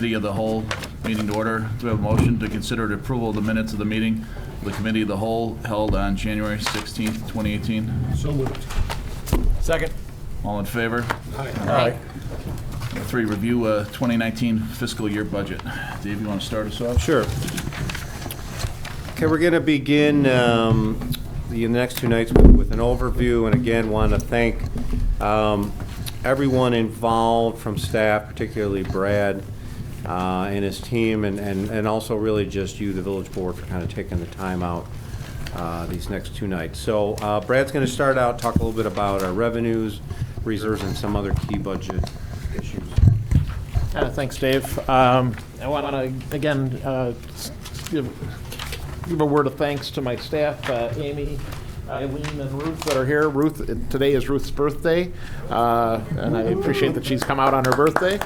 Committee of the Whole meeting to order. Do we have a motion to consider the approval of the minutes of the meeting of the Committee of the Whole held on January 16th, 2018? So moved. Second. All in favor? Aye. 3, review 2019 fiscal year budget. Dave, you want to start us off? Sure. Okay, we're going to begin the next two nights with an overview, and again, want to thank everyone involved from staff, particularly Brad and his team, and also really just you, the village board, for kind of taking the time out these next two nights. So Brad's going to start out, talk a little bit about our revenues, reserves, and some other key budget issues. Thanks, Dave. I want to, again, give a word of thanks to my staff, Amy, Eileen, and Ruth that are here. Ruth, today is Ruth's birthday, and I appreciate that she's come out on her birthday.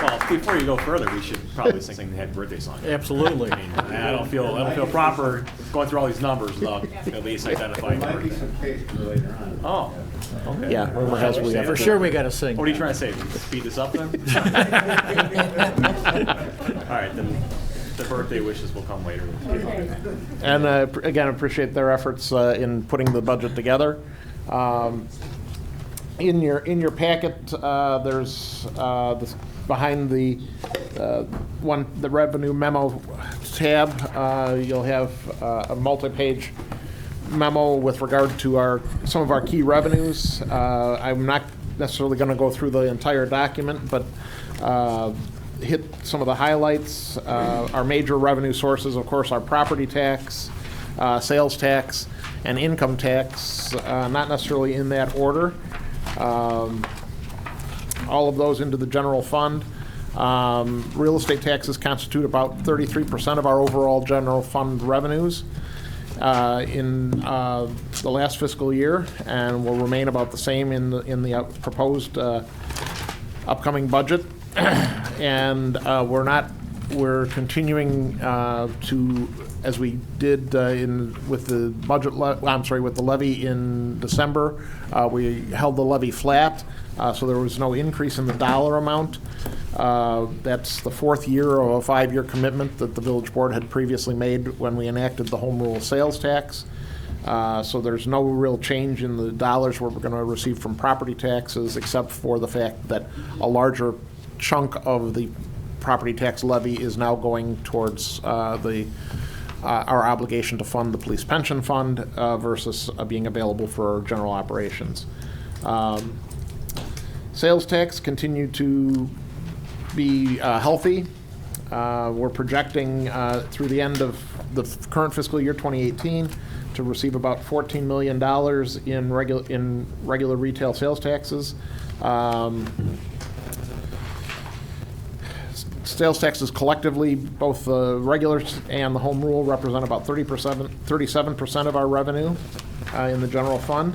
Well, before you go further, we should probably sing the happy birthday song. Absolutely. I mean, I don't feel proper going through all these numbers without at least identifying the birthday. Some case for later on. Oh, okay. Yeah, rumor has we have. For sure we got to sing. What are you trying to say? Speed this up then? All right, then the birthday wishes will come later. And again, appreciate their efforts in putting the budget together. In your packet, there's this, behind the revenue memo tab, you'll have a multi-page memo with regard to some of our key revenues. I'm not necessarily going to go through the entire document, but hit some of the highlights. Our major revenue sources, of course, are property tax, sales tax, and income tax, not necessarily in that order. All of those into the general fund. Real estate taxes constitute about 33% of our overall general fund revenues in the last fiscal year, and will remain about the same in the proposed upcoming budget. And we're continuing to, as we did with the budget, with the levy in December, we held the levy flat, so there was no increase in the dollar amount. That's the fourth year of a 5-year commitment that the village board had previously made when we enacted the home rule sales tax. So there's no real change in the dollars we're going to receive from property taxes, except for the fact that a larger chunk of the property tax levy is now going towards our obligation to fund the police pension fund versus being available for general operations. Sales tax continued to be healthy. We're projecting through the end of the current fiscal year 2018 to receive about $14 million in regular retail sales taxes. Sales taxes collectively, both the regular and the home rule, represent about 37% of our revenue in the general fund.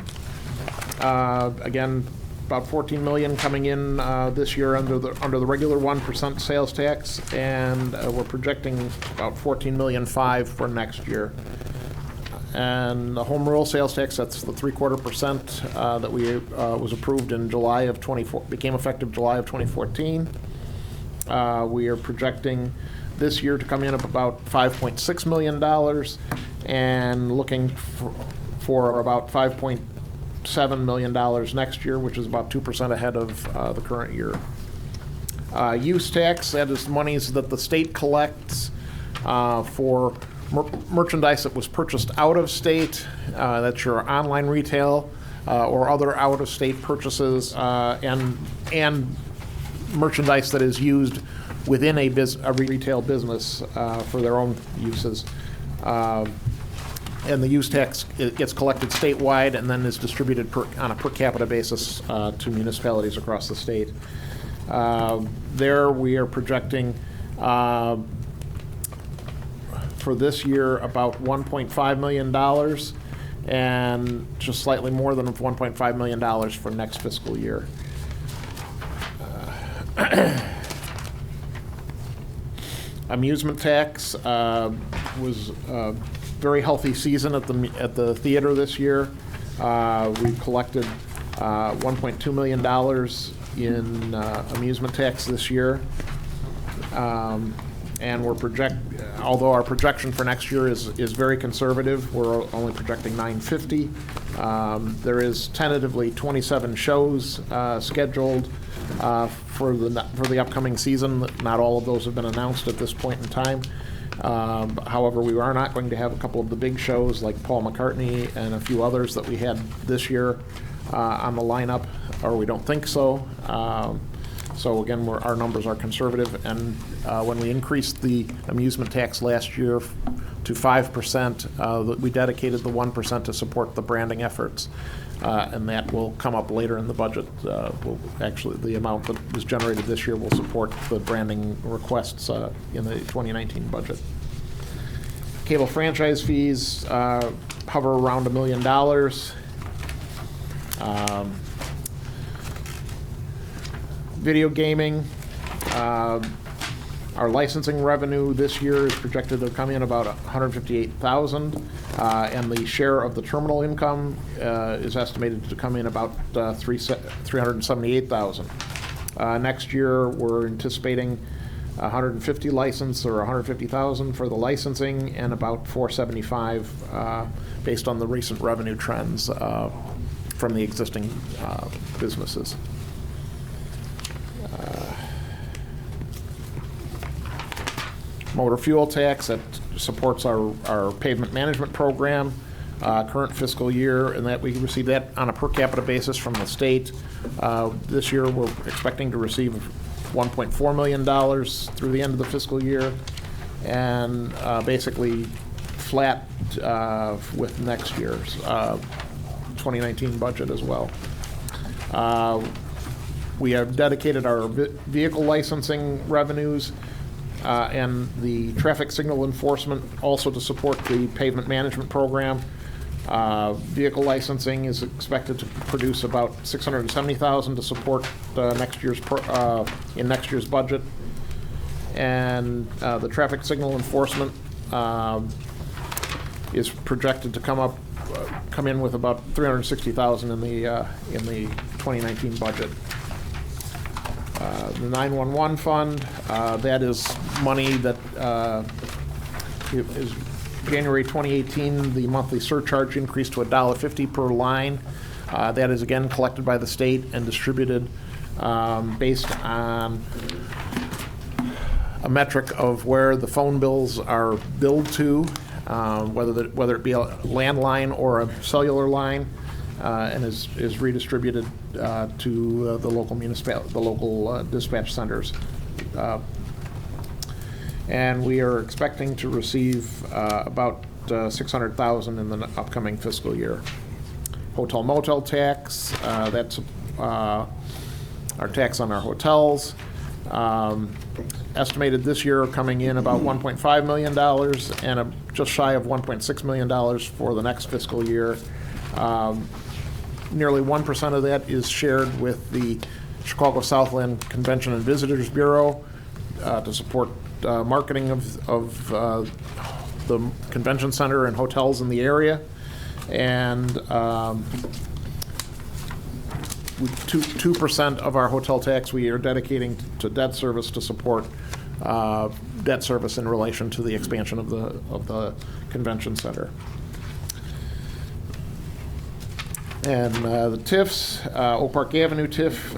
Again, about $14 million coming in this year under the regular 1% sales tax, and we're projecting about $14.5 million for next year. And the home rule sales tax, that's the 0.75% that was approved in July of became effective July of 2014. We are projecting this year to come in at about $5.6 million and looking for about $5.7 million next year, which is about 2% ahead of the current year. Use tax, that is monies that the state collects for merchandise that was purchased out of state. That's your online retail or other out-of-state purchases, and merchandise that is used within a retail business for their own uses. And the use tax, it gets collected statewide and then is distributed on a per capita basis to municipalities across the state. There we are projecting for this year about $1.5 million and just slightly more than $1.5 million for next fiscal year. Amusement tax was a very healthy season at the theater this year. We collected $1.2 million in amusement tax this year. And although our projection for next year is very conservative, we're only projecting $950. There is tentatively 27 shows scheduled for the upcoming season. Not all of those have been announced at this point in time. However, we are not going to have a couple of the big shows like Paul McCartney and a few others that we had this year on the lineup, or we don't think so. So again, our numbers are conservative, and when we increased the amusement tax last year to 5%, we dedicated the 1% to support the branding efforts, and that will come up later in the budget. Actually, the amount that was generated this year will support the branding requests in the 2019 budget. Cable franchise fees hover around $1 million. Video gaming, our licensing revenue this year is projected to come in about $158,000, and the share of the terminal income is estimated to come in about $378,000. Next year, we're anticipating 150 license, or 150,000 for the licensing, and about 475 based on the recent revenue trends from the existing businesses. Motor fuel tax, that supports our pavement management program, current fiscal year, and that we receive that on a per capita basis from the state. This year, we're expecting to receive $1.4 million through the end of the fiscal year, and basically flat with next year's 2019 budget as well. We have dedicated our vehicle licensing revenues and the traffic signal enforcement also to support the pavement management program. Vehicle licensing is expected to produce about $670,000 to support next year's in next year's budget, and the traffic signal enforcement is projected to come in with about $360,000 in the 2019 budget. The 911 fund, that is money that is January 2018, the monthly surcharge increased to $1.50 per line. That is again collected by the state and distributed based on a metric of where the phone bills are billed to, whether it be a landline or a cellular line. And is redistributed to the local dispatch centers. And we are expecting to receive about $600,000 in the upcoming fiscal year. Hotel motel tax, that's our tax on our hotels. Estimated this year coming in about $1.5 million and just shy of $1.6 million for the next fiscal year. Nearly 1% of that is shared with the Chicago Southland Convention and Visitors Bureau to support marketing of the convention center and hotels in the area. And 2% of our hotel tax we are dedicating to debt service to support debt service in relation to the expansion of the convention center. And the TIFs, Oak Park Avenue TIF,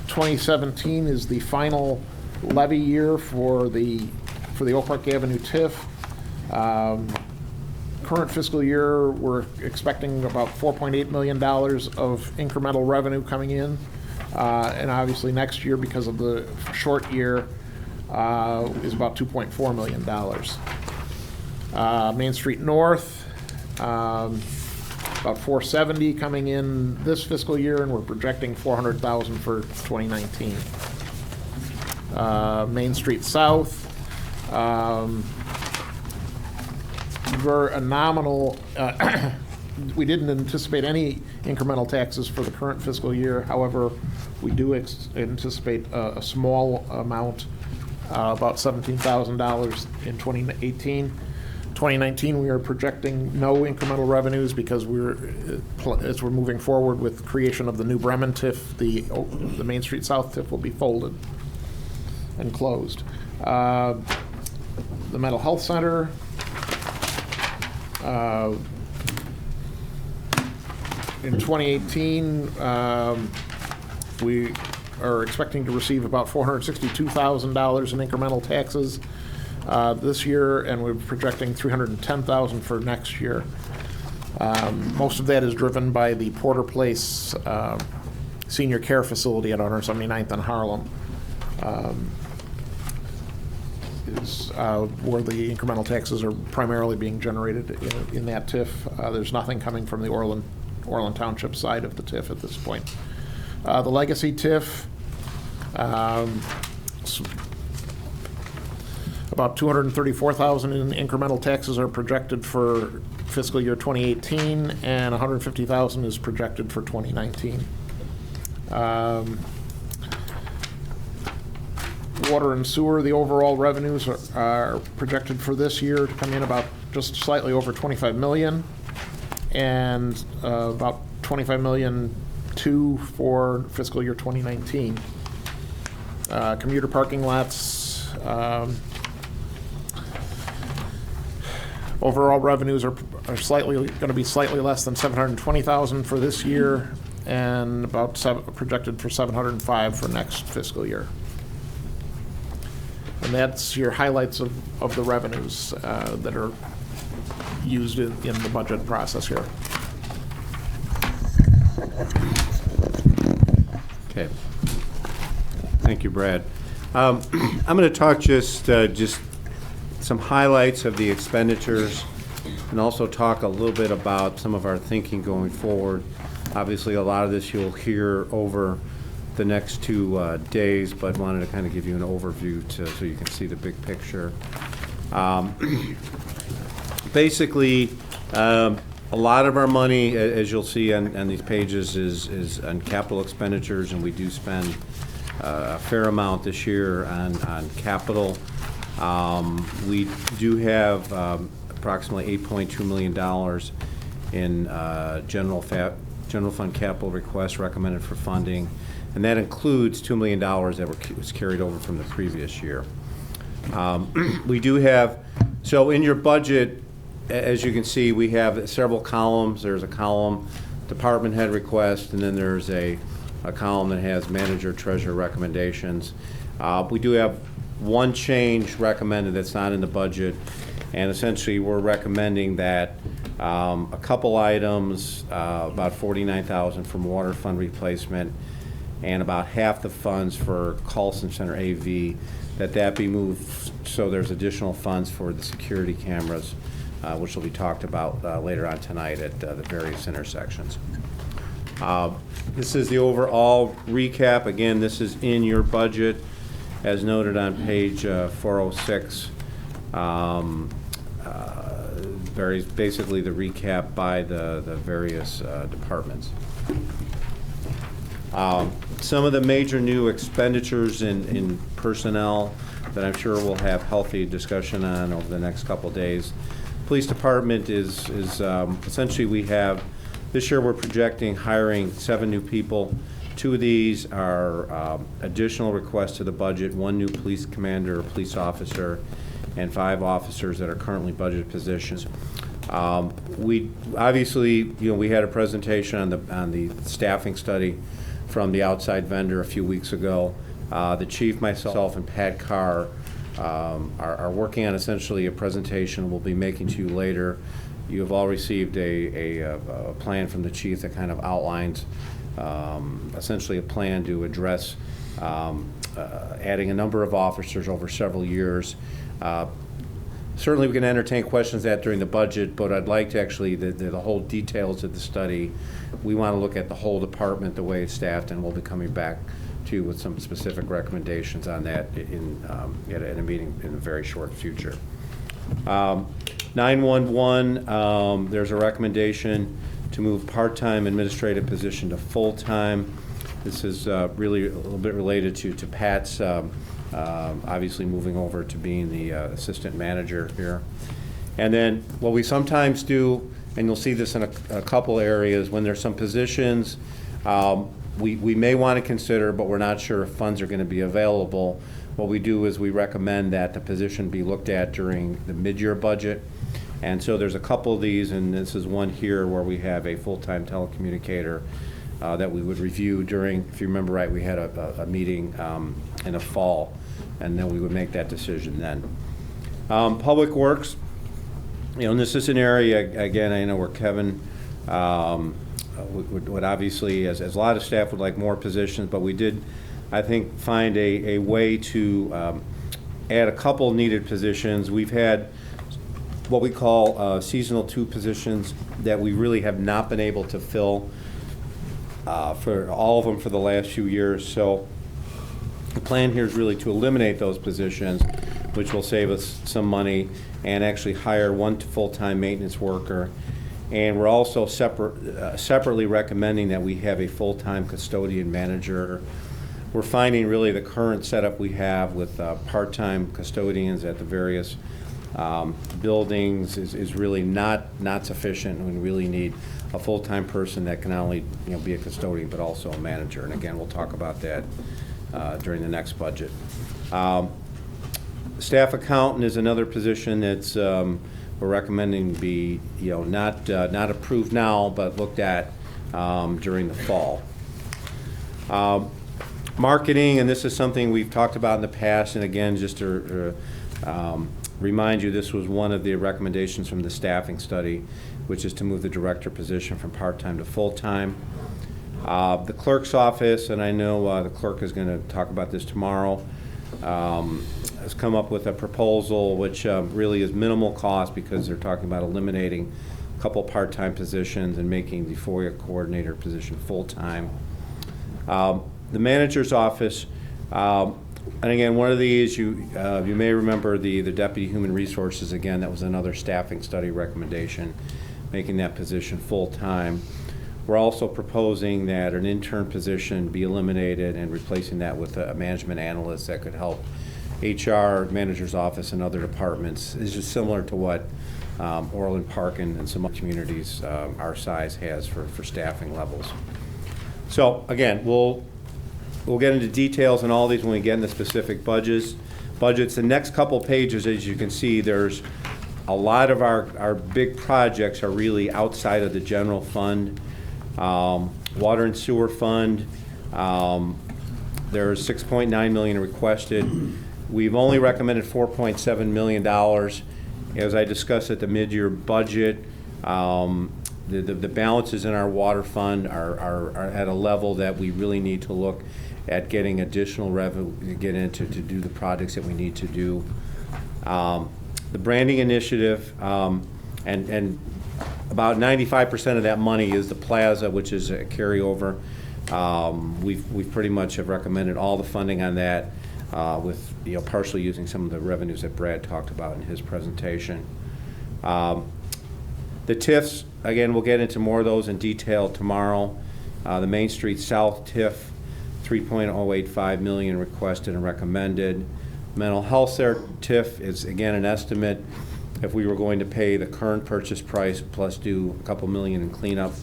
2017 is the final levy year for the Oak Park Avenue TIF. Current fiscal year, we're expecting about $4.8 million of incremental revenue coming in. And obviously next year, because of the short year, is about $2.4 million. Main Street North, about $470 coming in this fiscal year, and we're projecting $400,000 for 2019. Main Street South, a nominal. We didn't anticipate any incremental taxes for the current fiscal year. However, we do anticipate a small amount, about $17,000 in 2018. 2019, we are projecting no incremental revenues because as we're moving forward with creation of the new Bremen TIF, the Main Street South TIF will be folded and closed. The Mental Health Center, in 2018, we are expecting to receive about $462,000 in incremental taxes this year, and we're projecting $310,000 for next year. Most of that is driven by the Porter Place Senior Care Facility at 179th and Harlem. Is where the incremental taxes are primarily being generated in that TIF. There's nothing coming from the Orland Township side of the TIF at this point. The Legacy TIF, about $234,000 in incremental taxes are projected for fiscal year 2018, and $150,000 is projected for 2019. Water and sewer, the overall revenues are projected for this year to come in about just slightly over $25 million, and about $25 million for fiscal year 2019. Commuter parking lots, overall revenues are going to be slightly less than $720,000 for this year, and about projected for $705,000 for next fiscal year. And that's your highlights of the revenues that are used in the budget process here. Okay. Thank you, Brad. I'm going to talk just some highlights of the expenditures, and also talk a little bit about some of our thinking going forward. Obviously, a lot of this you'll hear over the next 2 days, but wanted to kind of give you an overview so you can see the big picture. Basically, a lot of our money, as you'll see on these pages, is on capital expenditures, and we do spend a fair amount this year on capital. We do have approximately $8.2 million in general fund capital requests recommended for funding, and that includes $2 million that was carried over from the previous year. We do have, so in your budget, as you can see, we have several columns. There's a column, department head request, and then there's a column that has manager treasurer recommendations. We do have one change recommended that's not in the budget, and essentially we're recommending that a couple items, about $49,000 from water fund replacement, and about half the funds for Carlson Center AV, that be moved so there's additional funds for the security cameras, which will be talked about later on tonight at the various intersections. This is the overall recap. Again, this is in your budget, as noted on page 406. Basically the recap by the various departments. Some of the major new expenditures in personnel that I'm sure we'll have healthy discussion on over the next couple days. Police department is essentially, we have, this year we're projecting hiring 7 new people. 2 of these are additional requests to the budget, 1 new police commander or police officer, and 5 officers that are currently budgeted positions. We obviously, we had a presentation on the staffing study from the outside vendor a few weeks ago. The chief, myself, and Pat Carr are working on essentially a presentation we'll be making to you later. You have all received a plan from the chief that kind of outlines essentially a plan to address adding a number of officers over several years. Certainly we can entertain questions that during the budget, but I'd like to actually, the whole details of the study, we want to look at the whole department, the way it's staffed, and we'll be coming back to you with some specific recommendations on that at a meeting in the very short future. 911, there's a recommendation to move part-time administrative position to full-time. This is really a little bit related to Pat's obviously moving over to being the assistant manager here. And then what we sometimes do, and you'll see this in a couple areas, when there's some positions we may want to consider, but we're not sure if funds are going to be available, what we do is we recommend that the position be looked at during the mid-year budget. And so there's a couple of these, and this is one here where we have a full-time telecommunicator that we would review during, if you remember right, we had a meeting in the fall, and then we would make that decision then. Public Works, and this is an area, again, I know where Kevin would obviously, as a lot of staff would like more positions, but we did, I think, find a way to add a couple needed positions. We've had what we call seasonal 2 positions that we really have not been able to fill for all of them for the last few years. So the plan here is really to eliminate those positions, which will save us some money, and actually hire 1 full-time maintenance worker. And we're also separately recommending that we have a full-time custodian manager. We're finding really the current setup we have with part-time custodians at the various buildings is really not sufficient, and we really need a full-time person that can not only be a custodian but also a manager. And again, we'll talk about that during the next budget. Staff accountant is another position that's we're recommending be not approved now, but looked at during the fall. Marketing, and this is something we've talked about in the past, and again, just to remind you, this was one of the recommendations from the staffing study, which is to move the director position from part-time to full-time. The clerk's office, and I know the clerk is going to talk about this tomorrow, has come up with a proposal which really is minimal cost, because they're talking about eliminating a couple part-time positions and making the FOIA coordinator position full-time. The manager's office, and again, one of these, you may remember the Deputy Human Resources, again, that was another staffing study recommendation, making that position full-time. We're also proposing that an intern position be eliminated and replacing that with a management analyst that could help HR, manager's office, and other departments. It's just similar to what Orland Park and some other communities our size has for staffing levels. So again, we'll get into details on all these when we get into specific budgets. The next couple pages, as you can see, there's a lot of our big projects are really outside of the general fund. Water and sewer fund, there's $6.9 million requested. We've only recommended $4.7 million. As I discussed at the mid-year budget, the balances in our water fund are at a level that we really need to look at getting additional revenue to get into to do the projects that we need to do. The branding initiative, and about 95% of that money is the plaza, which is a carryover. We've pretty much have recommended all the funding on that, with partially using some of the revenues that Brad talked about in his presentation. The TIFs, again, we'll get into more of those in detail tomorrow. The Main Street South TIF, $3.085 million requested and recommended. Mental health TIF is again an estimate. If we were going to pay the current purchase price plus do a couple million in cleanup,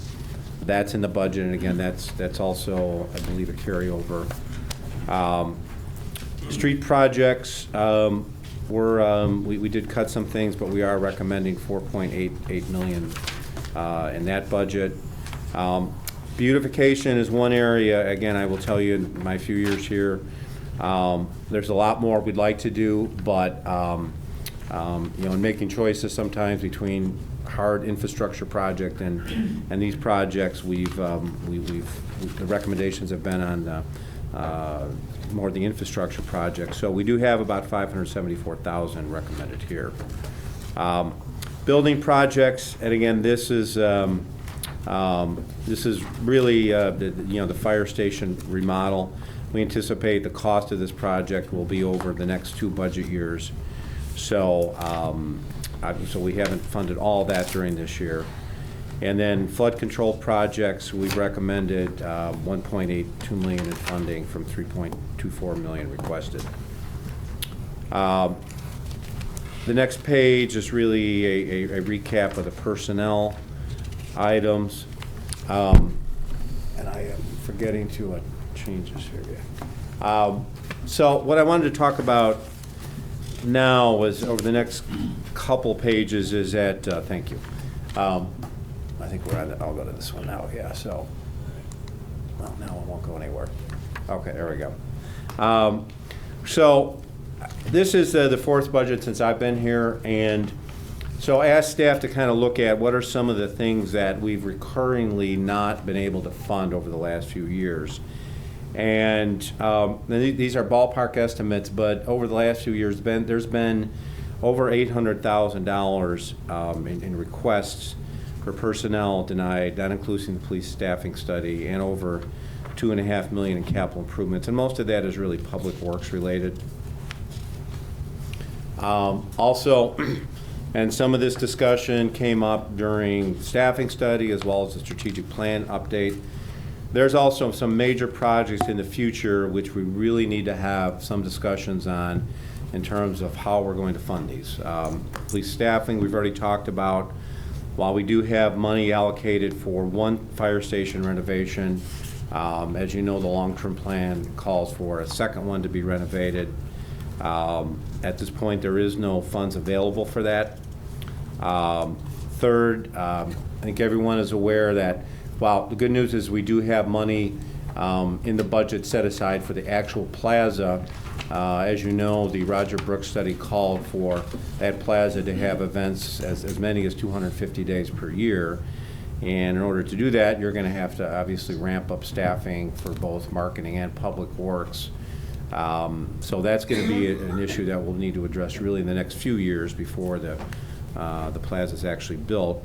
that's in the budget, and again, that's also, I believe, a carryover. Street projects, we did cut some things, but we are recommending $4.88 million in that budget. Beautification is one area. Again, I will tell you, in my few years here, there's a lot more we'd like to do, but in making choices sometimes between hard infrastructure project and these projects, the recommendations have been on more the infrastructure project. So we do have about $574,000 recommended here. Building projects, and again, this is really the fire station remodel. We anticipate the cost of this project will be over the next 2 budget years. So we haven't funded all that during this year. And then flood control projects, we've recommended $1.82 million in funding from $3.24 million requested. The next page is really a recap of the personnel items. And I am forgetting to change this here. Yeah. So what I wanted to talk about now was over the next couple pages is that, thank you. I think we're on, I'll go to this one now, yeah, so. Well, now it won't go anywhere. Okay, there we go. So this is the fourth budget since I've been here, and so I asked staff to kind of look at what are some of the things that we've recurringly not been able to fund over the last few years. And these are ballpark estimates, but over the last few years, there's been over $800,000 in requests for personnel denied, not including the police staffing study, and over $2.5 million in capital improvements, and most of that is really public works related. Also, and some of this discussion came up during staffing study as well as the strategic plan update. There's also some major projects in the future which we really need to have some discussions on in terms of how we're going to fund these. Police staffing, we've already talked about. While we do have money allocated for one fire station renovation, as you know, the long-term plan calls for a second one to be renovated. At this point, there is no funds available for that. Third, I think everyone is aware that, well, the good news is we do have money in the budget set aside for the actual plaza. As you know, the Roger Brooks study called for that plaza to have events as many as 250 days per year. And in order to do that, you're going to have to obviously ramp up staffing for both marketing and public works. So that's going to be an issue that we'll need to address really in the next few years before the plaza is actually built.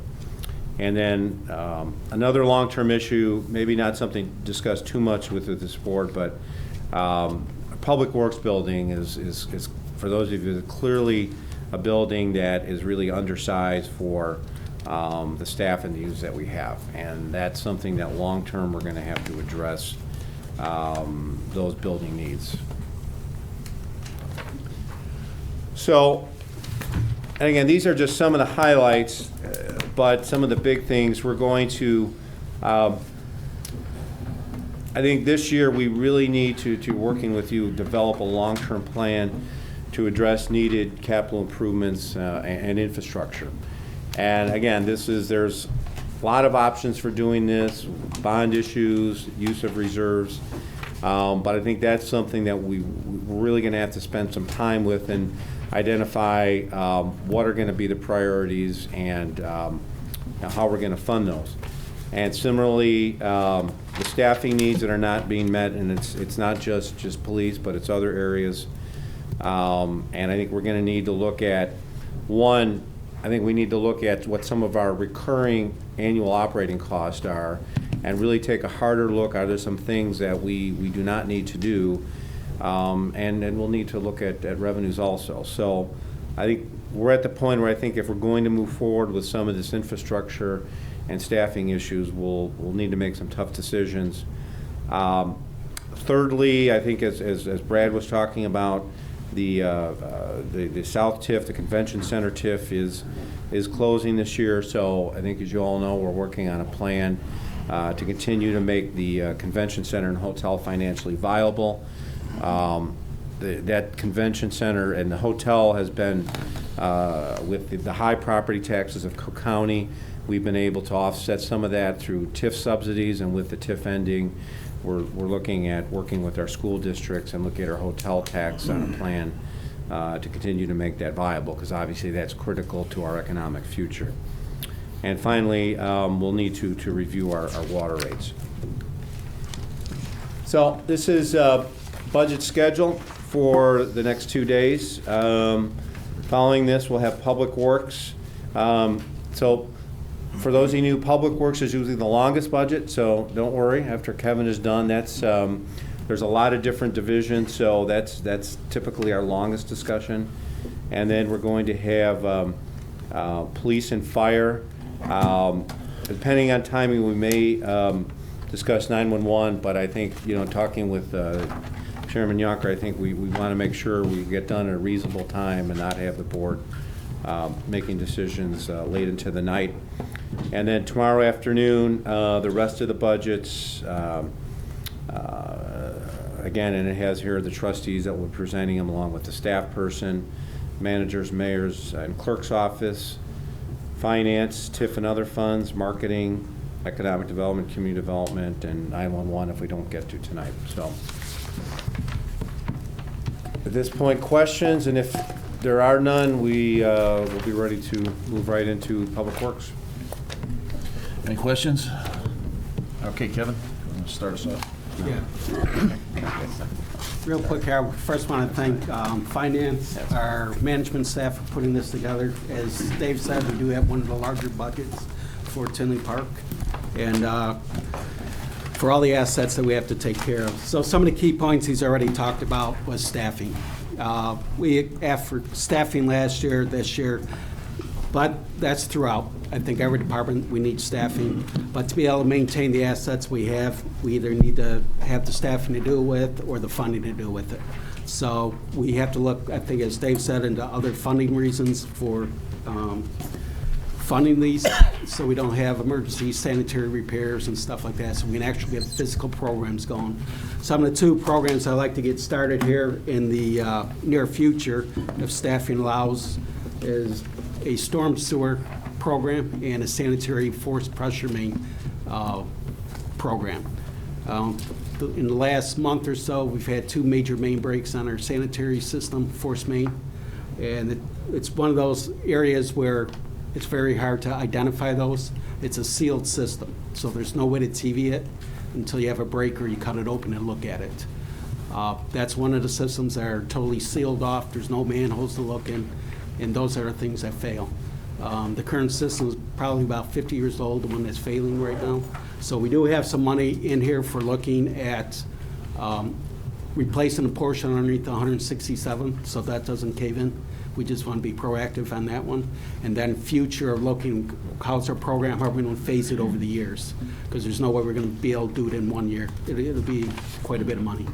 And then another long-term issue, maybe not something discussed too much with this board, but Public Works building is for those of you, clearly a building that is really undersized for the staff and the use that we have. And that's something that long-term we're going to have to address those building needs. So, and again, these are just some of the highlights, but some of the big things we're going to, I think this year we really need to working with you, develop a long-term plan to address needed capital improvements and infrastructure. And again, there's a lot of options for doing this, bond issues, use of reserves, but I think that's something that we're really going to have to spend some time with and identify what are going to be the priorities and how we're going to fund those. And similarly, the staffing needs that are not being met, and it's not just police, but it's other areas. And I think we're going to need to look at, one, I think we need to look at what some of our recurring annual operating costs are and really take a harder look. Are there some things that we do not need to do? And then we'll need to look at revenues also. So I think we're at the point where I think if we're going to move forward with some of this infrastructure and staffing issues, we'll need to make some tough decisions. Thirdly, I think as Brad was talking about, the South TIF, the Convention Center TIF is closing this year. So I think, as you all know, we're working on a plan to continue to make the Convention Center and hotel financially viable. That Convention Center and the hotel has been, with the high property taxes of Cook County, we've been able to offset some of that through TIF subsidies, and with the TIF ending, we're looking at working with our school districts and look at our hotel tax on a plan to continue to make that viable, because obviously that's critical to our economic future. And finally, we'll need to review our water rates. So this is budget schedule for the next 2 days. Following this, we'll have Public Works. So for those of you new, Public Works is usually the longest budget, so don't worry. After Kevin is done, that's there's a lot of different divisions, so that's typically our longest discussion. And then we're going to have police and fire. Depending on timing, we may discuss 911, but I think, talking with Chairman Yonker, I think we want to make sure we get done at a reasonable time and not have the board making decisions late into the night. And then tomorrow afternoon, the rest of the budgets, again, and it has here the trustees that will be presenting them along with the staff person, managers, mayors, and clerk's office, finance, TIF and other funds, marketing, economic development, community development, and 911 if we don't get to tonight. So at this point, questions, and if there are none, we will be ready to move right into Public Works. Any questions? Okay, Kevin, you wanna start us off? Yeah. Real quick here, I first want to thank Finance, our management staff for putting this together. As Dave said, we do have one of the larger budgets for Tinley Park, and for all the assets that we have to take care of. So some of the key points he's already talked about was staffing. We asked for staffing last year, this year, but that's throughout. I think every department, we need staffing. But to be able to maintain the assets we have, we either need to have the staffing to do it with or the funding to do with it. So we have to look, I think, as Dave said, into other funding reasons for funding these, so we don't have emergency sanitary repairs and stuff like that, so we can actually get physical programs going. Some of the two programs I'd like to get started here in the near future, if staffing allows, is a storm sewer program and a sanitary forced pressure main program. In the last month or so, we've had two major main breaks on our sanitary system, forced main, and it's one of those areas where it's very hard to identify those. It's a sealed system, so there's no way to TV it until you have a break or you cut it open and look at it. That's one of the systems that are totally sealed off. There's no manholes to look in, and those are the things that fail. The current system is probably about 50 years old, the one that's failing right now. So we do have some money in here for looking at replacing a portion underneath the 167, so that doesn't cave in. We just want to be proactive on that one. And then future of looking, how's our program, how are we going to phase it over the years? Because there's no way we're going to be able to do it in 1 year. It'll be quite a bit of money.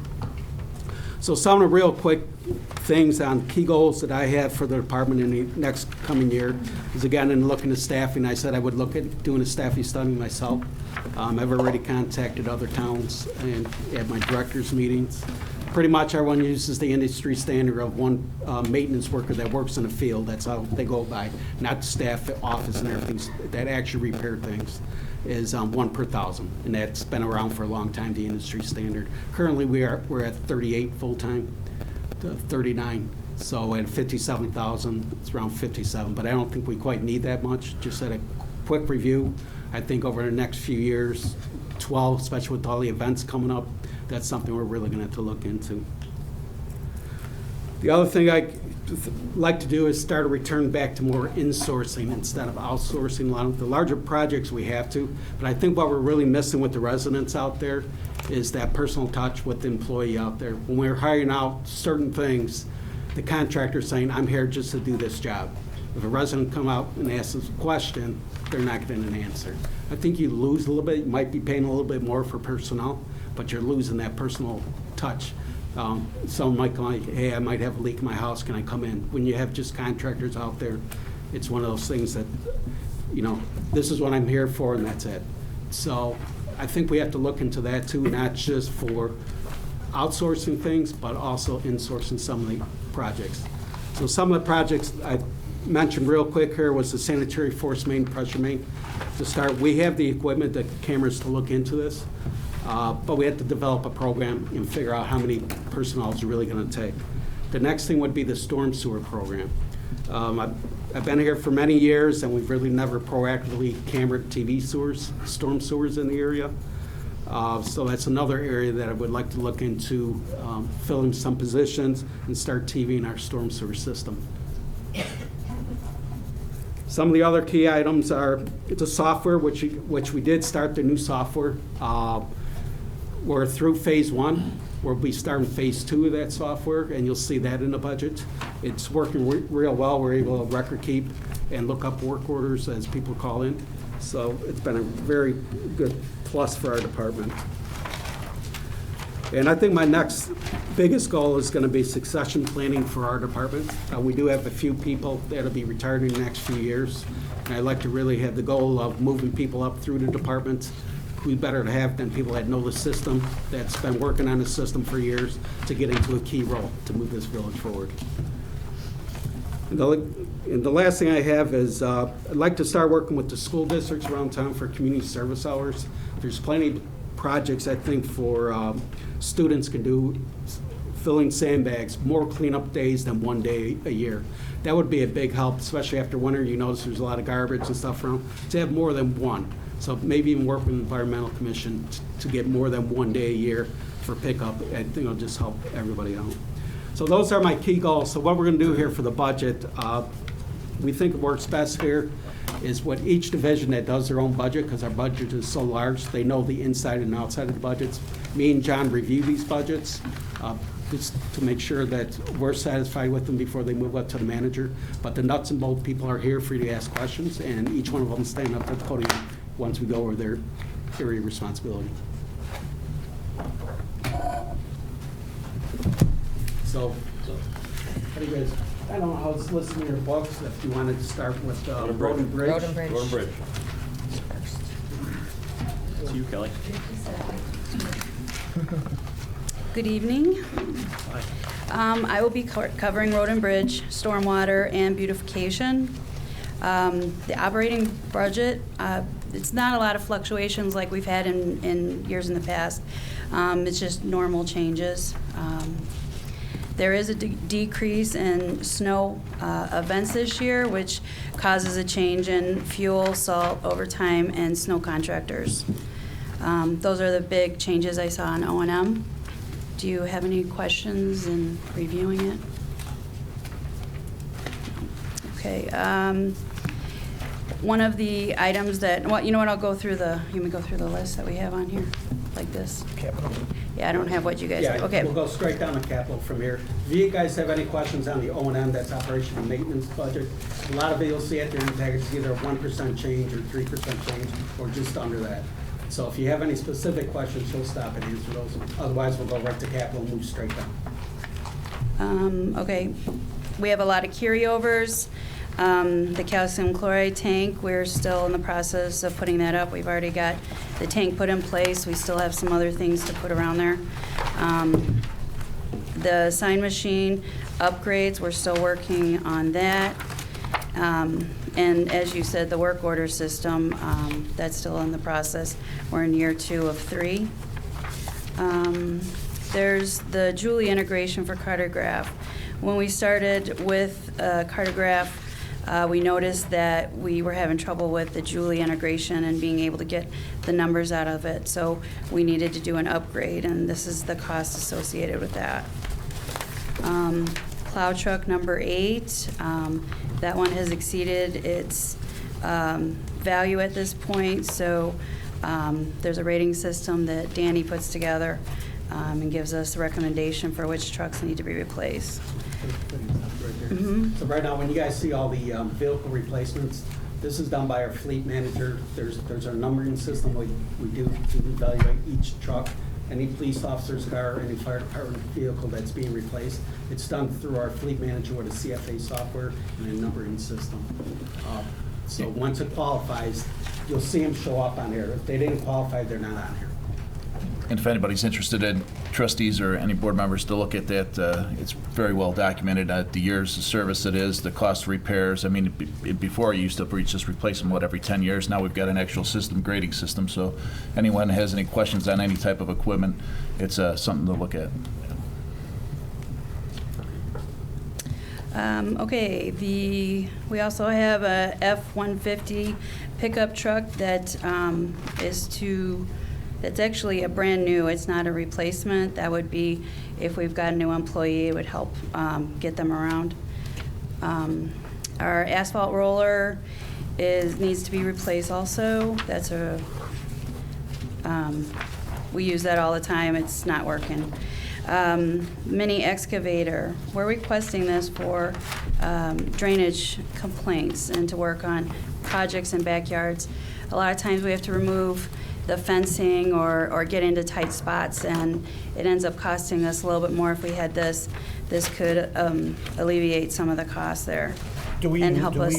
So some of the real quick things on key goals that I have for the department in the next coming year is, again, in looking at staffing, I said I would look at doing a staffing study myself. I've already contacted other towns and at my directors' meetings. Pretty much everyone uses the industry standard of one maintenance worker that works in the field. That's how they go by, not staff office and everything that actually repair things. Is 1 per 1,000, and that's been around for a long time, the industry standard. Currently, we're at 38 full-time, 39. So at 57,000, it's around 57, but I don't think we quite need that much. Just at a quick review, I think over the next few years, 12, especially with all the events coming up, that's something we're really going to have to look into. The other thing I like to do is start a return back to more insourcing instead of outsourcing a lot of the larger projects we have to. But I think what we're really missing with the residents out there is that personal touch with the employee out there. When we're hiring out certain things, the contractor's saying, I'm here just to do this job. If a resident come out and asks us a question, they're not getting an answer. I think you lose a little bit. You might be paying a little bit more for personnel, but you're losing that personal touch. Someone might come like, hey, I might have a leak in my house, can I come in? When you have just contractors out there, it's one of those things that, you know, this is what I'm here for and that's it. So I think we have to look into that too, not just for outsourcing things, but also insourcing some of the projects. So some of the projects I mentioned real quick here was the sanitary force main, pressure main. To start, we have the equipment, the cameras to look into this. But we have to develop a program and figure out how many personnel it's really going to take. The next thing would be the storm sewer program. I've been here for many years, and we've really never proactively cambered TV sewers, storm sewers in the area. So that's another area that I would like to look into, filling some positions and start TVing our storm sewer system. Some of the other key items are the software, which we did start the new software. We're through phase 1. We'll be starting phase 2 of that software, and you'll see that in the budget. It's working real well. We're able to record keep and look up work orders as people call in. So it's been a very good plus for our department. And I think my next biggest goal is going to be succession planning for our department. We do have a few people that'll be retired in the next few years. And I'd like to really have the goal of moving people up through the departments. Who better to have than people that know the system, that's been working on the system for years, to get into a key role to move this village forward. And the last thing I have is I'd like to start working with the school districts around town for community service hours. There's plenty of projects, I think, for students can do, filling sandbags, more cleanup days than one day a year. That would be a big help, especially after winter. You notice there's a lot of garbage and stuff around. To have more than one. So maybe even work with the Environmental Commission to get more than one day a year for pickup. I think it'll just help everybody out. So those are my key goals. So what we're going to do here for the budget, we think it works best here is what each division that does their own budget, because our budget is so large, they know the inside and outside of the budgets. Me and John review these budgets just to make sure that we're satisfied with them before they move up to the manager. But the nuts and bolts people are here for you to ask questions, and each one of them stand up at the podium once we go over their area of responsibility. So, how do you guys, I don't know how it's listed in your books, if you wanted to start with Road and Bridge. Road and Bridge. Road and Bridge. It's you, Kelly. Good evening. I will be covering Road and Bridge, stormwater, and beautification. The operating budget, it's not a lot of fluctuations like we've had in years in the past. It's just normal changes. There is a decrease in snow events this year, which causes a change in fuel, salt, overtime, and snow contractors. Those are the big changes I saw in O&M. Do you have any questions in reviewing it? Okay. One of the items that, well, you know what, I'll go through the, you may go through the list that we have on here, like this. Capital. Yeah, I don't have what you guys, Yeah, okay. we'll go straight down to capital from here. If you guys have any questions on the O&M, that's operation and maintenance budget, a lot of it you'll see at the end of the package, it's either a 1% change or 3% change, or just under that. So if you have any specific questions, she'll stop and answer those. Otherwise, we'll go right to capital and move straight down. Okay, we have a lot of carryovers. The calcium chloride tank, we're still in the process of putting that up. We've already got the tank put in place. We still have some other things to put around there. The sign machine upgrades, we're still working on that. And as you said, the work order system, that's still in the process. We're in year 2 of 3. There's the Julie integration for Cartograph. When we started with Cartograph, we noticed that we were having trouble with the Julie integration and being able to get the numbers out of it. So we needed to do an upgrade, and this is the cost associated with that. Plow truck number 8, that one has exceeded its value at this point. So there's a rating system that Danny puts together and gives us a recommendation for which trucks need to be replaced. So right now, when you guys see all the vehicle replacements, this is done by our fleet manager. There's our numbering system we do to evaluate each truck, any police officer's car, any fire department vehicle that's being replaced. It's done through our fleet manager with a CFA software and a numbering system. So once it qualifies, you'll see them show up on here. If they didn't qualify, they're not on here. And if anybody's interested in trustees or any board members to look at that, it's very well documented, the years of service it is, the cost of repairs. I mean, before you used to just replace them, every 10 years. Now we've got an actual system, grading system, so anyone has any questions on any type of equipment, it's something to look at. Okay, we also have a F-150 pickup truck that that's actually a brand new. It's not a replacement. That would be if we've got a new employee, it would help get them around. Our asphalt roller needs to be replaced also. That's we use that all the time. It's not working. Mini excavator. We're requesting this for drainage complaints and to work on projects in backyards. A lot of times we have to remove the fencing or get into tight spots, and it ends up costing us a little bit more if we had this. This could alleviate some of the costs there Do we, and help us.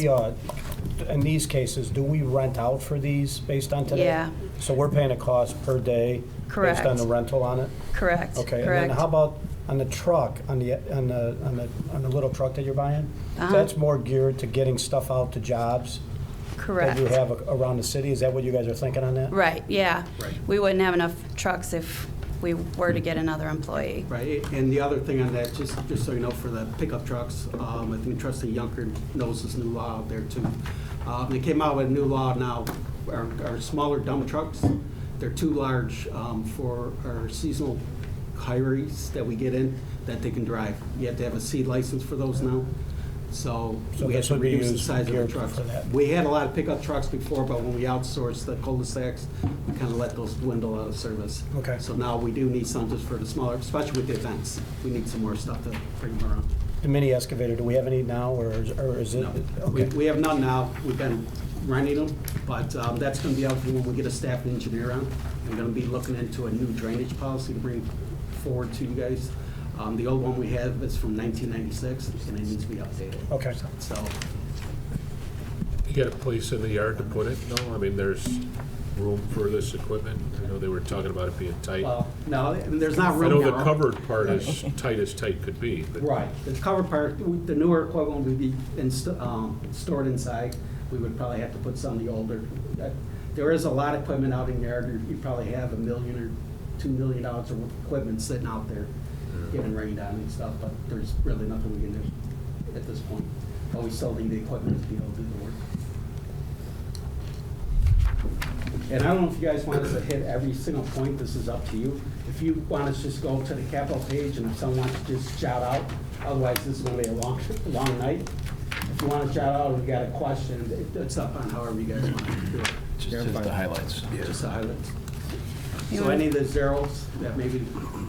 in these cases, do we rent out for these based on today? Yeah. So we're paying a cost per day? Correct. Based on the rental on it? Correct. Okay, and correct. then how about on the truck, on the little truck that you're buying? Uh-huh. That's more geared to getting stuff out to jobs Correct. that you have around the city? Is that what you guys are thinking on that? Right, yeah. Right. We wouldn't have enough trucks if we were to get another employee. Right, and the other thing on that, just so you know, for the pickup trucks, I think Trustee Yunker knows this new law out there too. They came out with a new law now, our smaller dump trucks, they're too large for our seasonal hirees that we get in, that they can drive. You have to have a C license for those now, so So we have this to would be reduce the used size of the geared trucks. for that. We had a lot of pickup trucks before, but when we outsourced the cul-de-sacs, we kind of let those dwindle out of service. Okay. So now we do need some just for the smaller, especially with the events. We need some more stuff to bring them around. The mini excavator, do we have any now, or is it? No, Okay. we have none now. We've been renting them, but that's going to be out when we get a staff engineer on. I'm going to be looking into a new drainage policy to bring forward to you guys. The old one we have is from 1996, and it needs to be updated. Okay. So, You got a place in the yard to put it? No, I mean, there's room for this equipment? I know they were talking about it being tight. well, no, and there's not I room know here. the covered part is tight as tight could be, but Right. The cover part, the newer equipment would be stored inside. We would probably have to put some of the older. There is a lot of equipment out in the yard. You probably have $1 million or $2 million of equipment sitting out there getting rained on and stuff, but there's really nothing we can do at this point. But we still need the equipment to be able to do the work. And I don't know if you guys want us to hit every single point, this is up to you. If you want us to just go to the capital page and if someone wants to just shout out, otherwise this is gonna be a long night. If you want to shout out, if you got a question, it's up on however you guys want to do it. Just the highlights. Just the highlights. You So want- any of the zeros that maybe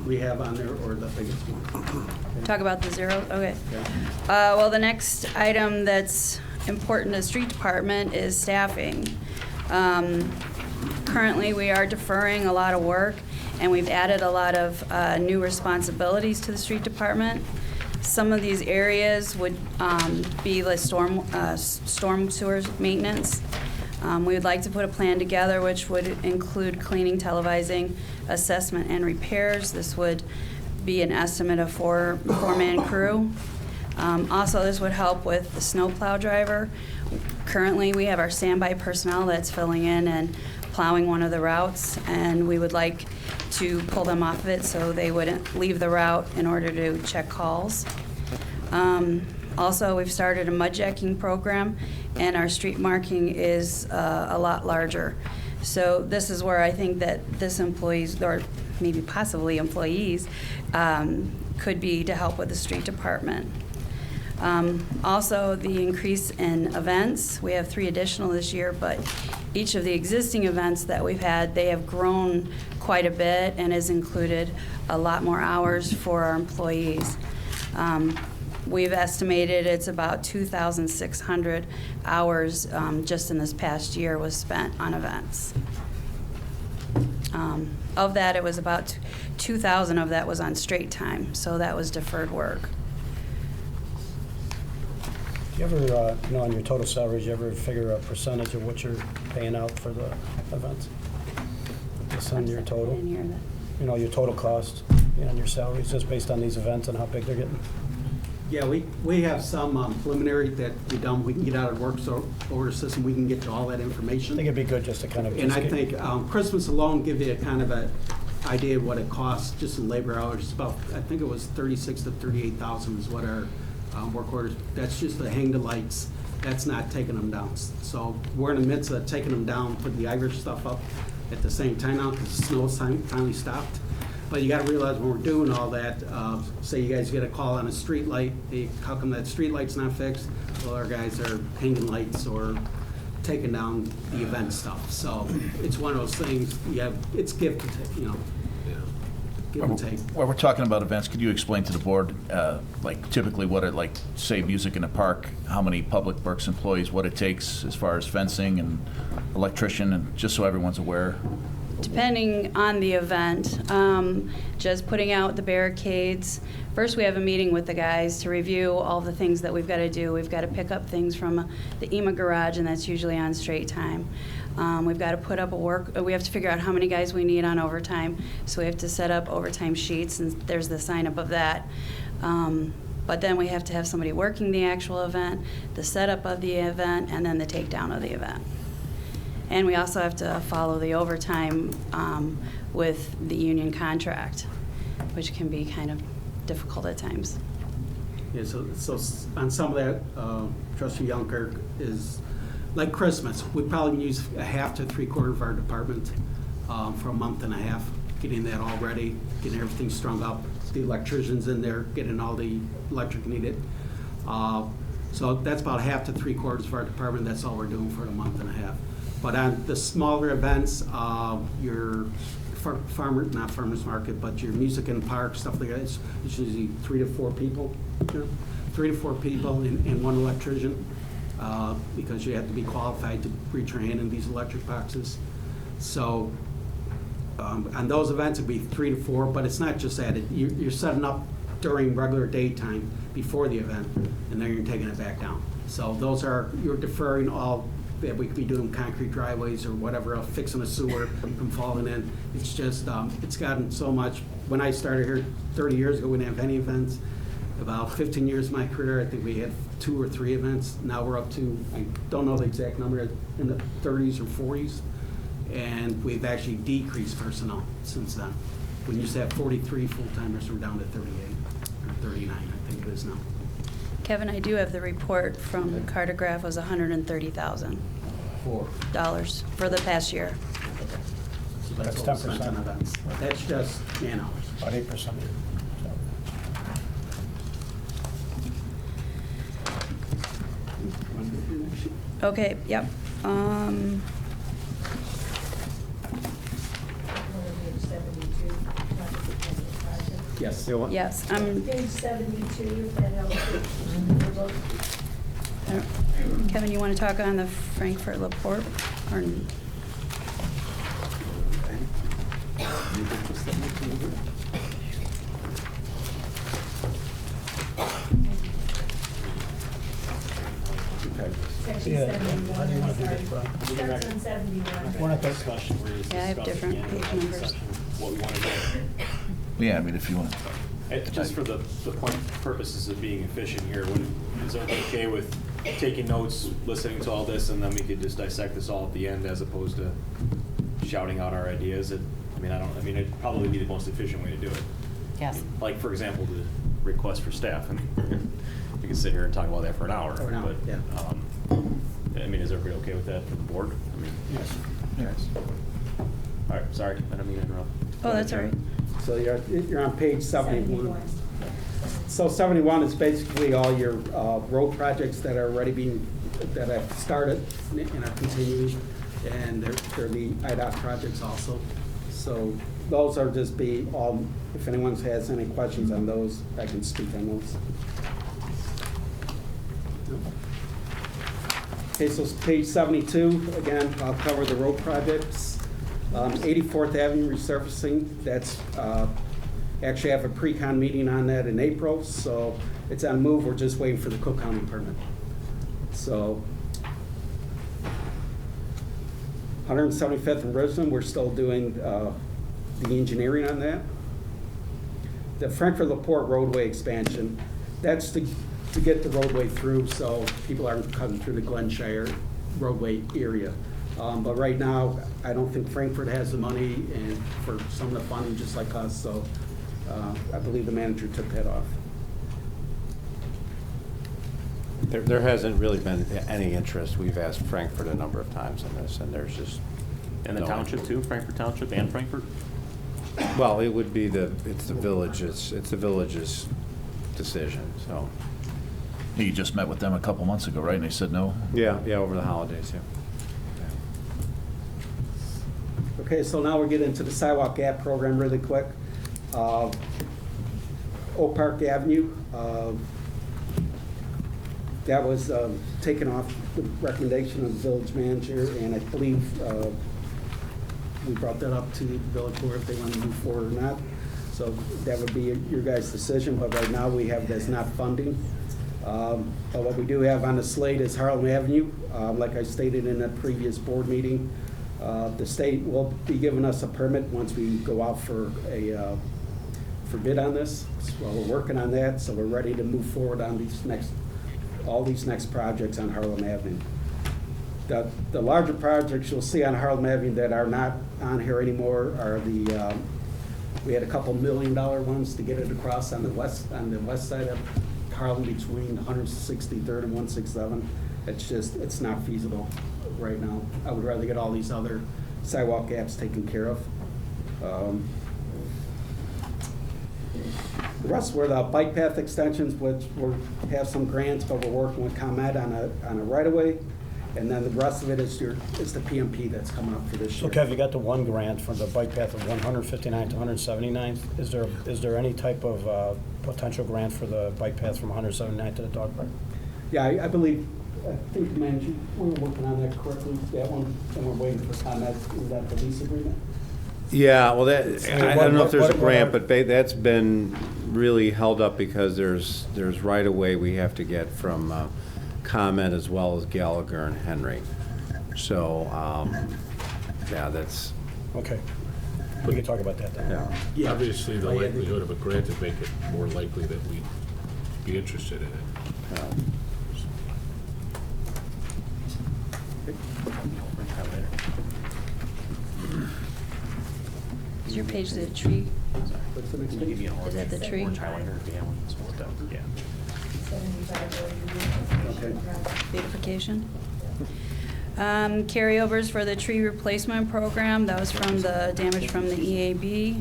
we have on there or the biggest one. Talk about the zero, okay. Yeah. Well, the next item that's important to the street department is staffing. Currently, we are deferring a lot of work, and we've added a lot of new responsibilities to the street department. Some of these areas would be the storm sewers maintenance. We would like to put a plan together which would include cleaning, televising, assessment, and repairs. This would be an estimate of four-man crew. Also, this would help with the snowplow driver. Currently, we have our standby personnel that's filling in and plowing one of the routes, and we would like to pull them off of it so they wouldn't leave the route in order to check calls. Also, we've started a mud jacking program, and our street marking is a lot larger. So this is where I think that this employees, or maybe possibly employees, could be to help with the street department. Also, the increase in events. We have 3 additional this year, but each of the existing events that we've had, they have grown quite a bit and has included a lot more hours for our employees. We've estimated it's about 2,600 hours just in this past year was spent on events. Of that, it was about 2,000 of that was on straight time, so that was deferred work. Do you ever, on your total salaries, you ever figure a percentage of what you're paying out for the events? Just on your I total? didn't hear that. Your total cost, on your salaries, just based on these events and how big they're getting? Yeah, we have some preliminary that we can get out of the work order system. We can get to all that I information. think it'd be good just to kind of. And just I get- think Christmas alone give you a kind of a idea of what it costs just in labor hours. It's about, I think it was 36 to 38,000 is what our work orders. That's just to hang the lights. That's not taking them down. So we're in the midst of taking them down, putting the Irish stuff up at the same time now because the snow's finally stopped. But you got to realize when we're doing all that, say you guys get a call on a street light, how come that street light's not fixed? Well, our guys are hanging lights or taking down the event stuff. So it's one of those things, it's give and take, give and take. While we're talking about events, could you explain to the board, like typically what it, like, say, music in the park, how many Public Works employees, what it takes as far as fencing and electrician, and just so everyone's aware? depending on the event, just putting out the barricades. First, we have a meeting with the guys to review all the things that we've got to do. We've got to pick up things from the EMA garage, and that's usually on straight time. We've got to put up we have to figure out how many guys we need on overtime, so we have to set up overtime sheets, and there's the sign up of that. But then we have to have somebody working the actual event, the setup of the event, and then the takedown of the event. And we also have to follow the overtime with the union contract, which can be kind of difficult at times. Yeah, so on some of that, Trustee Youngkirk, is like Christmas. We probably use a half to three-quarter of our department for a month and a half, getting that all ready, getting everything strung up, the electricians in there, getting all the electric needed. So that's about half to three-quarters of our department. That's all we're doing for a month and a half. But on the smaller events, your not farmers market, but your music in the park, stuff like that, it's usually 3 to 4 people, 3 to 4 people and one electrician, because you have to be qualified to reach your hand in these electric boxes. So on those events, it'd be 3 to 4, but it's not just that. You're setting up during regular daytime before the event, and then you're taking it back down. So those you're deferring all that we could be doing concrete driveways or whatever else, fixing a sewer from falling in. It's just, it's gotten so much. When I started here 30 years ago, we didn't have any events. About 15 years of my career, I think we had 2 or 3 events. Now we're up to, I don't know the exact number, in the 30s or 40s. And we've actually decreased personnel since then. We used to have 43 full-timers, we're down to 38 or 39, I think it is now. Kevin, I do have the report from the Cartograph was $130,000 for the past year. So That's what we spent 10%. on events. That's just man hours. About 8%. Okay, yep. Yes. Yes, Page 72, if that helps. Kevin, you want to talk on the Frankfurt Laporte? Or Section Yeah, how do you want to do 71, this, Brian? starts on 71. One at the- Discussion, we're just Yeah, I have discussing different the end of page that numbers. discussion, what we want to do. Yeah, I mean, if you want. Just for the point purposes of being efficient here, is everybody okay with taking notes, listening to all this, and then we could just dissect this all at the end as opposed to shouting out our ideas? It'd probably be the most efficient way to do it. Yes. Like, for example, the request for staff, and we can sit here and talk about that for an hour. For an hour, but, yeah. is everybody okay with that for the board? Yes. Yes. All right, sorry, I don't mean to interrupt. Oh, that's all right. So you're on page 71. So 71 is basically all your road projects that are already that have started and are continuing, and they're the IDOT projects also. So those are just if anyone has any questions on those, I can speak on those. Okay, so page 72, again, I'll cover the road projects. 84th Avenue resurfacing, that's, actually I have a pre-con meeting on that in April, so it's on move, we're just waiting for the Cook County permit. So, 175th and Richmond, we're still doing the engineering on that. The Frankfurt Laporte roadway expansion, that's to get the roadway through so people aren't cutting through the Glenshire roadway area. But right now, I don't think Frankfurt has the money and for some of the funding, just like us, so I believe the manager took that off. There hasn't really been any interest. We've asked Frankfurt a number of times on this, and there's just. And the no township too, Frankfurt Township and Frankfurt? Well, it would be it's the village's decision, so. You just met with them a couple months ago, right? And they said no? Yeah, over the holidays, yeah. Okay, so now we're getting into the sidewalk gap program really quick. Oak Park Avenue, that was taken off the recommendation of the village manager, and I believe we brought that up to the village board if they want to move forward or not. So that would be your guys' decision, but right now we have it as not funding. But what we do have on the slate is Harlem Avenue. Like I stated in a previous board meeting, the state will be giving us a permit once we go out for bid on this. So we're working on that, so we're ready to move forward on all these next projects on Harlem Avenue. The larger projects you'll see on Harlem Avenue that are not on here anymore are we had a couple $1 million ones to get it across on the west side of Harlem between 163rd and 167. It's not feasible right now. I would rather get all these other sidewalk gaps taken care of. The rest were the bike path extensions, which we have some grants, but we're working with ComEd on a right-of-way. And then the rest of it is the PMP that's coming up for this So year. Kev, you got the one grant for the bike path of 159 to 179. Is there any type of potential grant for the bike path from 179 to the dog park? Yeah, I think, man, we were working on that correctly, that one, and we're waiting for ComEd. Is that the lease agreement? Yeah, well, I don't know if there's a What- grant, but that's been really held up because there's right-of-way we have to get from ComEd as well as Gallagher and Henry. So, yeah, that's, Okay. We can talk about that then. yeah. Yeah. Obviously, the likelihood of a grant would make it more likely that we'd be interested in it. Is your page the tree? What's the next page? Is that the tree? 75 Okay. Beautification. Carryovers for the tree replacement program, that was from the damage from the EAB.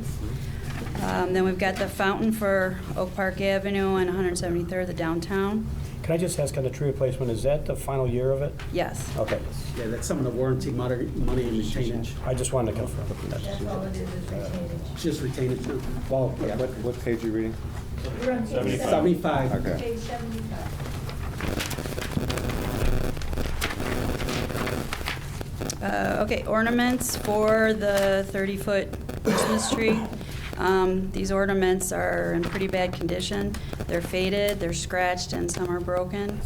Then we've got the fountain for Oak Park Avenue and 173rd, the downtown. Can I just ask on the tree replacement, is that the final year of it? Yes. Okay. Yeah, that's some of the warranty money and retainage. I just wanted to confirm. That's all it is retainage. Just retainage. Well, yeah. What page are you reading? We're on page 75. Okay. Page 75. Okay, ornaments for the 30-foot Christmas tree. These ornaments are in pretty bad condition. They're faded, they're scratched, and some are broken.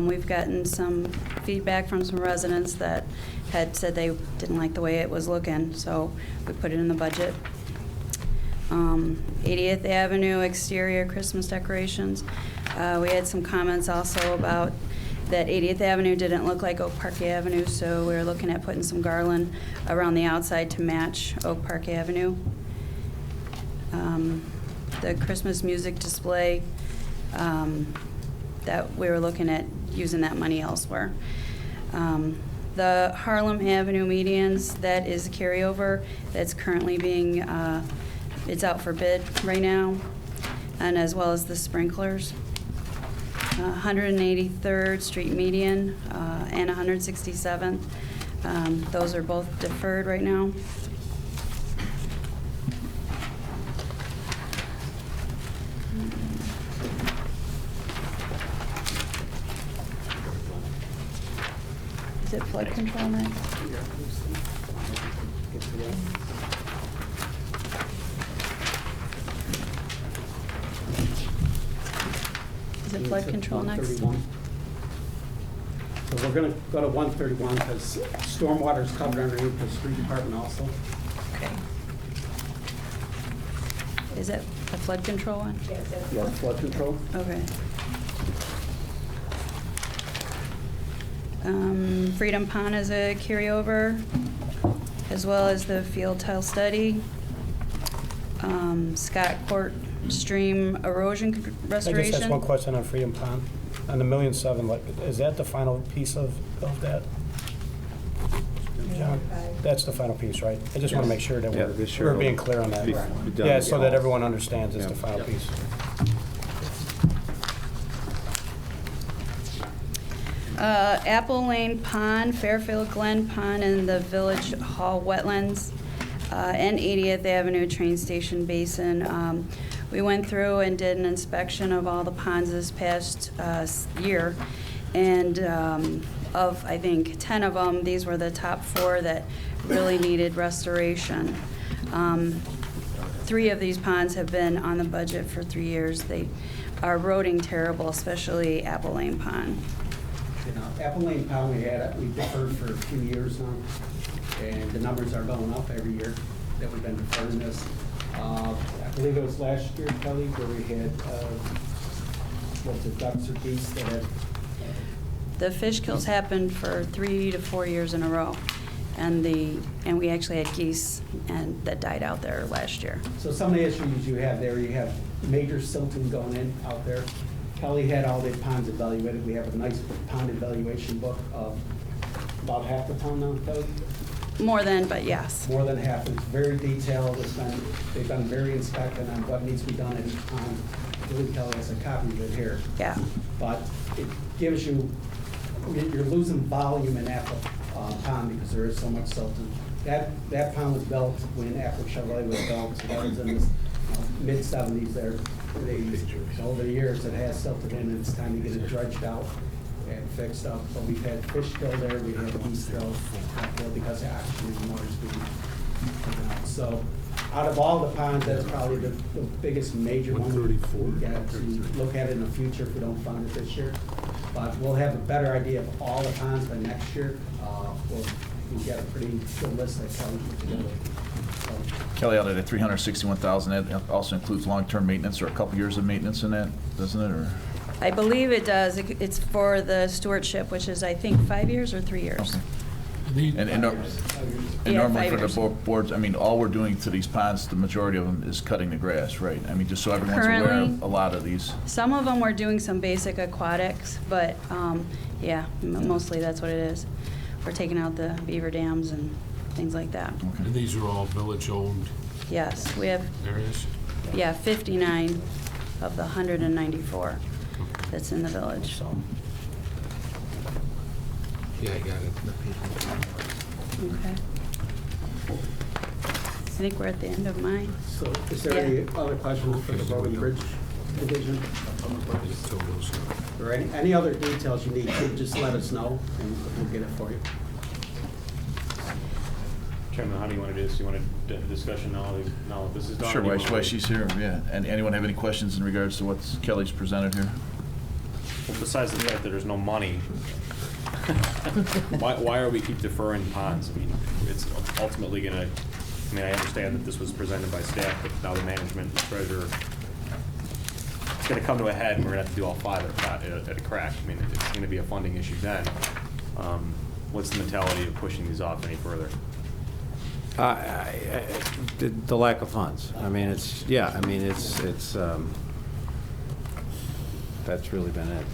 We've gotten some feedback from some residents that had said they didn't like the way it was looking, so we put it in the budget. 80th Avenue exterior Christmas decorations. We had some comments also about that 80th Avenue didn't look like Oak Park Avenue, so we were looking at putting some garland around the outside to match Oak Park Avenue. The Christmas music display, that we were looking at using that money elsewhere. The Harlem Avenue medians, that is a carryover that's currently being, it's out for bid right now, and as well as the sprinklers. 183rd Street median and 167th. Those are both deferred right now. Is it flood control next? Get to that. Is it flood control next? 131. So we're going to go to 131 because stormwater is covered underneath the street department also. Okay. Is it the flood control one? Yes, that's Yeah, flood control. Okay. Freedom Pond is a carryover, as well as the field tile study. Scott Court Stream erosion I restoration. just ask one question on Freedom Pond. On the $1.7 million, like, is that the final piece of that? John? That's the final piece, right? I just want to make sure that Yeah, this year we're will being clear on that. be done. Yeah, so that everyone understands it's Yeah. the final piece. Apple Lane Pond, Fairfield Glen Pond, and the Village Hall Wetlands, and 80th Avenue Train Station Basin. We went through and did an inspection of all the ponds this past year, and of, I think, 10 of them, these were the top 4 that really needed restoration. 3 of these ponds have been on the budget for 3 years. They are eroding terrible, especially Apple Lane Pond. You know, Apple Lane Pond, we deferred for a few years now, and the numbers are going up every year that we've been deferring this. I believe it was last year, Kelly, where we had, what was it, ducks or geese that had, The fish kills happened for 3 to 4 years in a row, and we actually had geese that died out there last year. so some of the issues you have there, you have major silting going in out there. Kelly had all the ponds evaluated. We have a nice pond evaluation book of about half the town now, Kelly. More than, but yes. More than half. It's very detailed. They've been very inspected on what needs to be done in each pond. I believe Kelly has a copy of it here. Yeah. But it gives you, you're losing volume in Apple Pond because there is so much silting. That pond was built when Apple Chevrolet was built, so that was in the mid-70s there. Over the years, it has silted in, and it's time to get it dredged out and fixed up. But we've had fish kill there, we had geese kill because the oxygen in the water is being taken out. So out of all the ponds, that's probably the biggest major one. 134. We got to look at it in the future if we don't fund it this year. But we'll have a better idea of all the ponds by next year. We've got a pretty good list that Kelly put together. So, Kelly, out of the 361,000, that also includes long-term maintenance or a couple years of maintenance in that, doesn't it, or? I believe it does. It's for the stewardship, which is, I think, 5 years or 3 years. Okay. And Yeah, normally 5 for years. the boards, I mean, all we're doing to these ponds, the majority of them is cutting the grass, right? I mean, just so everyone's aware Currently- of a lot of these. Some of them we're doing some basic aquatics, but yeah, mostly that's what it is. We're taking out the beaver dams and things like that. And these are all village-owned Yes, we have, areas? 59 of the 194 that's in the village. Yeah, I got it. Okay. I think we're at the end of mine. So is there any other questions for the Road and Bridge Division? Totals. Or any other details you need, just let us know, and we'll get it for you. Chairman, how do you want to do this? Do you want a discussion now that this is done? Sure, or do you why wanna she's here, yeah. And anyone have any questions in regards to what Kelly's presented here? Well, besides the fact that there's no money, why are we keep deferring ponds? I mean, it's ultimately gonna, I mean, I understand that this was presented by staff, but now the management and treasurer, it's gonna come to a head and we're gonna have to do all 5 at a crack. I mean, it's gonna be a funding issue then. What's the mentality of pushing these off any further? The lack of funds. I mean, it's, that's really been it.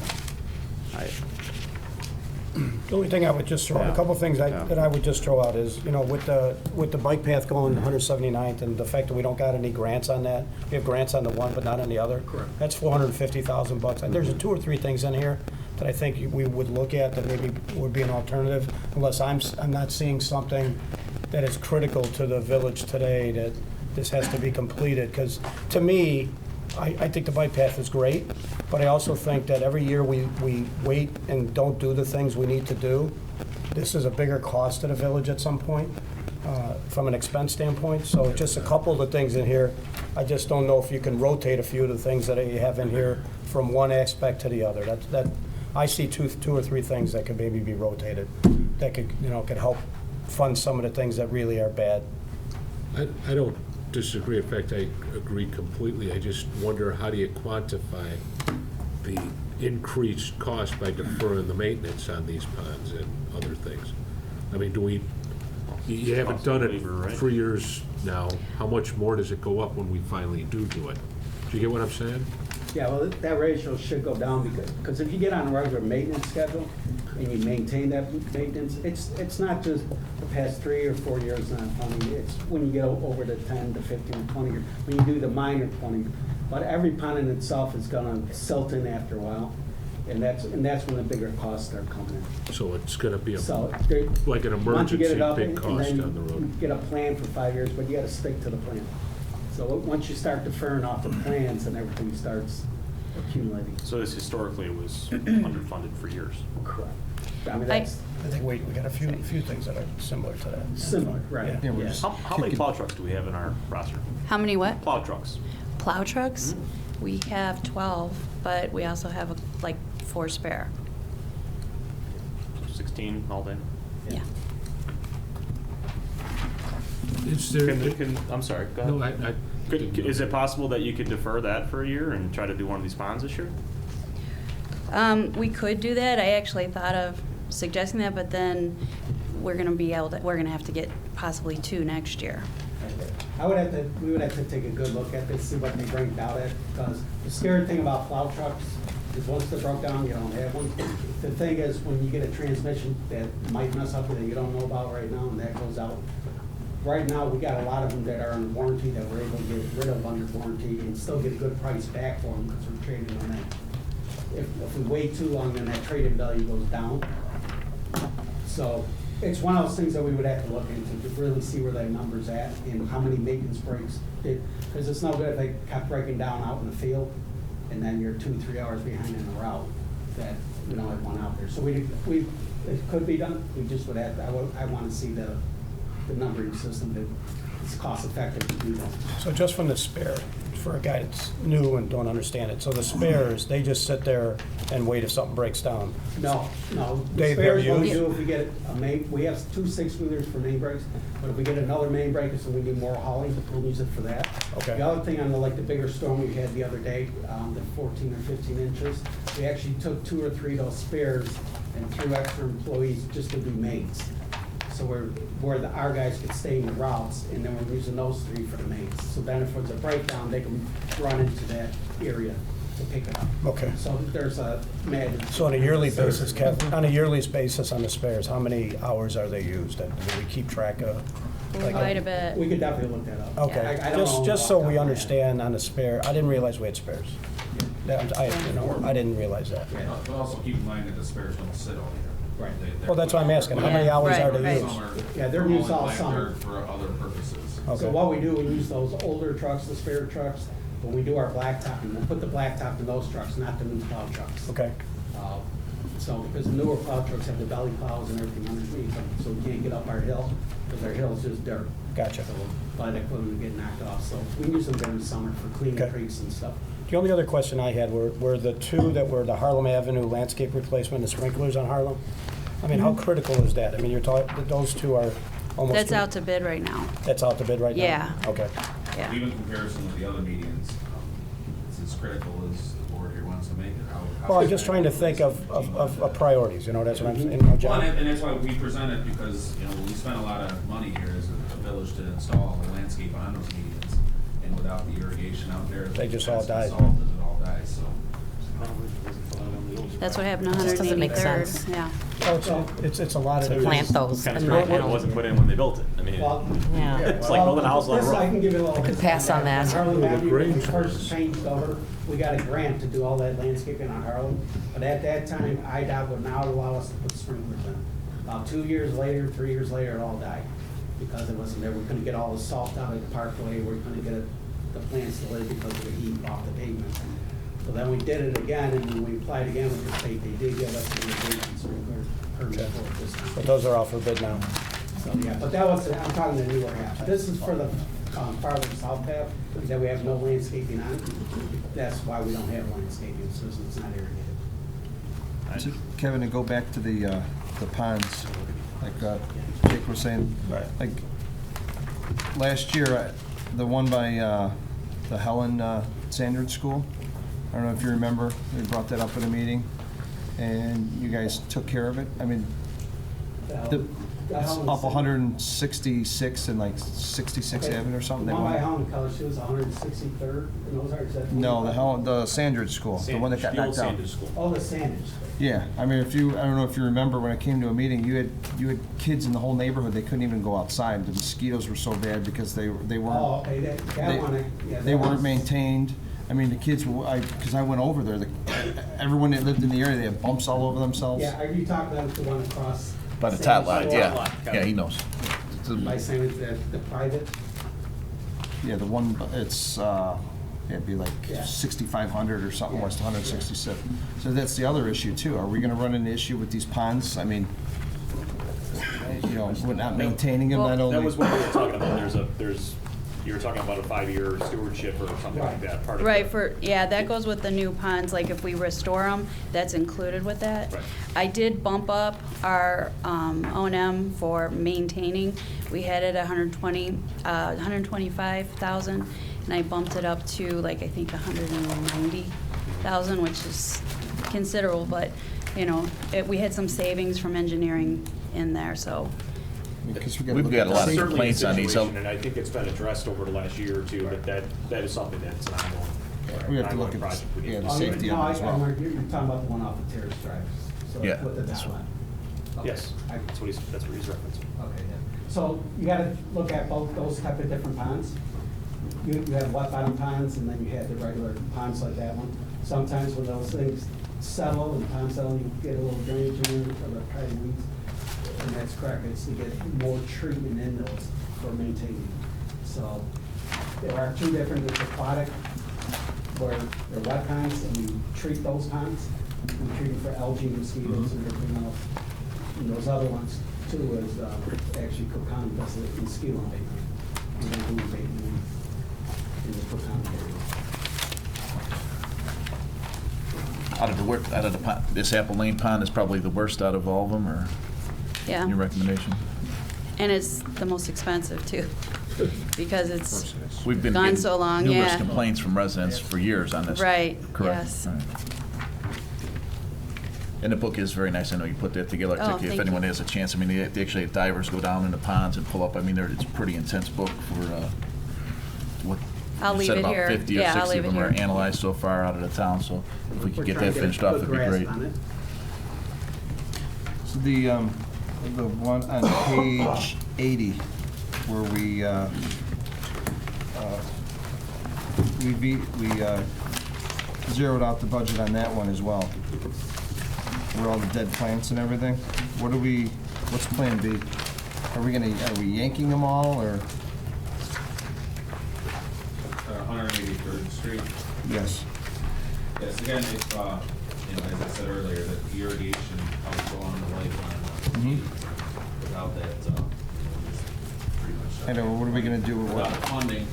The only thing I would just throw, a couple of things that I would just throw out is, you know, with the bike path going 179th and the fact that we don't got any grants on that, we have grants on the one but not on the other. Correct. That's $450,000. And there's 2 or 3 things in here that I think we would look at that maybe would be an alternative, unless I'm not seeing something that is critical to the village today that this has to be completed. Because to me, I think the bike path is great, but I also think that every year we wait and don't do the things we need to do. This is a bigger cost to the village at some point, from an expense standpoint. So just a couple of the things in here, I just don't know if you can rotate a few of the things that you have in here from one aspect to the other. That I see two or three things that could maybe be rotated, that could help fund some of the things that really are bad. I don't disagree. In fact, I agree completely. I just wonder, how do you quantify the increased cost by deferring the maintenance on these ponds and other things? I mean, you haven't done it Labor, right? for years now. How much more does it go up when we finally do it? Do you get what I'm saying? Yeah, well, that ratio should go down because if you get on a regular maintenance schedule and you maintain that maintenance, it's not just the past 3 or 4 years not funding. It's when you get over the 10 to 15 or 20 years, when you do the minor 20. But every pond in itself is going to silt in after a while, and that's when the bigger costs start coming in. So it's going to be So like an once you get emergency it up, big and cost then down the you road. get a plan for 5 years, but you got to stick to the plan. So once you start deferring off the plans, and everything starts accumulating. So this historically was underfunded for years. Correct. I mean, that's I think we got a few things that are similar to that. similar, right? Yeah. Yeah. How many plow trucks do we have in our roster? How many what? Plow trucks. Plow trucks? Mm-hmm. We have 12, but we also have like 4 spare. 16 all day. Yeah. Is there, I'm sorry, go ahead. no, I. Is it possible that you could defer that for a year and try to do one of these ponds this year? We could do that. I actually thought of suggesting that, but then we're gonna have to get possibly 2 next year. We would have to take a good look at this, see what they break out at, because the scary thing about plow trucks is once they're broke down, you don't have one. The thing is, when you get a transmission that might mess up that you don't know about right now, and that goes out, right now, we got a lot of them that are in warranty that we're able to get rid of under warranty and still get a good price back for them because we're trading them in. If we wait too long, then that trade-in value goes down. So it's one of those things that we would have to look into to really see where that number's at and how many maintenance breaks. Because it's no good if they kept breaking down out in the field and then you're 2-3 hours behind in the route that we don't have one out there. So it could be done. We just would have, I want to see the numbering system that it's cost effective to do that. So just from the spare, for a guy that's new and don't understand it, so the spares, they just sit there and wait if something breaks down? No. The They're spares, what we used? do, if we get we have 2 6-wheelers for main brakes, but if we get another main brake, so we need more hauling, we'll use it for that. Okay. The other thing on the bigger storm we had the other day, the 14 or 15 inches, we actually took 2 or 3 of those spares and threw extra employees just to do mains. So where our guys could stay in the routes, and then we're using those 3 for the mains. So then if there's a breakdown, they can run into that area to pick it up. Okay. So there's a So on a yearly basis, Kev, on a yearly basis on the spares, how many hours are they used? And do we keep track of? like- Quite a bit. We could definitely look that up. Okay, I don't know just so off the we top of my head. understand on the spare, I didn't realize we had spares. I didn't realize that. Yeah. But also keep in mind that the spares don't sit all year. Right. Well, that's why I'm asking, how many Yeah, hours right, are they right. used? Some are Yeah, they're for used all hauling black summer. dirt for other purposes. Okay. So what we do, we use those older trucks, the spare trucks, when we do our blacktopping, we'll put the blacktop in those trucks, not the new plow trucks. Okay, So, because the newer plow trucks have the belly plows and everything underneath them, so we can't get up our hill, because our hill's just dirt. gotcha. So by the equipment get knocked off, so we use them during the summer for cleaning Okay. creeks and stuff. The only other question I had were the 2 that were the Harlem Avenue landscape replacement, the sprinklers on Harlem. I mean, how critical is that? I mean, you're talking, those 2 are almost. That's out to bid right now. That's out to bid right now? Yeah. Okay. Yeah. Even in comparison with the other medians, it's as critical as the board here wants to make it. How- Well, I'm just trying to think of priorities, that's what I'm saying, Well, John. and that's why we present it, because, we spent a lot of money here as a village to install the landscape on those medians, and without the irrigation out there. They just all that's died. It all dies, so. That's what happened on Just doesn't make 183rd. sense. Yeah. Oh, it's a lot of. To plant those. Kind of in my strange when it meadow. wasn't put in when they built it. I mean, Well, Yeah. it's like building a house on a this, I roof. can give you a little. I could pass on that. Harlem Avenue, when we Grange first was- changed over, we got a grant to do all that landscaping on Harlem. But at that time, IDOT would not allow us to put sprinklers in. About 2 years later, 3 years later, it all died. Because it wasn't there, we couldn't get all the salt out of the parkway, we couldn't get the plants to live because of the heat off the pavement. So then we did it again, and when we applied again with the state, they did give us an irrigation sprinkler permit for it this time. But those are all for bid now. So, yeah, but that was, I'm talking the newer half. This is for the farther south half, that we have no landscaping on. That's why we don't have landscaping, so it's not irrigated. So, Kevin, to go back to the ponds, like Jake was saying, like, last year, the one by the Helen Sandard School, I don't know if you remember, we brought that up at a meeting, and you guys took care of it. I mean, it's up 166 and like 66th Avenue or something. The They one by want- Helen Keller, she was 163rd, and those are, is that? No, the Sandard School, the one that got The old knocked out. Sanders School. Oh, the Sandage. Yeah, I mean, I don't know if you remember when I came to a meeting, you had kids in the whole neighborhood, they couldn't even go outside. The mosquitoes were so bad because they Oh, weren't, okay, that they- one, yeah. they that weren't one's- maintained. I mean, the kids, because I went over there, everyone that lived in the area, they had bumps all over themselves. Yeah, are you talking about the one across? By the tot lot, Sandage? yeah. Yeah, he knows. By Sandage, the private? Yeah, the one, it's, It'd be like Yeah. 6,500 or something, west 166. So that's the other issue too. Are we gonna run into issue with these ponds? I mean, you know, we're not maintaining them, Well, not only. That was what we were talking about. You were talking about a 5-year stewardship or something like that, part of Right, the- yeah, that goes with the new ponds, like if we restore them, that's included with that. Right. I did bump up our O&M for maintaining. We had it 125,000, and I bumped it up to like, I think 190,000, which is considerable, but, you know, we had some savings from engineering in there, so. Because we gotta We've look got at a lot of Certainly a complaints on these. situation, and I think it's been addressed over the last year or two, but that is something that's an ongoing. We have to look at project we need yeah, to the do. safety No, of it as well. you're talking about the one off of Terrace Drive, so Yeah, with the that's dot line. Okay. Yes, I- that's what he's referencing. Okay, yeah. So you gotta look at both those type of different ponds. You have wet bottom ponds, and then you have the regular ponds like that one. Sometimes when those things settle, and ponds settle, you get a little drainage in there, or the kind of weeds. And that's correct, it's to get more treatment in those for maintaining. So there are two different, there's aquatic, where they're wet ponds, and we treat those ponds. We treat them for algae, mosquitoes, and everything else. And those other ones too is actually Cook County does the mosquito abatement. We don't do abatement in the Cook County area. Out of the pond, this Apple Lane pond is probably the worst out of all of them, or Yeah, your recommendation? and it's the most expensive too, because it's, We've been Gone getting so long, numerous yeah. complaints from residents for years on this. Right, Correct. yes. Right. And the book is very nice. I know you put that together. Oh, If thank anyone you. has a chance, I mean, they actually have divers go down in the ponds and pull up. I mean, it's a pretty intense book for what I'll you leave said it about here. 50 or Yeah, I'll 60 leave of it them are here. analyzed so far out of the town. So if we We're could get trying that to finished a off, good that'd be grasp great. on it. So the one on page 80, where we zeroed out the budget on that one as well, where all the dead plants and everything. What's Plan B? Are we yanking them all, or? 183rd Street. Yes. Yes, again, if, you know, as I said earlier, that the irrigation helps go on the lake line. Without that, it's pretty much. I know, what are we gonna do with Without what? the funding.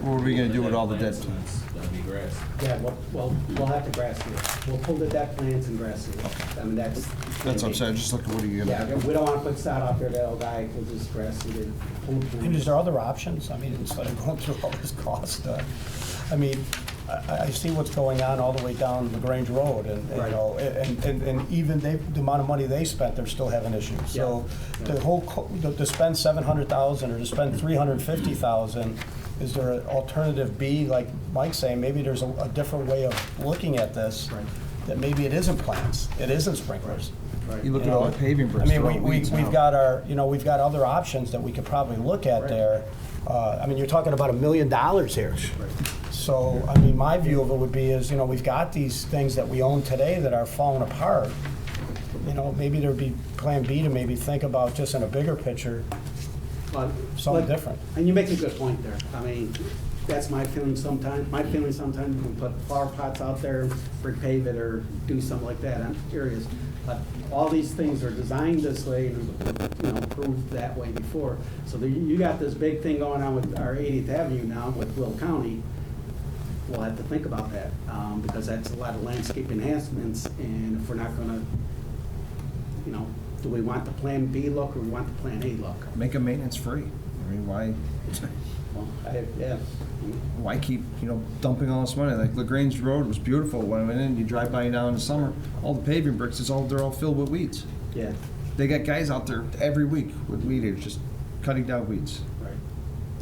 What are we gonna do with all the dead plants? That'd be grass. Yeah, we'll have to grass seed it. We'll pull the dead plants and grass seed it. I mean, that's. That's what I'm saying, just look at what are you Yeah, gonna do? we don't wanna put sod out there that'll die, we'll just grass seed it. Pull the And is plants. there other options? I mean, instead of going through all this cost, I mean, I see what's going on all the way down LaGrange Road, and, you Right. know, and even they, the amount of money they spent, they're still having issues. So Yeah. the whole, to spend 700,000 or to spend 350,000, is there an alternative B, like Mike's saying, maybe there's a different way of looking at this, Right. that maybe it isn't plants, it isn't sprinklers. You look at all the paving I bricks, mean, they're all weeds now. we've got our, you know, we've got other options that we could probably look at there. I mean, you're talking about $1 million here. So, I mean, my view of it would be is, you know, we've got these things that we own today that are falling apart. You know, maybe there'd be Plan B to maybe think about just in a bigger picture, But- something but- different. And you make a good point there. I mean, that's my feeling sometimes. My feeling sometimes, we can put flower pots out there, repave it, or do something like that. I'm curious. But all these things are designed this way, and, you know, approved that way before. So you got this big thing going on with our 80th Avenue now with Will County. We'll have to think about that, because that's a lot of landscape enhancements, and if we're not gonna, you know, do we want the Plan B look, or we want the Plan A look? Make them maintenance free. I mean, why Well, yeah. keep, you know, dumping all this money? Like LaGrange Road was beautiful when I went in, you drive by now in the summer, all the paving bricks, they're all filled with weeds. Yeah, They got guys out there every week with weed eaters, just cutting down weeds. right.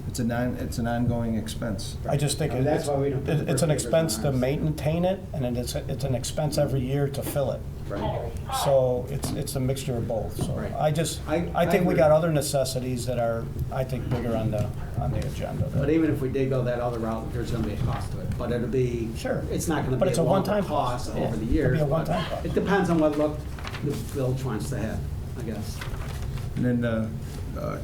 It's an ongoing expense. I just think And that's why we don't put it's an brick expense to pavers on ours. maintain it, and it's an expense every year to fill it. Right. So it's a mixture of both. So Right. I think we agree. got other necessities that are, I think, bigger on the agenda. But even if we did go that other route, there's gonna be a cost to it, but it'll be. Sure. It's not gonna But be it's a a one-time one-time cost. cost Yeah. over the It'll years. be a but one-time cost. It depends on what look the village wants to have, I guess. And then,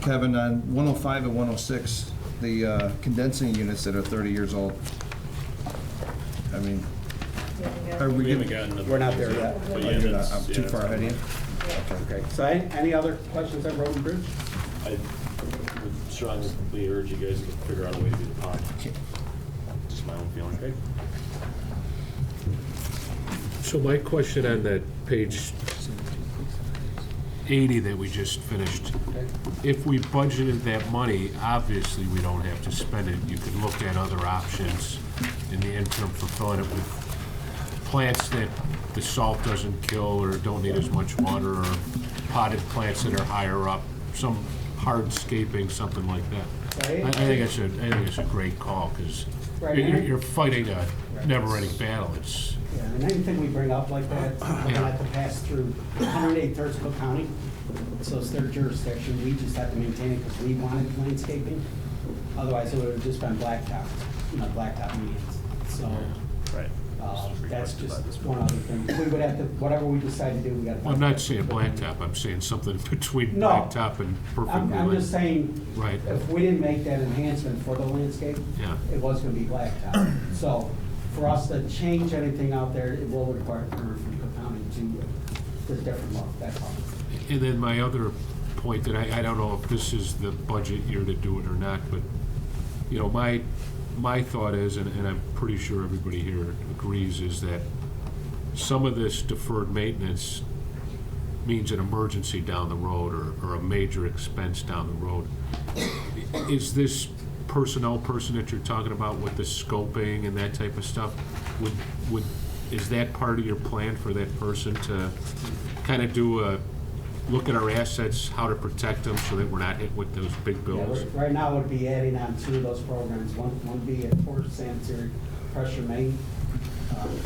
Kevin, on 105 and 106, the condensing units that are 30 years old, I mean, Yeah, are we We haven't getting, gotten the. We're not there yet. But oh, yeah, you're not- that's- I'm too yeah, far ahead of you? Okay, so any other questions on Road and Bridge? I would strongly urge you guys to figure out a way to do the pond. Just my own feeling. Okay. So my question on that page 80 that we just finished, if we budgeted that money, obviously we don't have to spend it. You could look at other options in the interim for filling it with plants that the salt doesn't kill or don't need as much water, or potted plants that are higher up, some hardscaping, something like that. I think it's a great call, because you're fighting a never-ending battle. It's, Yeah, and anything we bring up like that, we have to pass through 108 Cook County. So it's their jurisdiction. We just have to maintain it because we wanted landscaping. Otherwise, it would have just been blacktop, blacktop medians. So Right. that's just one other thing. We would have to, whatever we decide to do, we got to. I'm not saying blacktop, I'm saying something between No. blacktop and perfectly. I'm just saying, Right. if we didn't make that enhancement for the landscape, Yeah. it was gonna be blacktop. So for us to change anything out there, it will require a permit from Cook County to the different law, that's all. And then my other point, that I don't know if this is the budget year to do it or not, but, my thought is, and I'm pretty sure everybody here agrees, is that some of this deferred maintenance means an emergency down the road, or a major expense down the road. Is this personnel person that you're talking about with the scoping and that type of stuff, is that part of your plan for that person to kind of do a look at our assets, how to protect them so that we're not hit with those big Yeah, bills? right now, would be adding on two of those programs. One be a forced sanitary pressure main,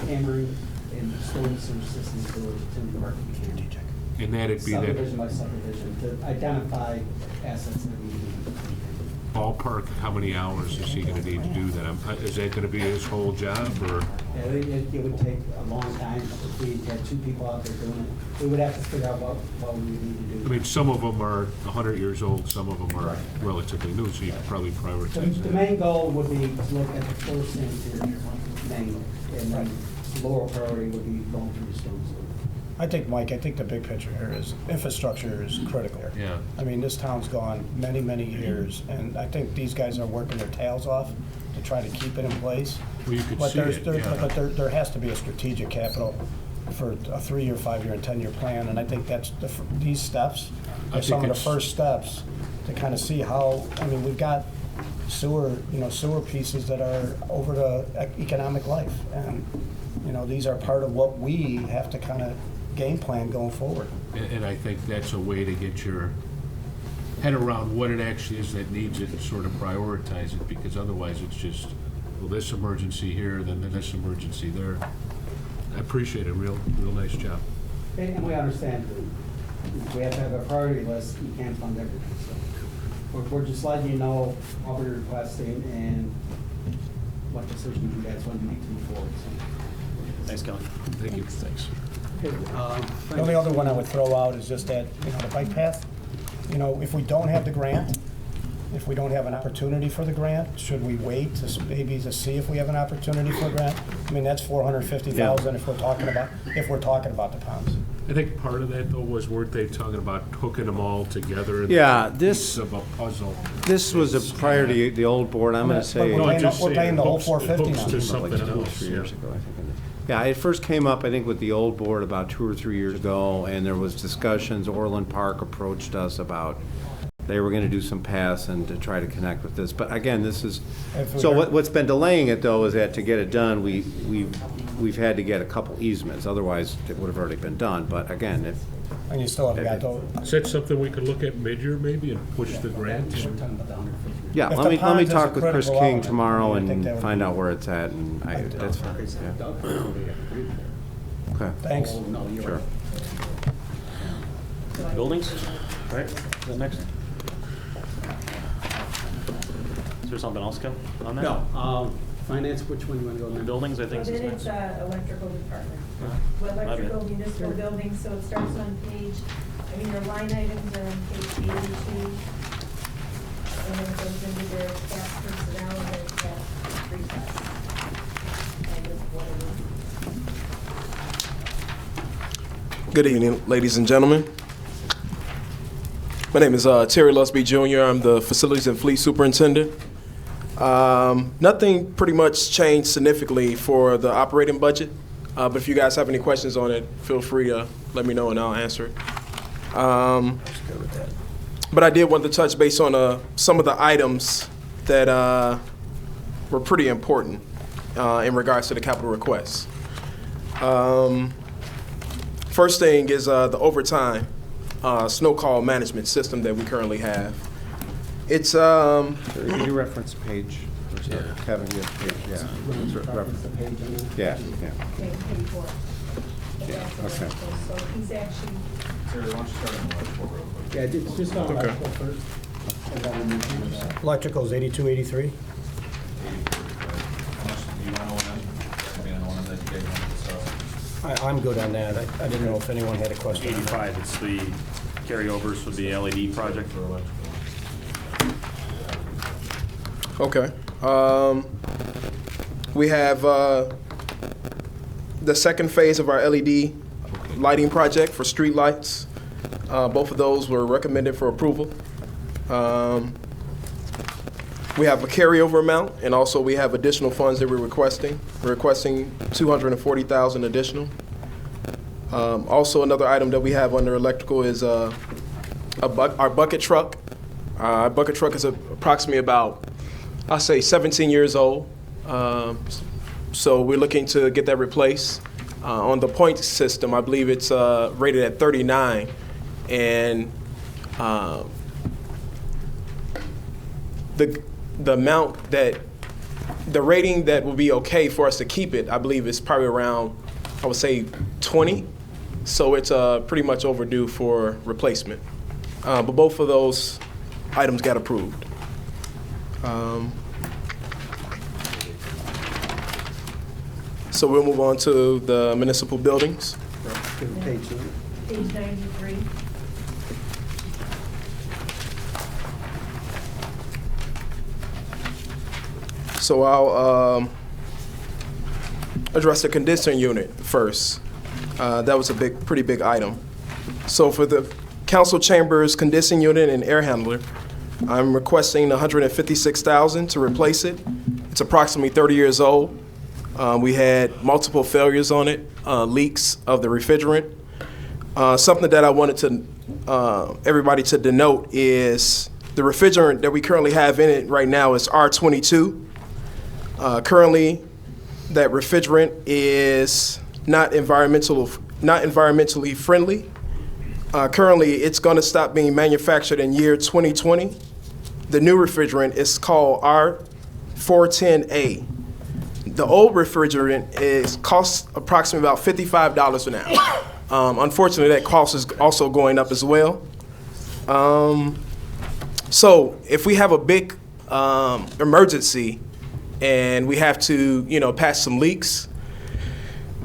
hammering, and storm sewer systems to the market mechanic. And that'd be that Subdivision by subdivision, to identify assets that we need. ballpark, how many hours is he gonna need to do that? Is that gonna be his whole job, or? Yeah, it would take a long time if we had two people out there doing it. We would have to figure out what we would need to I do. mean, some of them are 100 years old, some of them are Right. relatively new, so you could probably The prioritize the that. main goal would be to look at the forced sanitary main, and then lower priority would be going through the storm sewer. I think, Mike, the big picture here is infrastructure is critical. Yeah. I mean, this town's gone many, many years, and I think these guys are working their tails off to try to keep it in place. Well, you could But see there's, it, there- yeah. but there has to be a strategic capital for a 3-year, 5-year, and 10-year plan, and I think that's, these steps I are some of think the it's- first steps to kind of see how, I mean, we've got sewer pieces that are over the economic life, and, these are part of what we have to kind of game plan going forward. And I think that's a way to get your head around what it actually is that needs it and sort of prioritize it, because otherwise it's just, well, this emergency here, then this emergency there. I appreciate it, real nice job. And we understand, we have to have a priority list, you can't fund everything, so we're just letting you know what we're requesting and what decisions you guys want to make to move forward, so. Thanks, Kelly. Thank you. Thanks. The only other one I would throw out is just that, the bike path, if we don't have the grant, if we don't have an opportunity for the grant, should we wait to maybe to see if we have an opportunity for a grant? I mean, that's $450,000 if we're talking about the ponds. I think part of that, though, weren't they talking about hooking them all together? Yeah, Piece this of a puzzle. this was a prior to the old board, I'm going to say. But No, I'm paying- just we're saying paying the whole hooks- $450 hooks now. to Like something 2 or else, 3 yeah. years ago, I think. Yeah, it first came up, I think, with the old board about 2 or 3 years ago, and there was discussions. Orland Park approached us about, they were going to do some paths and to try to connect with this. But again, this is, If we so are- what's been delaying it, though, is that to get it done, we've had to get a couple easements. Otherwise, it would have already been done. But again, if, And you still haven't got those. Is that something we could look at mid-year maybe and push the grant? We're talking about the 150. yeah, If let the me ponds is a talk with Chris critical King element, tomorrow I think and that would find be- out where it's at, and that's fine. Yeah. Okay. Thanks. Oh, no, you're Sure. right. Buildings, right? Is that next? Is there something else, Kim, on that? No, finance, which one do you want to go next? Buildings, I think, Then is it's next. electrical department. My Well, bad. electrical municipal buildings, so it starts on your line items are on page 82. And then it goes into their cash personnel and their cash requests. And the Good evening, ladies and gentlemen. My name is Terry Lusby Jr. I'm the Facilities and Fleet Superintendent. Nothing pretty much changed significantly for the operating budget, but if you guys have any questions on it, feel free to let me know and I'll answer it. But I did want to touch base on some of the items that were pretty important in regards to the capital requests. First thing is the overtime snow call management system that we currently have. It's Can you reference page? Kevin, you have page, yeah. Reference. Yeah, yeah. Okay, page 4. Yeah, okay. So he's actually, Terry, why don't you start on the electrical real quick? Yeah, just on electrical first. Electrical's 82, 83. How much do you want to know then? Anything on the one that you guys want to discuss? I'm good on that. I didn't know if anyone had a question. 85, it's the carryovers for the LED project. For electrical. okay. We have the second phase of our LED lighting project for street lights. Both of those were recommended for approval. We have a carryover amount, and also we have additional funds that we're requesting. We're requesting $240,000 additional. Also, another item that we have under electrical is our bucket truck. Our bucket truck is approximately about, I'll say, 17 years old. So we're looking to get that replaced. On the point system, I believe it's rated at 39, and the amount that the rating that will be okay for us to keep it, I believe, is probably around, I would say, 20. So it's pretty much overdue for replacement. But both of those items got approved. So we'll move on to the municipal buildings. Page page 93. So I'll address the condensing unit first. That was a pretty big item. So for the council chambers condensing unit and air handler, I'm requesting $156,000 to replace it. It's approximately 30 years old. We had multiple failures on it, leaks of the refrigerant. Something that I wanted to everybody to denote is the refrigerant that we currently have in it right now is R22. Currently, that refrigerant is not environmentally friendly. Currently, it's going to stop being manufactured in year 2020. The new refrigerant is called R410A. The old refrigerant costs approximately about $55 an hour. Unfortunately, that cost is also going up as well. So if we have a big emergency and we have to, patch some leaks,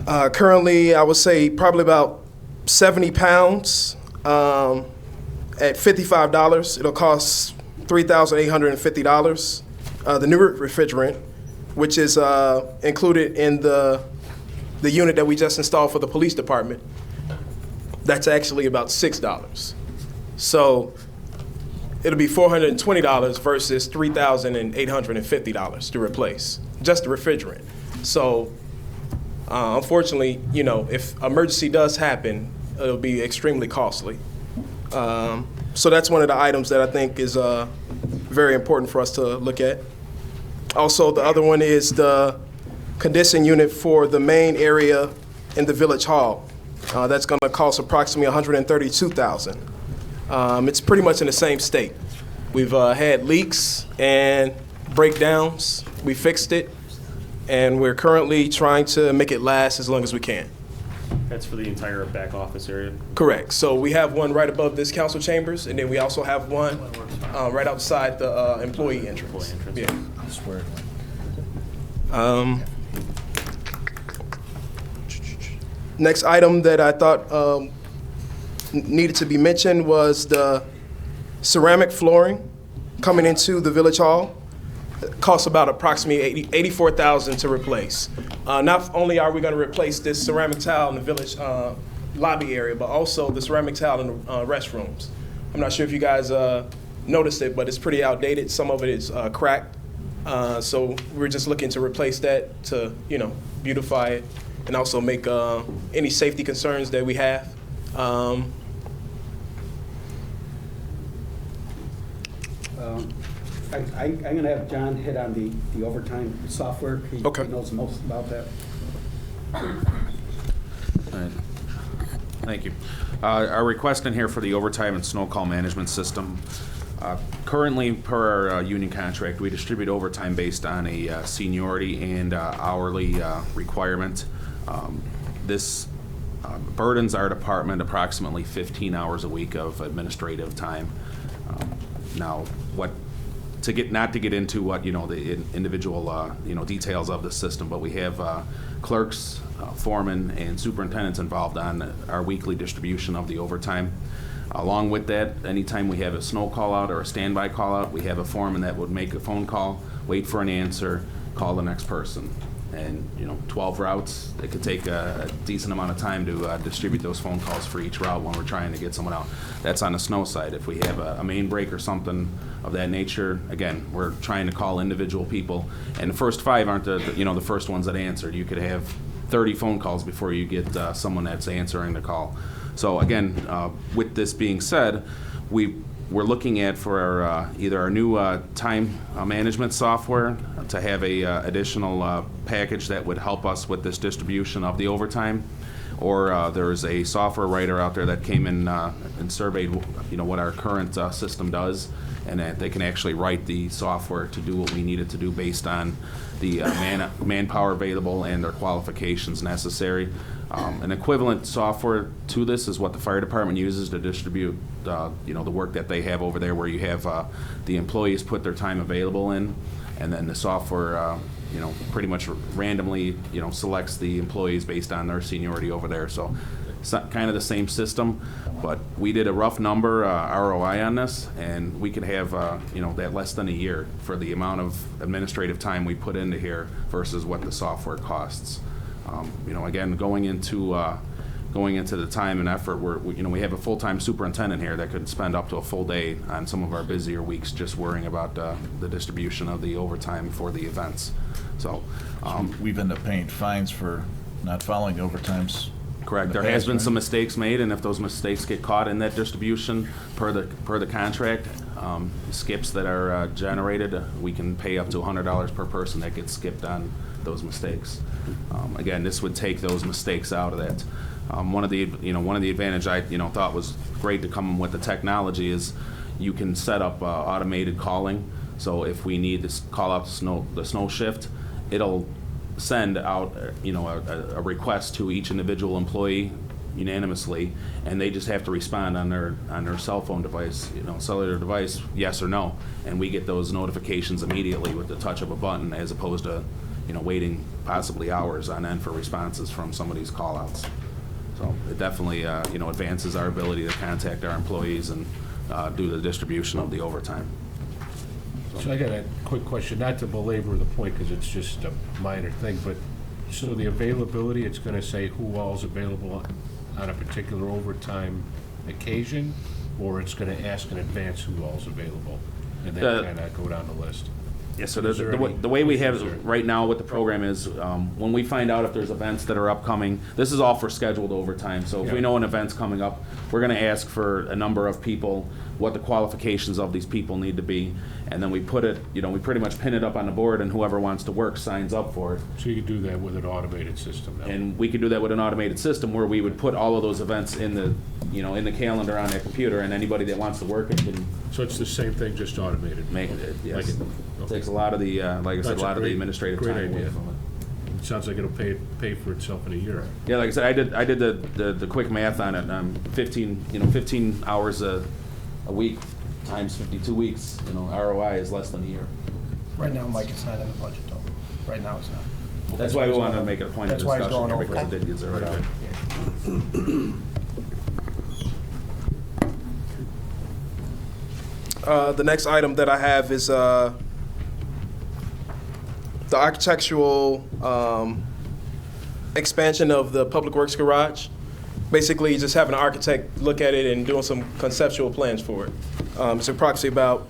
currently I would say probably about 70 pounds at $55. It'll cost $3,850. The new refrigerant, which is included in the unit that we just installed for the police department, that's actually about $6. So it'll be $420 versus $3,850 to replace, just the refrigerant. So unfortunately, if emergency does happen, it'll be extremely costly. So that's one of the items that I think is very important for us to look at. Also, the other one is the condensing unit for the main area in the Village Hall. That's going to cost approximately $132,000. It's pretty much in the same state. We've had leaks and breakdowns. We fixed it, and we're currently trying to make it last as long as we can. That's for the entire back office area? Correct. So we have one right above this council chambers, and then we also have one right outside the employee entrance. Yeah. I swear. Next item that I thought needed to be mentioned was the ceramic flooring coming into the Village Hall. costs about approximately $84,000 to replace. Not only are we going to replace this ceramic tile in the village lobby area, but also the ceramic tile in the restrooms. I'm not sure if you guys noticed it, but it's pretty outdated. Some of it is cracked. So we're just looking to replace that to, beautify it and also make any safety concerns that we have. I'm going to have John hit on the overtime software. He Okay. knows most about that. Thank you. Our request in here for the overtime and snow call management system. Currently, per our union contract, we distribute overtime based on a seniority and hourly requirement. This burdens our department approximately 15 hours a week of administrative time. Now, not to get into what the individual details of the system, but we have clerks, foremen, and superintendents involved on our weekly distribution of the overtime. Along with that, anytime we have a snow call out or a standby call out, we have a foreman that would make a phone call, wait for an answer, call the next person. And 12 routes, it could take a decent amount of time to distribute those phone calls for each route when we're trying to get someone out. That's on the snow side. If we have a main break or something of that nature, again, we're trying to call individual people. And the first 5 aren't the first ones that answered. You could have 30 phone calls before you get someone that's answering the call. So again, with this being said, we're looking at for our, either our new time management software to have a additional package that would help us with this distribution of the overtime, or there's a software writer out there that came in and surveyed what our current system does, and that they can actually write the software to do what we need it to do based on the manpower available and their qualifications necessary. An equivalent software to this is what the fire department uses to distribute, the work that they have over there, where you have the employees put their time available in, and then the software, pretty much randomly, selects the employees based on their seniority over there. So it's not kind of the same system, but we did a rough number ROI on this, and we could have, that less than a year for the amount of administrative time we put into here versus what the software costs. Again, going into the time and effort, we have a full-time superintendent here that could spend up to a full day on some of our busier weeks just worrying about the distribution of the overtime for the events. So we've ended up paying fines for not following overtimes. correct. There has been some mistakes made, and if those mistakes get caught in that distribution per the contract, skips that are generated, we can pay up to $100 per person that gets skipped on those mistakes. Again, this would take those mistakes out of that. One of the advantage I thought was great to come with the technology is you can set up automated calling. So if we need to call out the snow shift, it'll send out a request to each individual employee unanimously, and they just have to respond on their cell phone device, cellular device, yes or no, and we get those notifications immediately with the touch of a button, as opposed to waiting possibly hours on end for responses from some of these call-outs. So it definitely advances our ability to contact our employees and do the distribution of the overtime. So I got a quick question, not to belabor the point, because it's just a minor thing, but so the availability, it's going to say who all's available on a particular overtime occasion, or it's going to ask in advance who all's available, and then kind of go down the list? Yes, so Is there the way we have is there- it right now with the program is, when we find out if there's events that are upcoming, this is all for scheduled overtime. So if we Yeah. know an event's coming up, we're gonna ask for a number of people, what the qualifications of these people need to be, and then we put it, we pretty much pin it up on the board, and whoever wants to work signs up for it. So you could do that with an automated system now? And we could do that with an automated system where we would put all of those events in the calendar on that computer, and anybody that wants to work it can So it's the same thing, just automated? make it, yes. Like it- okay. Takes a lot of the, like I said, That's a lot of the great- administrative great time away idea. from it. It sounds like it'll pay for itself in a year. Yeah, like I said, I did the quick math on it. 15 hours a week times 52 weeks. ROI is less than a year. Right now, Mike, it's not in the budget, though. Right now, it's not. That's why we wanted to make it a point of That's why it's discussion going here, because over. it did get zero. The next item that I have is the architectural expansion of the Public Works garage. Basically, just having an architect look at it and doing some conceptual plans for it. It's approximately about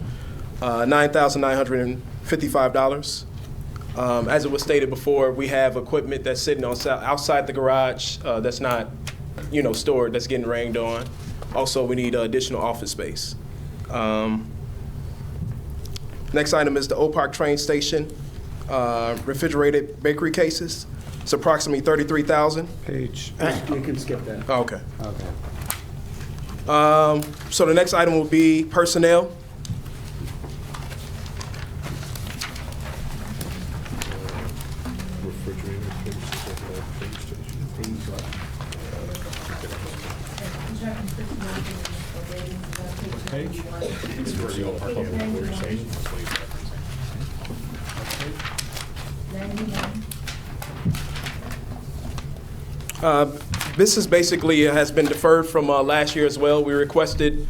$9,955. As it was stated before, we have equipment that's sitting outside the garage that's not, stored, that's getting rained on. Also, we need additional office space. Next item is the Oak Park train station, refrigerated bakery cases. It's approximately $33,000. Page. You can skip that. Oh, okay. So the next item will be personnel. Page? This is basically has been deferred from last year as well. We requested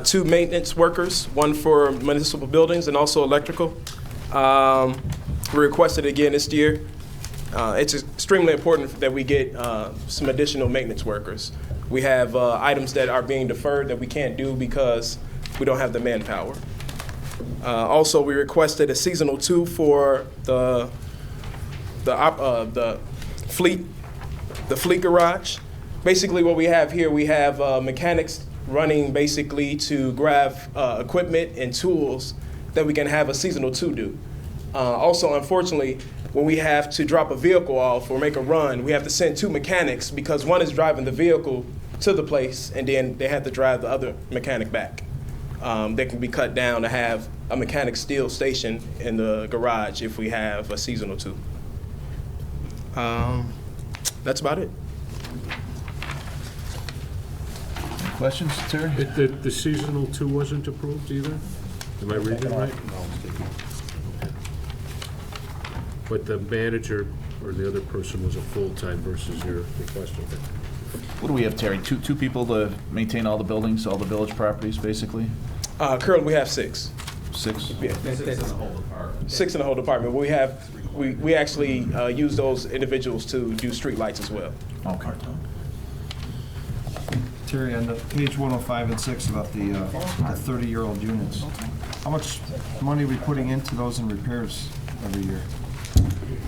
2 maintenance workers, one for municipal buildings and also electrical. We requested it again this year. It's extremely important that we get some additional maintenance workers. We have items that are being deferred that we can't do because we don't have the manpower. Also, we requested a seasonal 2 for the fleet garage. Basically, what we have here, we have mechanics running basically to grab equipment and tools that we can have a seasonal 2 do. Also, unfortunately, when we have to drop a vehicle off or make a run, we have to send 2 mechanics because one is driving the vehicle to the place and then they have to drive the other mechanic back. They can be cut down to have a mechanic still stationed in the garage if we have a seasonal 2. That's about it. Questions, Terry? The seasonal 2 wasn't approved either? Am I reading right? But the manager or the other person was a full-time versus your requested. What do we have, Terry? Two people to maintain all the buildings, all the village properties, basically? Currently, we have 6. 6? Yeah. 6 in the whole department. 6 in the whole department. We actually use those individuals to do street lights as well. Okay. Terry, on the page 105 and 6 about the 30-year-old units, how much money are we putting into those in repairs every year?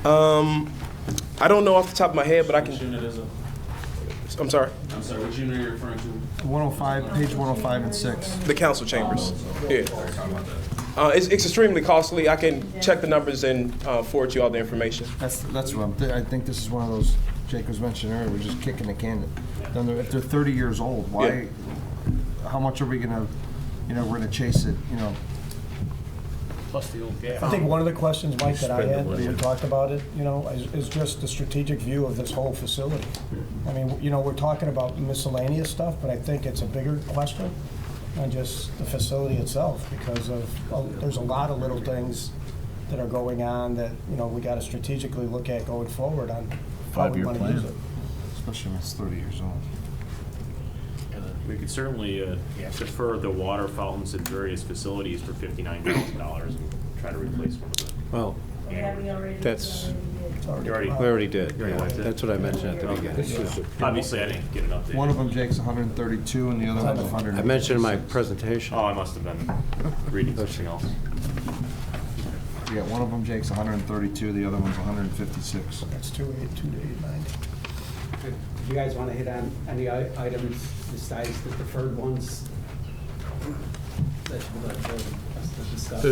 I don't know off the top of my head, but I Which can. unit is it? I'm sorry. I'm sorry, which unit are you referring to? 105, page 105 and 6. The council chambers. Yeah. We're talking about that. It's extremely costly. I can check the numbers and forward you all the information. That's what I think this is one of those, Jake was mentioning earlier, we're just kicking the can. Then if they're 30 years old, why, how much are we gonna, we're gonna chase it, I think one of the questions, Mike, that I had when we talked about it, is just the strategic view of this whole facility. I mean, we're talking about miscellaneous stuff, but I think it's a bigger question than just the facility itself because there's a lot of little things that are going on that, we got to strategically look at going forward on how we 5-year want to plan. use it. especially when it's 30 years old. We could certainly defer the water fountains at various facilities for $59,000 and try to replace one of them. Well, Yeah, we already. That's- You already, we already did. You already Yeah, went to- that's what I mentioned at the beginning. obviously, I didn't get an update. One of them, Jake's 132, and the other one's 100. I mentioned in my presentation. Oh, I must have been reading something else. Yeah, one of them, Jake's 132, the other one's 156. That's 2,890. Do you guys want to hit on any items besides the deferred ones that you would like to discuss?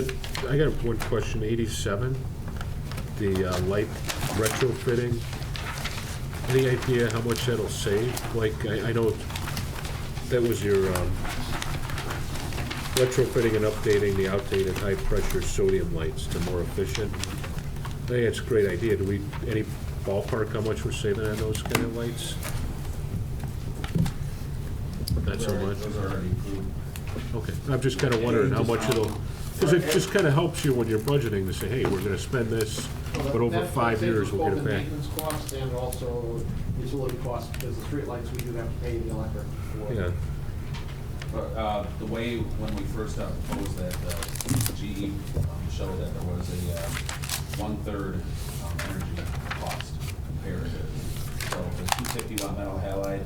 I got one question, 87, the light retrofitting. Any idea how much that'll save? Like, I know that was your retrofitting and updating the outdated high-pressure sodium lights to more efficient. I think it's a great idea. Do we, any ballpark how much we're saving on those kind of lights? Not so much? Those are already approved. Okay, I'm just kind of wondering how much it'll, because it just kind of helps you when you're budgeting to say, hey, we're going to spend this, but over 5 years, we'll get it back. Maintenance costs and also utility costs, because the streetlights, we do have to pay the electric for. Yeah. But the way, when we first proposed that, GE showed that there was 1/3 energy cost comparative. So the 250 watt metal halide,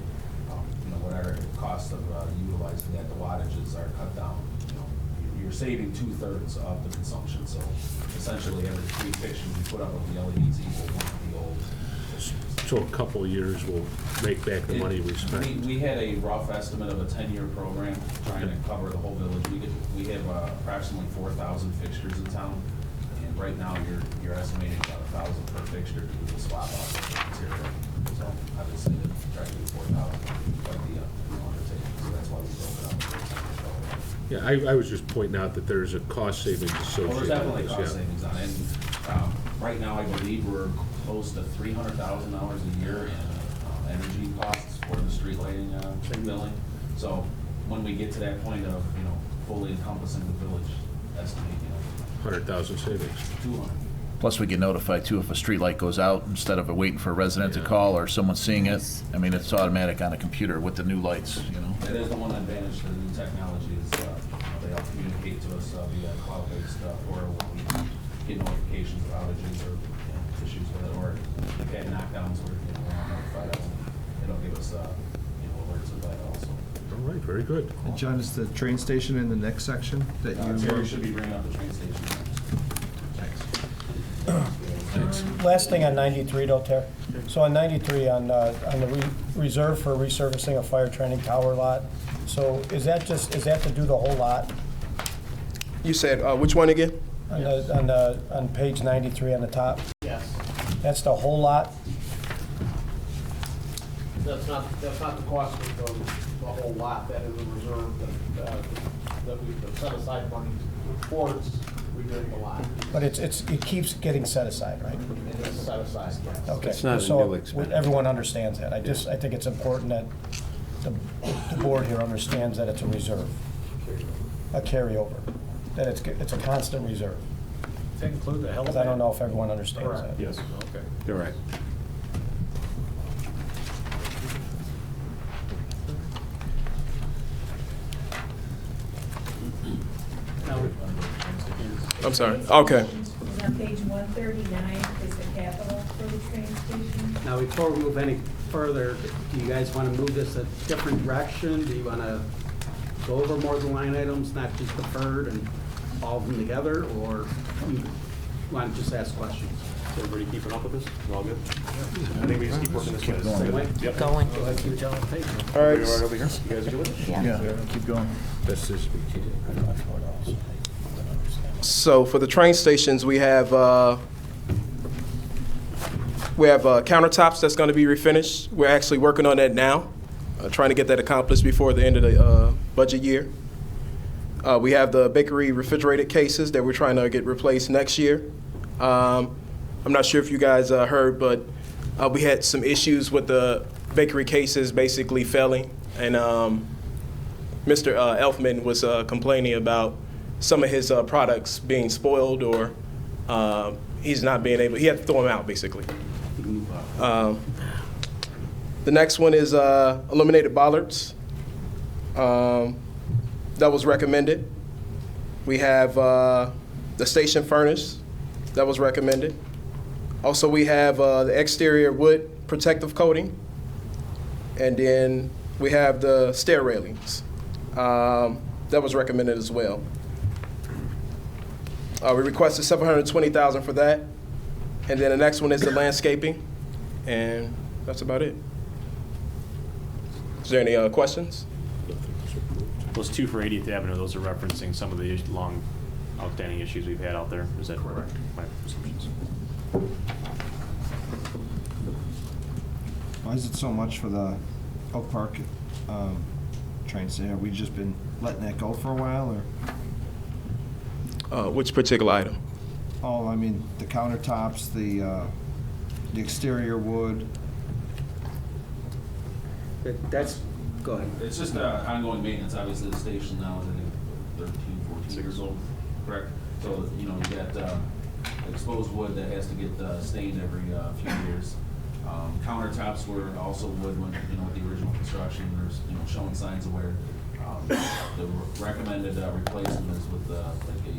whatever it cost of utilizing that, the wattages are cut down. You're saving 2/3 of the consumption. So essentially, every 3 fixtures you put up with the LEDs equal one of the old fixtures. So a couple of years will make back the money we spent. We had a rough estimate of a 10-year program trying to cover the whole village. We have approximately 4,000 fixtures in town, and right now you're estimating about 1,000 per fixture to do the swap out of the material. So obviously, to try to do 4,000 quite the undertaking. So that's why we broke it up. Yeah, I was just pointing out that there's a cost savings Well, associated there's definitely with cost this, yeah. savings on it. And right now, I believe we're close to $300,000 a year in energy costs for the street lighting billing. So when we get to that point of, fully encompassing the village, estimate, 100,000 savings. 200. Plus, we get notified too if a street light goes out, instead of waiting for a resident to call or someone seeing it. I mean, it's automatic on a computer with the new lights, That is the one advantage to the new technology is they all communicate to us via cloud-based portal when we get notifications of outages or issues with it, or we've had knockdowns where we're not notified of them. It'll give us alerts of that also. All right, very good. And John, is the train station in the next section that Terry should be bringing up the train station next. Last thing on 93 though, Terry. So on 93, on the reserve for resurfacing a fire training tower lot, so is that to do the whole lot? You said, which one again? On page 93 on the top? Yes. That's the whole lot? That's not the cost of the whole lot. That is a reserve that we've set aside money towards redoing the lot. But it keeps getting set aside, right? It is set aside, yes. Okay. It's not a So new expense. everyone understands that. I think it's important that the board here understands that it's a reserve, a carryover, that it's a constant reserve. Does that include the Because I don't know if everyone understands that. Yes. Okay. You're right. I'm sorry. Okay. And on page 139 is the capital for the train station. Now, before we move any further, do you guys want to move this a different direction? Do you want to go over more of the line items, not just deferred and all of them together, or you want to just ask questions? Is everybody keeping up with this? We're all good? I think we just keep working this way. Same way? Yep. Going. Go ahead, keep telling the paper. All right. Right over here. You guys are good with it? Yeah, keep going. Best as we can. So for the train stations, we have countertops that's going to be refinished. We're actually working on that now, trying to get that accomplished before the end of the budget year. We have the bakery refrigerated cases that we're trying to get replaced next year. I'm not sure if you guys heard, but we had some issues with the bakery cases basically failing, and Mr. Elfman was complaining about some of his products being spoiled, or he's not being able, he had to throw them out basically. The next one is illuminated bollards. That was recommended. We have the station furnace. That was recommended. Also, we have the exterior wood protective coating. And then we have the stair railings. That was recommended as well. We requested $720,000 for that. And then the next one is the landscaping. And that's about it. Is there any questions? Those two for 80th Avenue, those are referencing some of the long outstanding issues we've had out there. Is that correct? My assumptions. Why is it so much for the Oak Park train station? Have we just been letting that go for a while, or? Which particular item? Oh, I mean, the countertops, the exterior wood. That's, go ahead. It's just ongoing maintenance. Obviously, the station now is, I think, 13, 14 years old, correct? So, you got exposed wood that has to get stained every few years. Countertops were also wood when, with the original construction. There's, showing signs of wear. The recommended replacement is with like a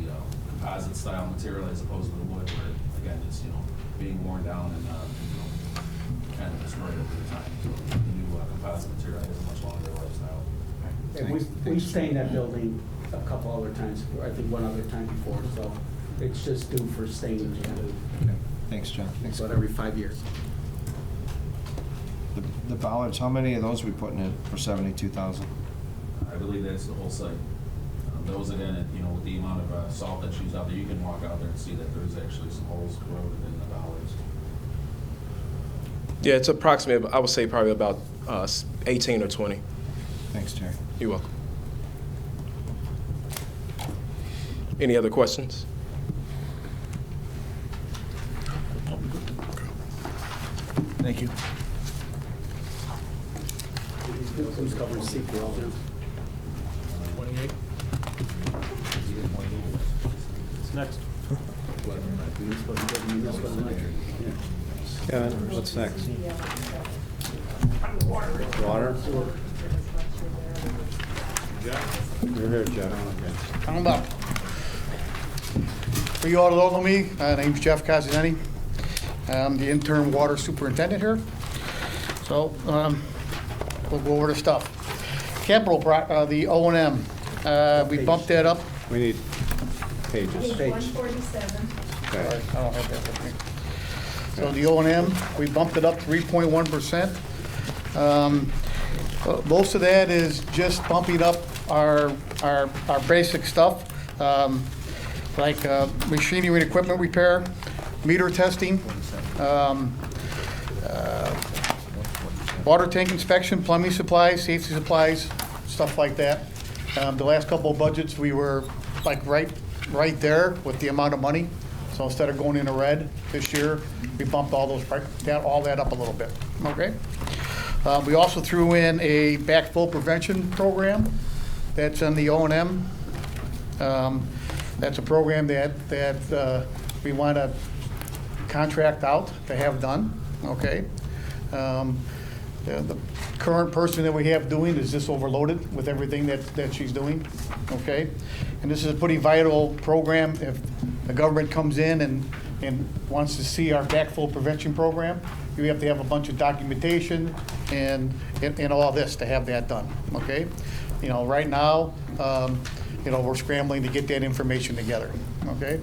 composite style material as opposed to the wood, where again, it's, being worn down and, kind of destroyed over time. So the new composite material has a much longer lifestyle. And we've stained that building a couple other times, I think one other time before, so it's just due for staining again. Okay. Thanks, John. Thanks. About every 5 years. The bollards, how many of those we putting in for 72,000? I believe that's the whole site. Those again, with the amount of salt that's used out there, you can walk out there and see that there's actually some holes corroded in the bollards. Yeah, it's approximately, I would say probably about 18 or 20. Thanks, Terry. You're welcome. Any other questions? Thank you. Who's covering CPL now? 28? What's next? Kevin, what's next? Water? You're here, Jeff. I'm up. For you all that don't know me, my name's Jeff Casinetti. I'm the interim water superintendent here. So we'll go over the stuff. Capital, the O&M, we bumped that up. We need pages. Page 147. Okay. I don't have that with me. So the O&M, we bumped it up 3.1%. Most of that is just bumping up our basic stuff, like machinery and equipment repair, meter testing, water tank inspection, plumbing supplies, safety supplies, stuff like that. The last couple of budgets, we were like right there with the amount of money. So instead of going in the red this year, we bumped all that up a little bit, okay? We also threw in a backflow prevention program that's in the O&M. That's a program that we want to contract out to have done, okay? The current person that we have doing is just overloaded with everything that she's doing, okay? And this is a pretty vital program. If the government comes in and wants to see our backflow prevention program, you have to have a bunch of documentation and all this to have that done, okay? Right now, we're scrambling to get that information together, okay?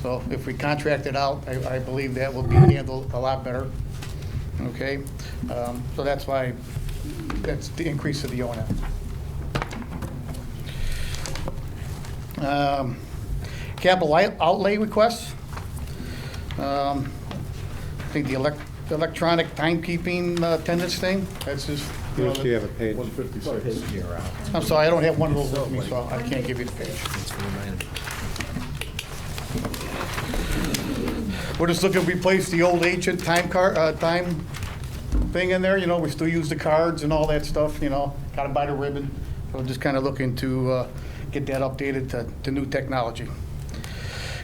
So if we contract it out, I believe that will be handled a lot better, okay? So that's why, that's the increase of the O&M. Capital outlay requests. I think the electronic timekeeping attendance thing, that's just, Do you have a page? I'm sorry, I don't have one of those with me, so I can't give you the page. We're just looking to replace the old ancient time thing in there, we still use the cards and all that stuff, gotta buy the ribbon. So just kind of looking to get that updated to new technology.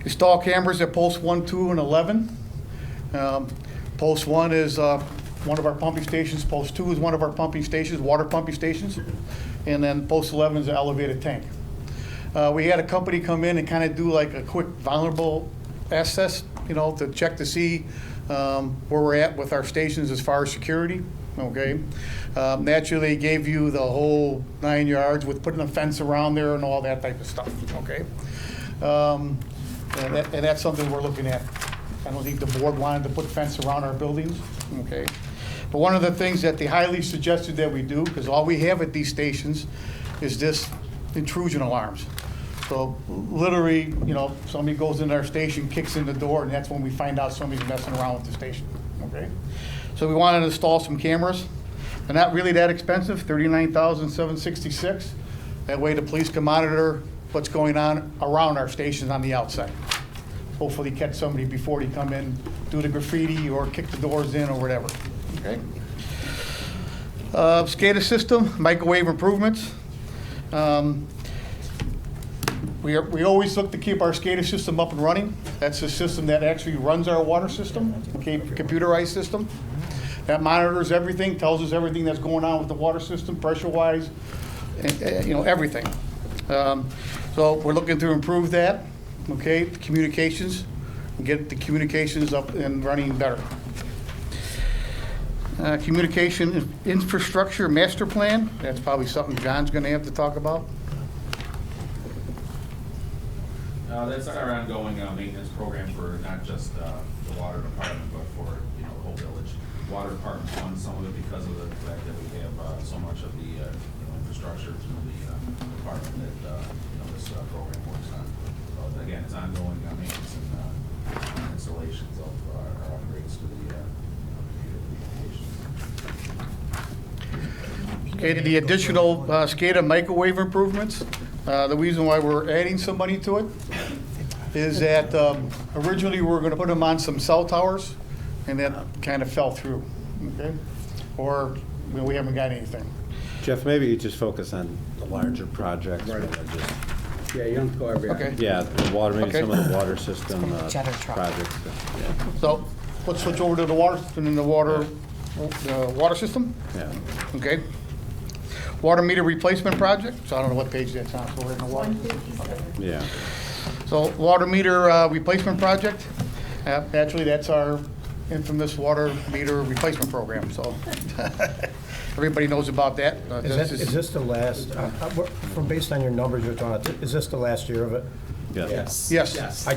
Install cameras at post 1, 2, and 11. Post 1 is one of our pumping stations. Post 2 is one of our pumping stations, water pumping stations. And then post 11 is an elevated tank. We had a company come in and kind of do like a quick vulnerable assess, to check to see where we're at with our stations as far as security, okay? Naturally, gave you the whole 9 yards with putting a fence around there and all that type of stuff, okay? And that's something we're looking at. I don't think the board wanted to put a fence around our buildings, okay? But one of the things that they highly suggested that we do, because all we have at these stations is this intrusion alarms. So literally, somebody goes into our station, kicks in the door, and that's when we find out somebody's messing around with the station, okay? So we wanted to install some cameras. They're not really that expensive, $39,766. That way the police can monitor what's going on around our stations on the outside. Hopefully catch somebody before they come in, do the graffiti or kick the doors in or whatever, okay? SCADA system, microwave improvements. We always look to keep our SCADA system up and running. That's the system that actually runs our water system, okay, computerized system. That monitors everything, tells us everything that's going on with the water system, pressure-wise, everything. So we're looking to improve that, okay, communications. and get the communications up and running better. Communication infrastructure master plan, that's probably something John's gonna have to talk about. That's our ongoing maintenance program for not just the water department, but for, you know, the whole village. Water department funds some of it because of the fact that we have so much of the you know, infrastructure through the department that you know, this program works on. But again, it's ongoing maintenance and installations of our upgrades to the communications. Okay, the additional SCADA microwave improvements, the reason why we're adding some money to it is that originally we were gonna put them on some cell towers, and that kind of fell through, okay? Or we haven't got anything. Jeff, maybe you just focus on the larger projects rather than just, Yeah, you don't have to go every. Okay. yeah, the water, maybe Okay. some of the water system Jetter truck. projects. Yeah. So let's switch over to the water system, Yeah. okay? Water meter replacement project, so I don't know what page that's on, so we're in the water. 157. Yeah. So water meter replacement project, actually, that's our infamous water meter replacement program, so everybody knows about that. Is this the last, from based on your numbers you're throwing out, is this the last year of it? Yes. Yes. I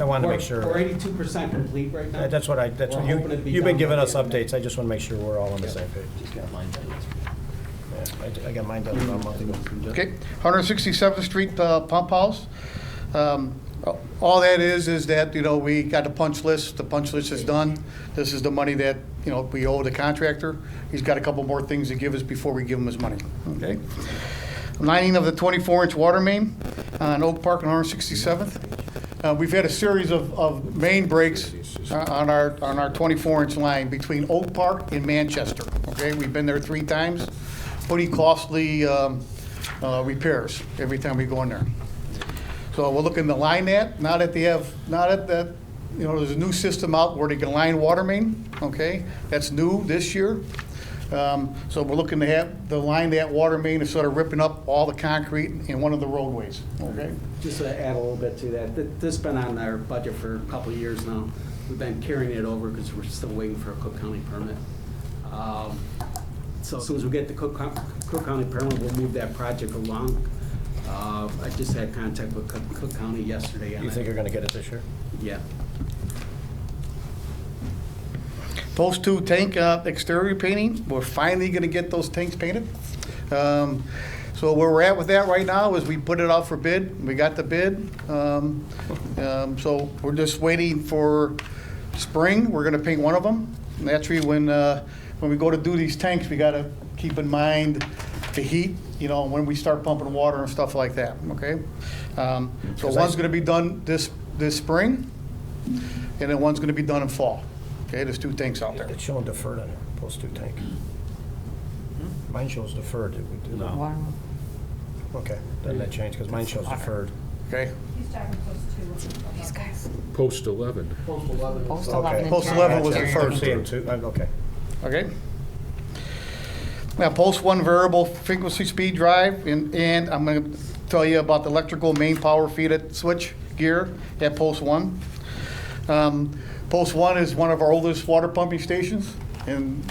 wanted to make sure. We're 82% complete right now. That's what We're hoping it'd be you've been done giving by us the end of the updates, I just want to make sure we're all on the same page. Yeah, I got mine done about a month ago. Okay, 167th Street pump house. All that is that, you know, we got the punch list is done. This is the money that, you know, we owe the contractor. He's got a couple more things to give us before we give him his money, okay? Lining of the 24-inch water main on Oak Park and 167th. We've had a series of main breaks on our 24-inch line between Oak Park and Manchester, okay? We've been there 3 times. Pretty costly repairs every time we go in there. So we're looking to line that, now that you know, there's a new system out where they can line water main, okay? That's new this year. So we're looking to line that water main and sort of ripping up all the concrete in one of the roadways, okay? Just to add a little bit to that, this has been on our budget for a couple of years now. We've been carrying it over because we're still waiting for a Cook County permit. So as soon as we get the Cook County permit, we'll move that project along. I just had contact with Cook County yesterday. on You it. think you're going to get it this year? Yeah. Post 2 tank exterior painting, we're finally gonna get those tanks painted. So where we're at with that right now is we put it out for bid, we got the bid. So we're just waiting for spring, we're gonna paint one of them. Naturally, when we go to do these tanks, we gotta keep in mind the heat, you know, when we start pumping water and stuff like that, okay? So one's gonna be done this spring, and then one's gonna be done in fall. Okay, there's 2 tanks out there. It's showing deferred on there, post 2 tank. Mine shows deferred. Water. Okay, then that changed, because mine shows deferred. Okay? He's talking post 2. These guys. Post 11. Post 11. Okay. Post 11 was the I'm first. seeing 2, okay. Okay? Now, post 1 variable frequency speed drive, and I'm going to tell you about the electrical main power feed switch gear at post 1. Post 1 is one of our oldest water pumping stations, and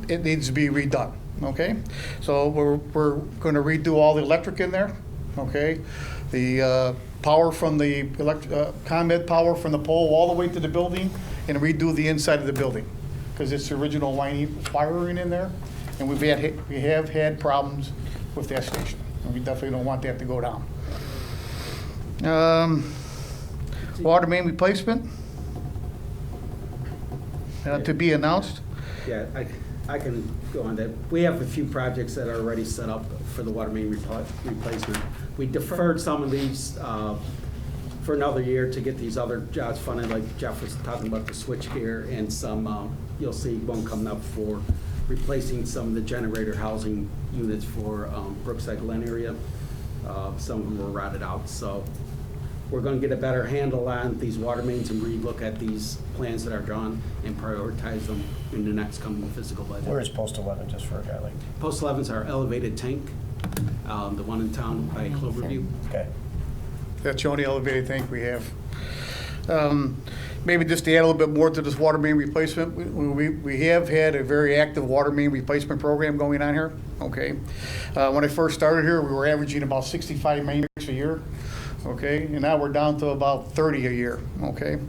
it needs to be redone, okay? So we're going to redo all the electric in there, okay? The power from the ComEd power from the pole all the way to the building, and redo the inside of the building, because it's the original wiring in there, and we have had problems with that station, and we definitely don't want that to go down. Water main replacement. To be announced. Yeah, I can go on that. We have a few projects that are already set up for the water main replacement. We deferred some of these for another year to get these other jobs funded, like Jeff was talking about the switchgear, and some, you'll see one coming up for replacing some of the generator housing units for Brookside Glen area. Some of them were rotted out, so we're going to get a better handle on these water mains and relook at these plans that are drawn and prioritize them in the next coming physical budget. Where is post 11, just for a guy like? Post 11's our elevated tank, the one in town by Cloverview. Okay. That's the only elevated tank we have. Maybe just to add a little bit more to this water main replacement, we have had a very active water main replacement program going on here, okay? When I first started here, we were averaging about 65 main breaks a year, okay? And now we're down to about 30 a year, okay?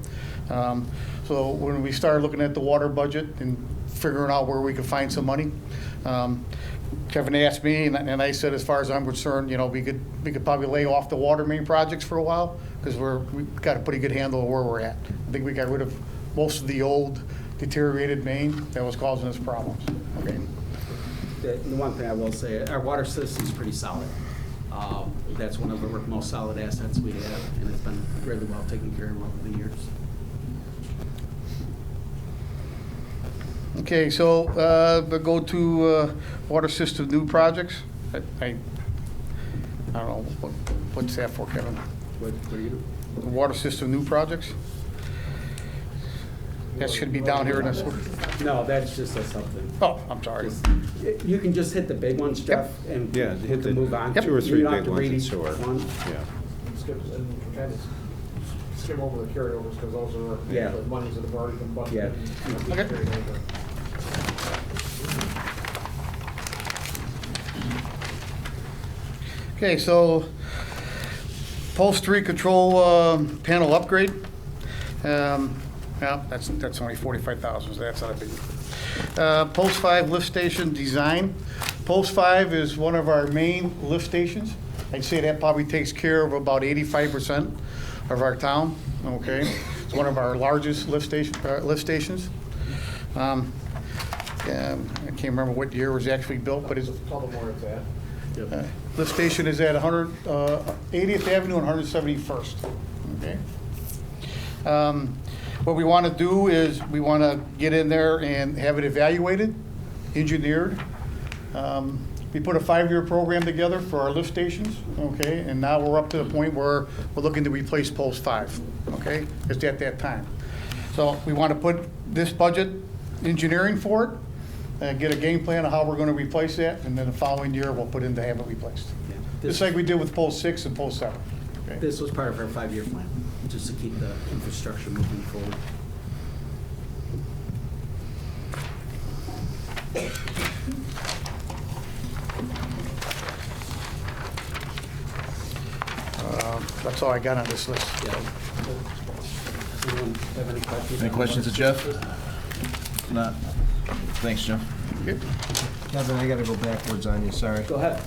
So when we started looking at the water budget and figuring out where we could find some money, Kevin asked me, and I said, as far as I'm concerned, you know, we could probably lay off the water main projects for a while, because we've got a pretty good handle of where we're at. I think we got rid of most of the old deteriorated main that was causing us problems, okay? The one thing I will say, our water system's pretty solid. That's one of our most solid assets we have, and it's been really well taken care of over the years. Okay, so we'll go to water system new projects. I don't know, what's that for, Kevin? What are you doing? The water system new projects? That should be down here in this one. No, that's just a something. Oh, I'm sorry. You can just hit the big ones, Jeff, and Yeah, we hit can the move on. 2 or 3 You don't have big to ones read in each sewer. one. Yeah. Skip and kind of skim over the carryovers, because those are Yeah. the monies that have already been budgeted. Yeah. You know, being Okay. carried over. Okay, so upholstery control panel upgrade. Yeah, that's only 45,000, so that's not a big. Post 5 lift station design. Post 5 is one of our main lift stations. I'd say that probably takes care of about 85% of our town, okay? It's one of our largest lift stations. I can't remember what year it was actually built, but it's, Tell them where it's at. lift station is at 80th Avenue and 171st, okay? What we want to do is we want to get in there and have it evaluated, engineered. We put a 5-year program together for our lift stations, okay? And now we're up to the point where we're looking to replace post 5, okay? It's at that time. So we want to put this budget engineering for it, and get a game plan of how we're going to replace that, and then the following year we'll put in to have it replaced. Yeah. Just like we did with post 6 and post 7, okay? This was part of our 5-year plan, just to keep the infrastructure moving forward. That's all I got on this list. Yeah. Anyone have any questions? Any questions of Jeff? Not. Thanks, Jim. Kevin, I gotta go backwards on you, sorry. Go ahead.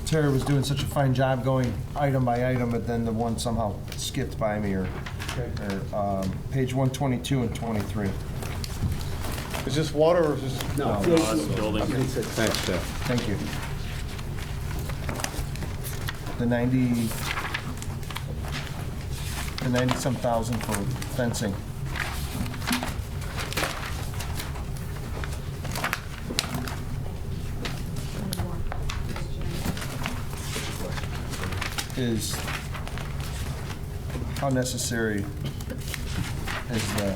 Terry was doing such a fine job going item by item, but then the one somehow skipped by me, or page 122 and 23. Is this water or is this? No. Thanks, Jeff. Thank you. The 90-some thousand for fencing. Is, how necessary is the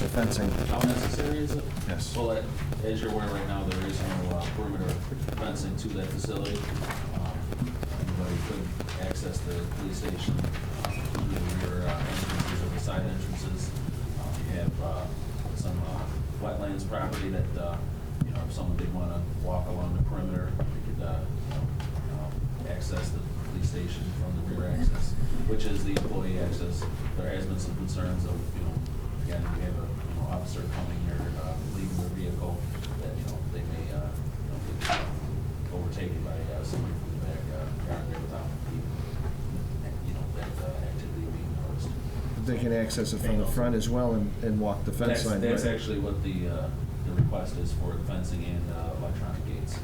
fencing? How necessary is it? Yes. Well, as you're aware right now, there is no perimeter fencing to that facility. Anybody could access the police station through the rear entrances or the side entrances. You have some wetlands property that, you know, if someone did want to walk along the perimeter, they could access the police station from the rear access, which is the employee access. There has been some concerns of, you know, again, we have a officer coming here, leaving their vehicle, that, you know, they may, get overtaken by somebody from the back yard there without even, you know, that activity being noticed. They can access it from the front as well and walk the fence line. That's right? actually what the request is for the fencing and electronic gates.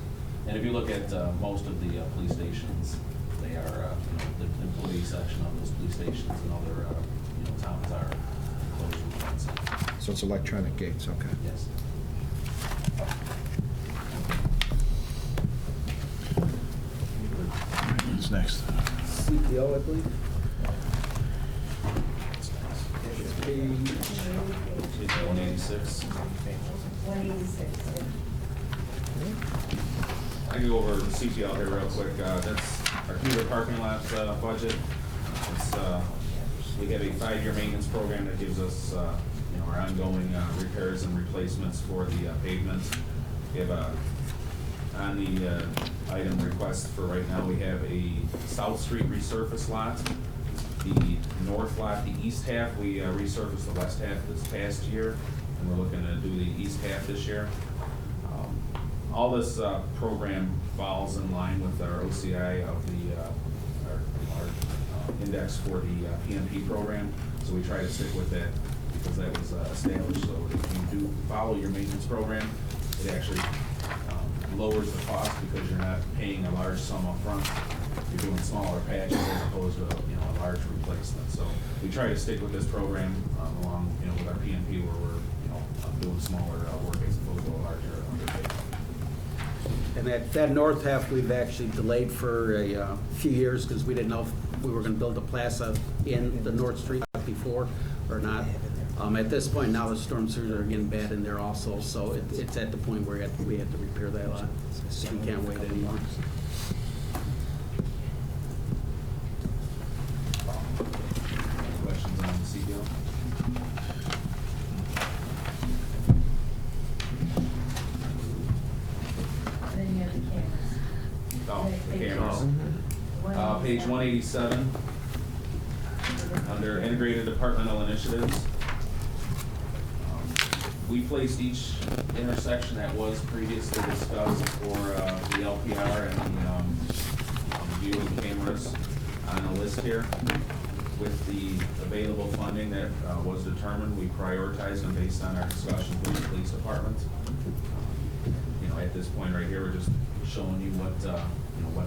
And if you look at most of the police stations, they are, you know, the employee section of those police stations and other, you know, towns are enclosed with fencing. So it's electronic gates, okay. Yes. What's next? CPO, I believe. It's 186. 186. I can go over CPL here real quick. That's our commuter parking lot budget. It's we have a 5-year maintenance program that gives us, our ongoing repairs and replacements for the pavements. We have on the item request for right now, we have a South Street resurface lot. The north lot, the east half, we resurfaced the west half this past year, and we're looking to do the east half this year. All this program falls in line with our OCI of the our index for the PMP program, so we try to stick with that because that was established. So if you do follow your maintenance program, it actually lowers the cost because you're not paying a large sum up front. You're doing smaller patches as opposed to a large replacement. So we try to stick with this program along with our PMP where we're doing smaller work as opposed to a larger undertaking. And that north half, we've actually delayed for a few years because we didn't know if we were going to build a plaza in the North Street before or not. At this point, now the storm sewers are getting bad in there also, so it's at the point where we have to repair that lot. We can't wait anymore. Questions on the CDL? Then you have the cameras. Oh, the cameras. Page 187, under integrated departmental initiatives. We placed each intersection that was previously discussed for the LPR and the viewing cameras on the list here. With the available funding that was determined, we prioritized them based on our discussions with the police department. At this point right here, we're just showing you what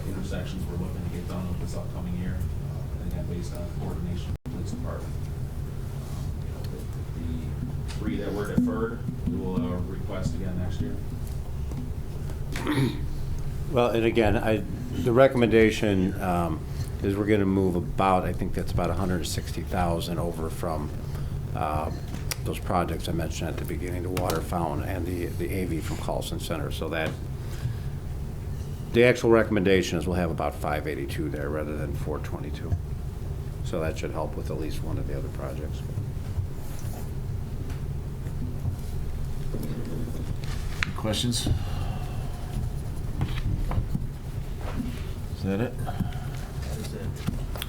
intersections we're looking to get done with this upcoming year, and again, based on coordination with the police department. The 3 that were deferred, we will request again next year. Well, and again, the recommendation is we're going to move about, I think that's about 160,000 over from those projects I mentioned at the beginning, the water fountain and the AV from Carlson Center. So that the actual recommendation is we'll have about 582 there rather than 422. So that should help with at least one of the other projects. Questions? Is that it?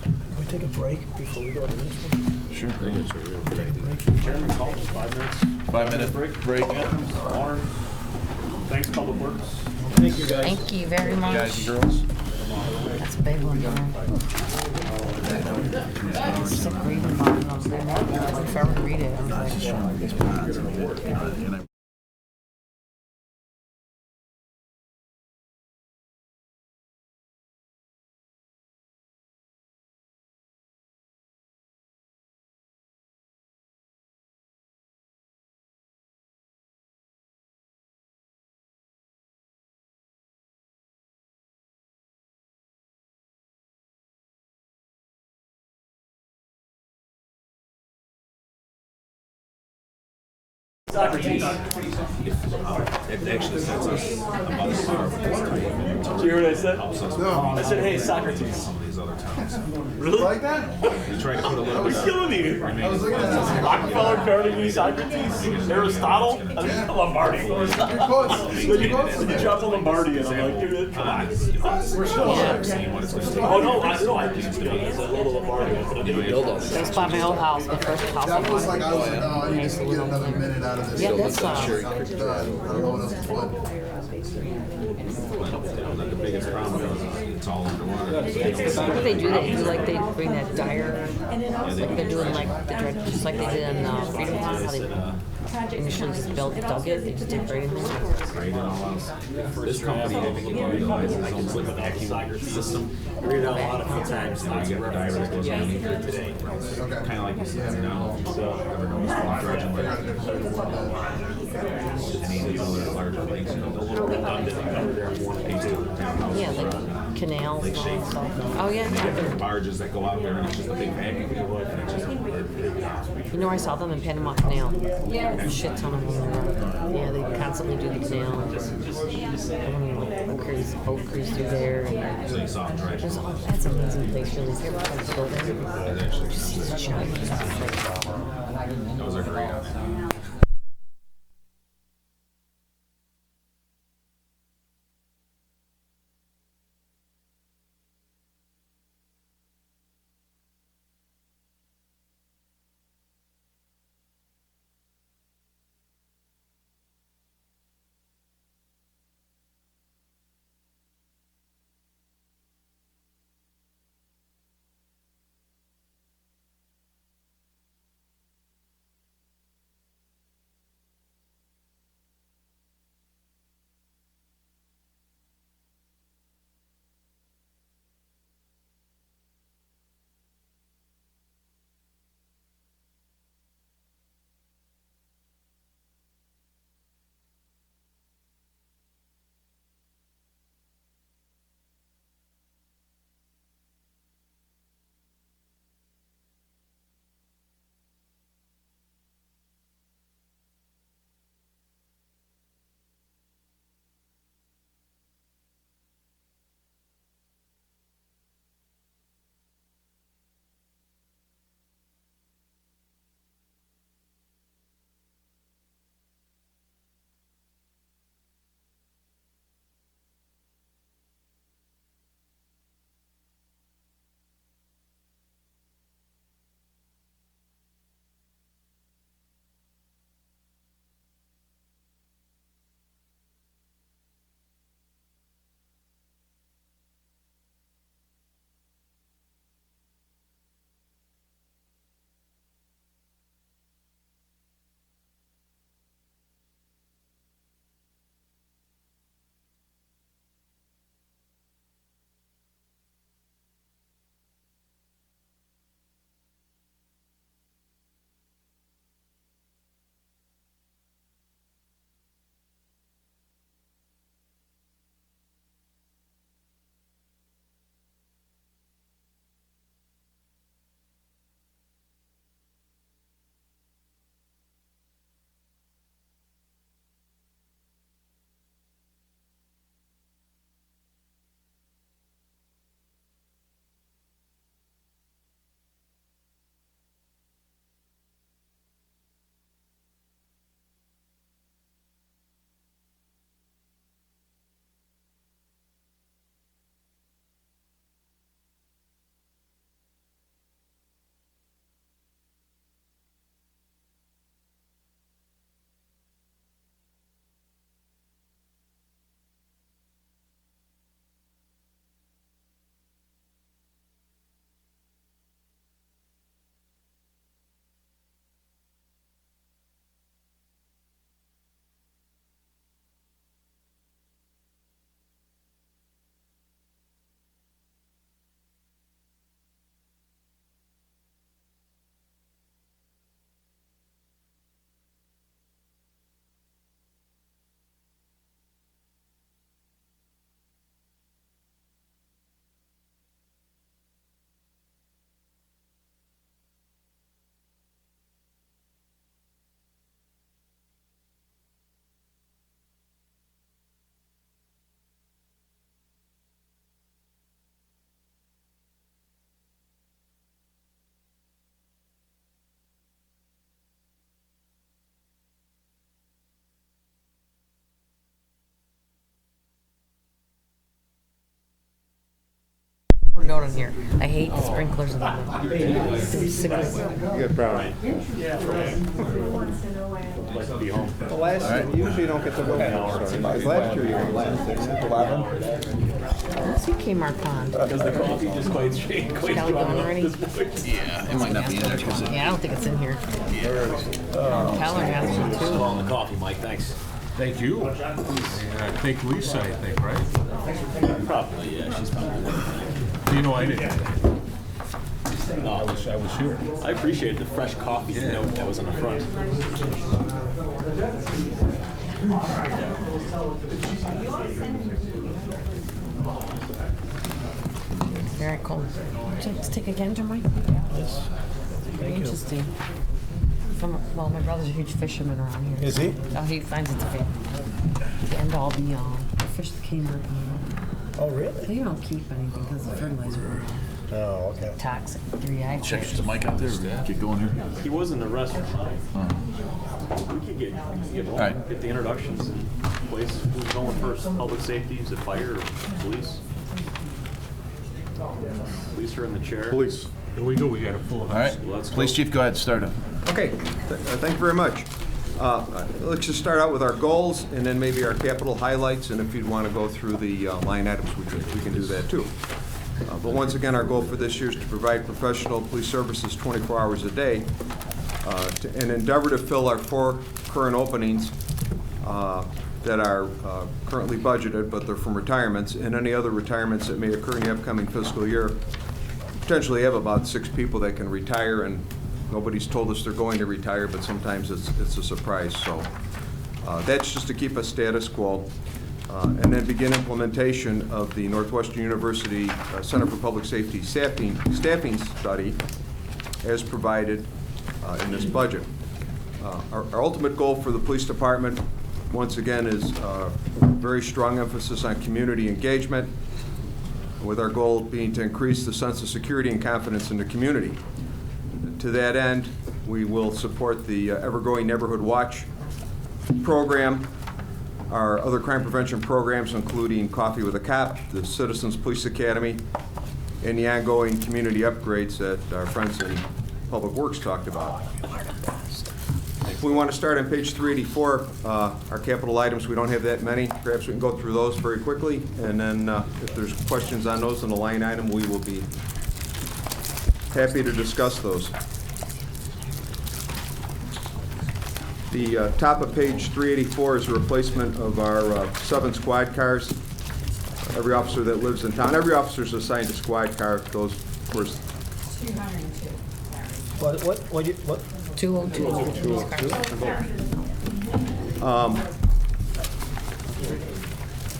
Can we take a break before we go to this one? Sure. Chairman, call us 5 minutes. 5-minute break. Warren. Thanks, Public Works. Thank you, guys. Thank you very much. Guys and girls. That's a big one, John. It's a grieving bond. I was there, I took forever to read it. I was like, Socrates. It actually sets us above the par with this type of. Did you hear what I said? No. I said, hey, Socrates. Some of these other towns. Really? Like that? You try to put a little bit You're of. killing me. I was looking at Rockefeller, Carnegie, Socrates, Aristotle, I mean, Lombardi. When you drop the Lombardi, and I'm like, dude, come on. We're still seeing what it's going to take. Oh, no, I just love the Lombardi. that's by my old house, the first house I That was like, I was bought. like, oh, I need to get another minute out of this. Yeah, that's I don't know what else to put. The biggest problem is it's all underwater. What do they do? They do like they bring that dire, like they're doing like the dredge, just like they did on Freedom House, how they initially just dug it, they just did right in there. This company, I think, utilizes almost like a vacuum system. Read out a lot of times. And you get the diver that goes underneath it today. Kind of like you said, now, ever notice water dredging where any of these other larger lakes, you know, those are redundant. Yeah, like canals and all that stuff. Oh yeah, There are barges that go out there and it's just a big vacuum. And it's just, you know I saw them in Panama Canal. A shit ton of them. Yeah, they constantly do the canal. I don't know, like cruise, boat cruise through there. And there's all, that's an amazing place, really. Have you ever tried to go there? Just see the giant. Those are great. Note on here. I hate the sprinklers in the room. I'm sick of it. You got brown. The last, usually you don't get the vote. Last year you were last. 11. Let's see Kmart Pond. Does the coffee just quite straight? Kelly gone already? Yeah, it might not be in there because Yeah, I don't think it's in here. Keller has one too. On the coffee, Mike, thanks. Thank you. Thank Lisa, I think, right? Probably, yeah, she's probably. You know, I didn't. No, I was here. I appreciate the fresh coffee note that was on the front. Very cool. Would you like to take again, Jermaine? Yes. Very interesting. Well, my brother's a huge fisherman around here. Is he? Oh, he finds it to be. And all the fish that came out. Oh, really? They don't keep anything because the fertilizer Oh, okay. toxic. Reactive. Check the mic out there. Get going here. He was in the restaurant. Oh. We could get All right. get the introductions in place. Who's going first? Public safety? Is it fire or police? Police are in the chair. Police. Here we go, we got a full All house. right. Let's Police go. chief, go ahead. Start it. Okay, thank you very much. Let's just start out with our goals and then maybe our capital highlights, and if you'd want to go through the line items, we can do that too. But once again, our goal for this year is to provide professional police services 24 hours a day, and endeavor to fill our 4 current openings that are currently budgeted, but they're from retirements, and any other retirements that may occur in the upcoming fiscal year. Potentially have about 6 people that can retire, and nobody's told us they're going to retire, but sometimes it's a surprise. So that's just to keep us status quo. And then begin implementation of the Northwestern University Center for Public Safety staffing study as provided in this budget. Our ultimate goal for the police department, once again, is very strong emphasis on community engagement, with our goal being to increase the sense of security and confidence in the community. To that end, we will support the ever-growing Neighborhood Watch program, our other crime prevention programs, including Coffee with a Cop, the Citizens Police Academy, and the ongoing community upgrades that our friends in Public Works talked about. We want to start on page 384, our capital items. We don't have that many. Perhaps we can go through those very quickly, and then if there's questions on those in the line item, we will be happy to discuss those. The top of page 384 is a replacement of our 7 squad cars. Every officer that lives in town, every officer is assigned a squad car. Those were 202. What? 202.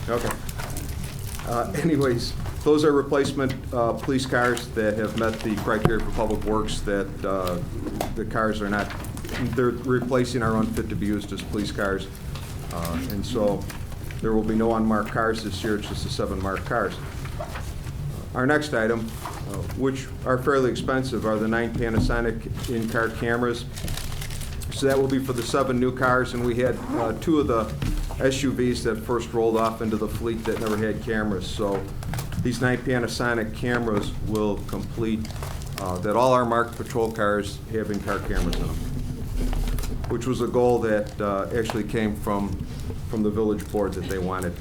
Okay. Anyways, those are replacement police cars that have met the criteria for Public Works, that the cars are not, they're replacing our unfit to be used as police cars. And so there will be no unmarked cars this year, it's just the 7 marked cars. Our next item, which are fairly expensive, are the 9 Panasonic in-car cameras. So that will be for the 7 new cars, and we had 2 of the SUVs that first rolled off into the fleet that never had cameras. So these 9 Panasonic cameras will complete that all our marked patrol cars have in-car cameras in them, which was a goal that actually came from the village board that they wanted.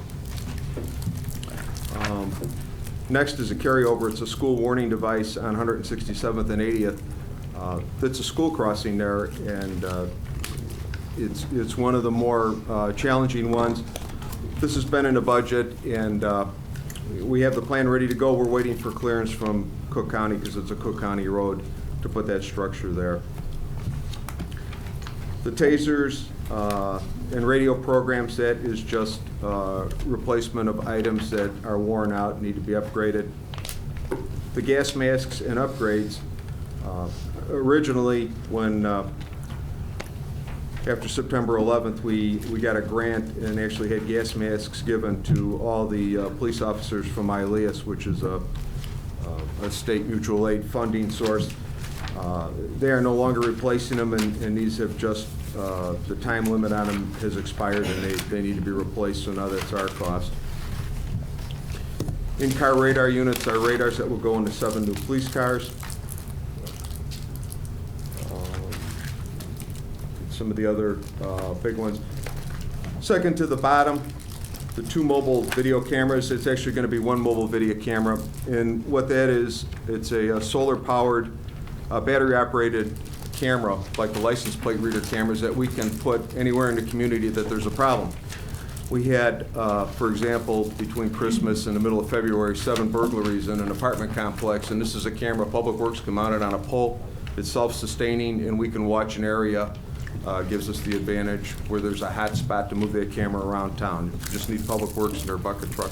Next is a carryover. It's a school warning device on 167th and 80th. It's a school crossing there, and it's one of the more challenging ones. This has been in the budget, and we have the plan ready to go. We're waiting for clearance from Cook County, because it's a Cook County road, to put that structure there. The tasers and radio programs, that is just replacement of items that are worn out and need to be upgraded. The gas masks and upgrades, originally when after September 11th, we got a grant and actually had gas masks given to all the police officers from ILEAS, which is a state mutual aid funding source. They are no longer replacing them, and these have just, the time limit on them has expired, and they need to be replaced, so now that's our cost. In-car radar units are radars that will go into 7 new police cars. Some of the other big ones. Second to the bottom, the 2 mobile video cameras. It's actually going to be 1 mobile video camera, and what that is, it's a solar-powered, battery-operated camera, like the license plate reader cameras, that we can put anywhere in the community that there's a problem. We had, for example, between Christmas and the middle of February, 7 burglaries in an apartment complex, and this is a camera Public Works can mount it on a pole. It's self-sustaining, and we can watch an area. Gives us the advantage where there's a hot spot to move that camera around town. You just need Public Works and their bucket truck.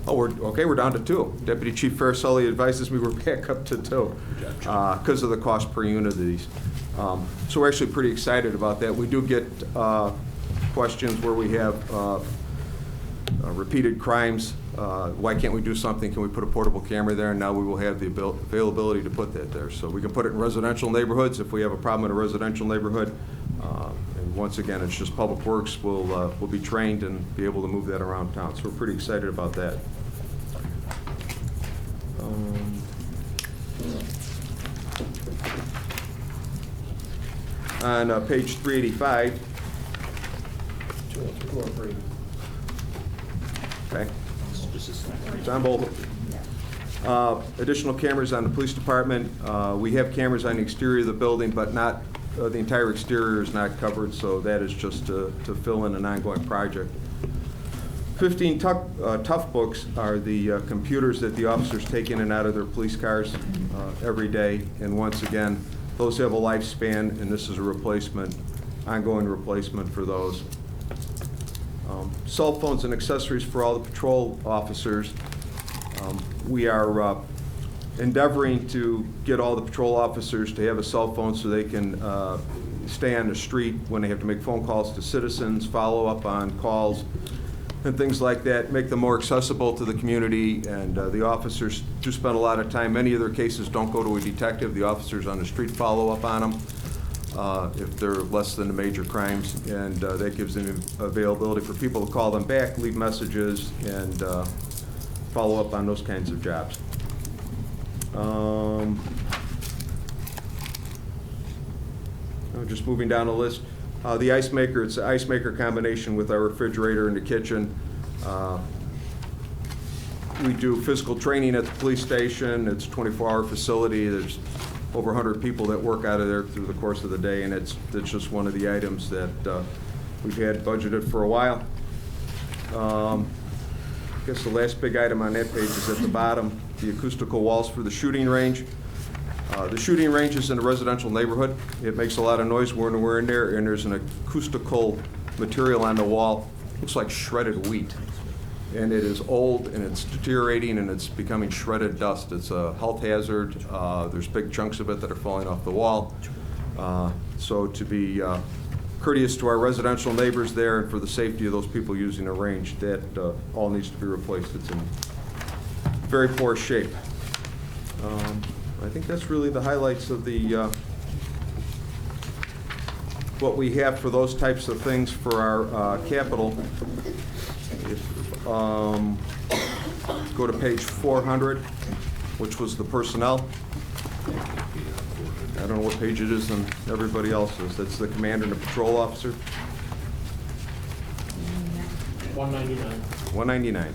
Oh, we're down to 2. Deputy Chief Faraselli advises me we're back up to 2 because of the cost per unit of these. So we're actually pretty excited about that. We do get questions where we have repeated crimes. Why can't we do something? Can we put a portable camera there? And now we will have the availability to put that there. So we can put it in residential neighborhoods if we have a problem in a residential neighborhood. And once again, it's just Public Works will be trained and be able to move that around town. So we're pretty excited about that. On page 385. Okay. It's on both. Additional cameras on the police department. We have cameras on the exterior of the building, but not, the entire exterior is not covered, so that is just to fill in an ongoing project. 15 tough books are the computers that the officers take in and out of their police cars every day. And once again, those have a lifespan, and this is a replacement, ongoing replacement for those. Cell phones and accessories for all the patrol officers. We are endeavoring to get all the patrol officers to have a cell phone so they can stay on the street when they have to make phone calls to citizens, follow up on calls, and things like that, make them more accessible to the community. And the officers do spend a lot of time. Many of their cases don't go to a detective. The officers on the street follow up on them if they're less than the major crimes. And that gives them availability for people to call them back, leave messages, and follow up on those kinds of jobs. Just moving down the list. The ice maker, it's an ice maker combination with our refrigerator in the kitchen. We do physical training at the police station. It's a 24-hour facility. There's over 100 people that work out of there through the course of the day, and it's just one of the items that we've had budgeted for a while. I guess the last big item on that page is at the bottom, the acoustical walls for the shooting range. The shooting range is in a residential neighborhood. It makes a lot of noise when we're in there, and there's an acoustical material on the wall. Looks like shredded wheat. And it is old, and it's deteriorating, and it's becoming shredded dust. It's a health hazard. There's big chunks of it that are falling off the wall. So to be courteous to our residential neighbors there and for the safety of those people using the range, that all needs to be replaced. It's in very poor shape. I think that's really the highlights of the what we have for those types of things for our capital. If, go to page 400, which was the personnel. I don't know what page it is and everybody else's. That's the commander and the patrol officer. 199. 199.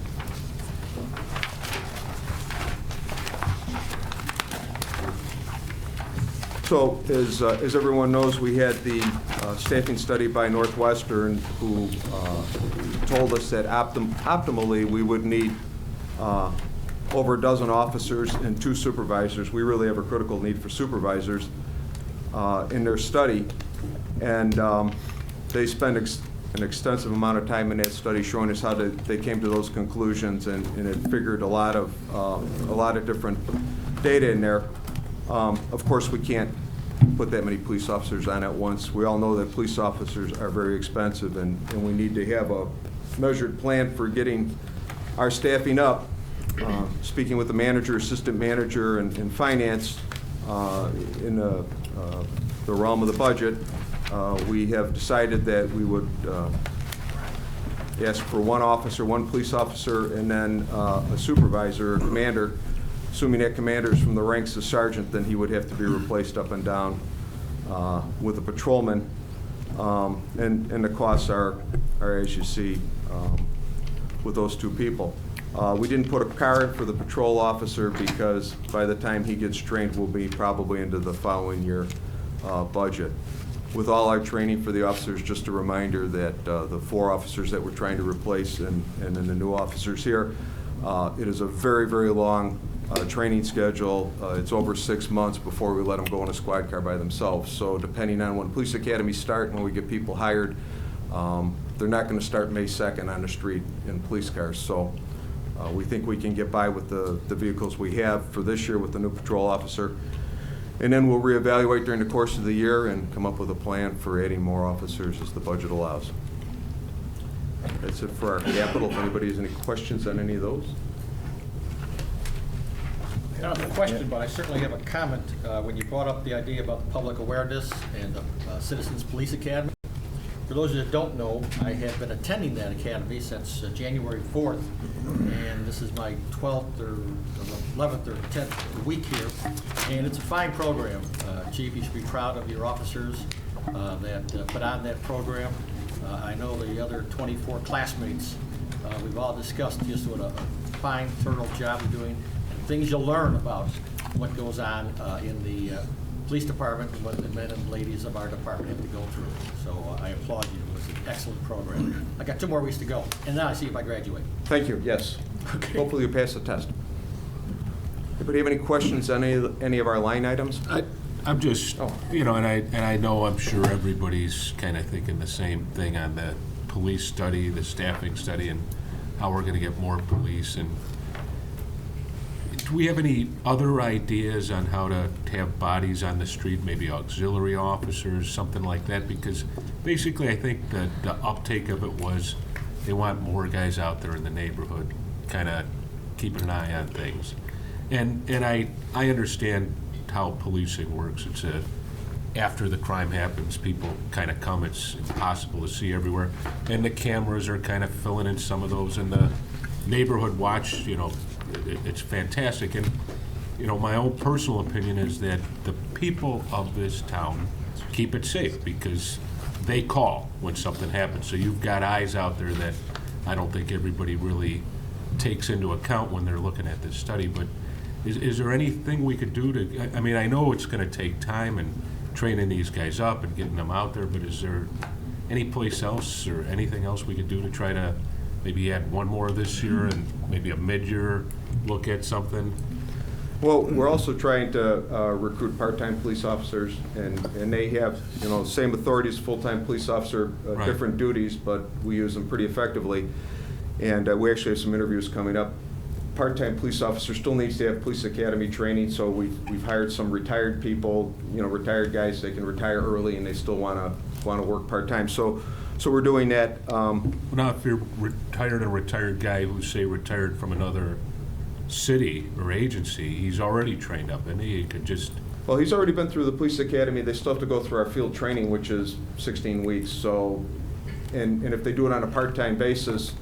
So, as everyone knows, we had the staffing study by Northwestern who told us that optimally we would need over a dozen officers and 2 supervisors. We really have a critical need for supervisors in their study. And they spent an extensive amount of time in that study showing us how they came to those conclusions, and it figured a lot of different data in there. Of course, we can't put that many police officers on at once. We all know that police officers are very expensive, and we need to have a measured plan for getting our staffing up. Speaking with the manager, assistant manager, and finance in the realm of the budget, we have decided that we would ask for 1 officer, 1 police officer, and then a supervisor or commander. Assuming that commander is from the ranks of sergeant, then he would have to be replaced up and down with a patrolman. And the costs are as you see, with those 2 people. We didn't put a car in for the patrol officer because by the time he gets trained, we'll be probably into the following year budget. With all our training for the officers, just a reminder that the 4 officers that we're trying to replace and then the new officers here, it is a very, very long training schedule. It's over 6 months before we let them go in a squad car by themselves. So depending on when police academies start and when we get people hired, they're not going to start May 2nd on the street in police cars. So we think we can get by with the vehicles we have for this year with the new patrol officer. And then we'll reevaluate during the course of the year and come up with a plan for adding more officers as the budget allows. That's it for our capital. If anybody has any questions on any of those? I don't have a question, but I certainly have a comment. When you brought up the idea about the public awareness and the Citizens Police Academy. For those that don't know, I have been attending that academy since January 4th, and this is my 12th or 11th or 10th week here, and it's a fine program. Chief, you should be proud of your officers that put on that program. I know the other 24 classmates, we've all discussed just what a fine, thorough job you're doing, and things you'll learn about what goes on in the police department and what the men and ladies of our department have to go through. So I applaud you. It's an excellent program. I got 2 more weeks to go, and then I see if I graduate. Thank you, yes. Okay. Hopefully you pass the test. Anybody have any questions on any of our line items? I'm just, you know, and I know I'm sure everybody's kind of thinking the same thing on the police study, the staffing study, and how we're going to get more police. And do we have any other ideas on how to have bodies on the street, maybe auxiliary officers, something like that? Because basically I think that the uptake of it was they want more guys out there in the neighborhood, kind of keeping an eye on things. And I understand how policing works. It's after the crime happens, people kind of come, it's impossible to see everywhere. And the cameras are kind of filling in some of those, and the neighborhood watch, you know, it's fantastic. And, you know, my own personal opinion is that the people of this town keep it safe because they call when something happens. So you've got eyes out there that I don't think everybody really takes into account when they're looking at this study. But is there anything we could do to, I mean, I know it's going to take time and training these guys up and getting them out there, but is there any place else or anything else we could do to try to maybe add one more this year and maybe a mid-year look at something? Well, we're also trying to recruit part-time police officers, and they have, you know, same authorities, full-time police officer, different duties, but we use them pretty effectively. And we actually have some interviews coming up. Part-time police officer still needs to have police academy training, so we've hired some retired people, you know, retired guys. They can retire early and they still want to work part-time. So we're doing that. Now, if you're a retired guy who's, say, retired from another city or agency, he's already trained up, and he could just... Well, he's already been through the police academy. They still have to go through our field training, which is 16 weeks. So, and if they do it on a part-time basis,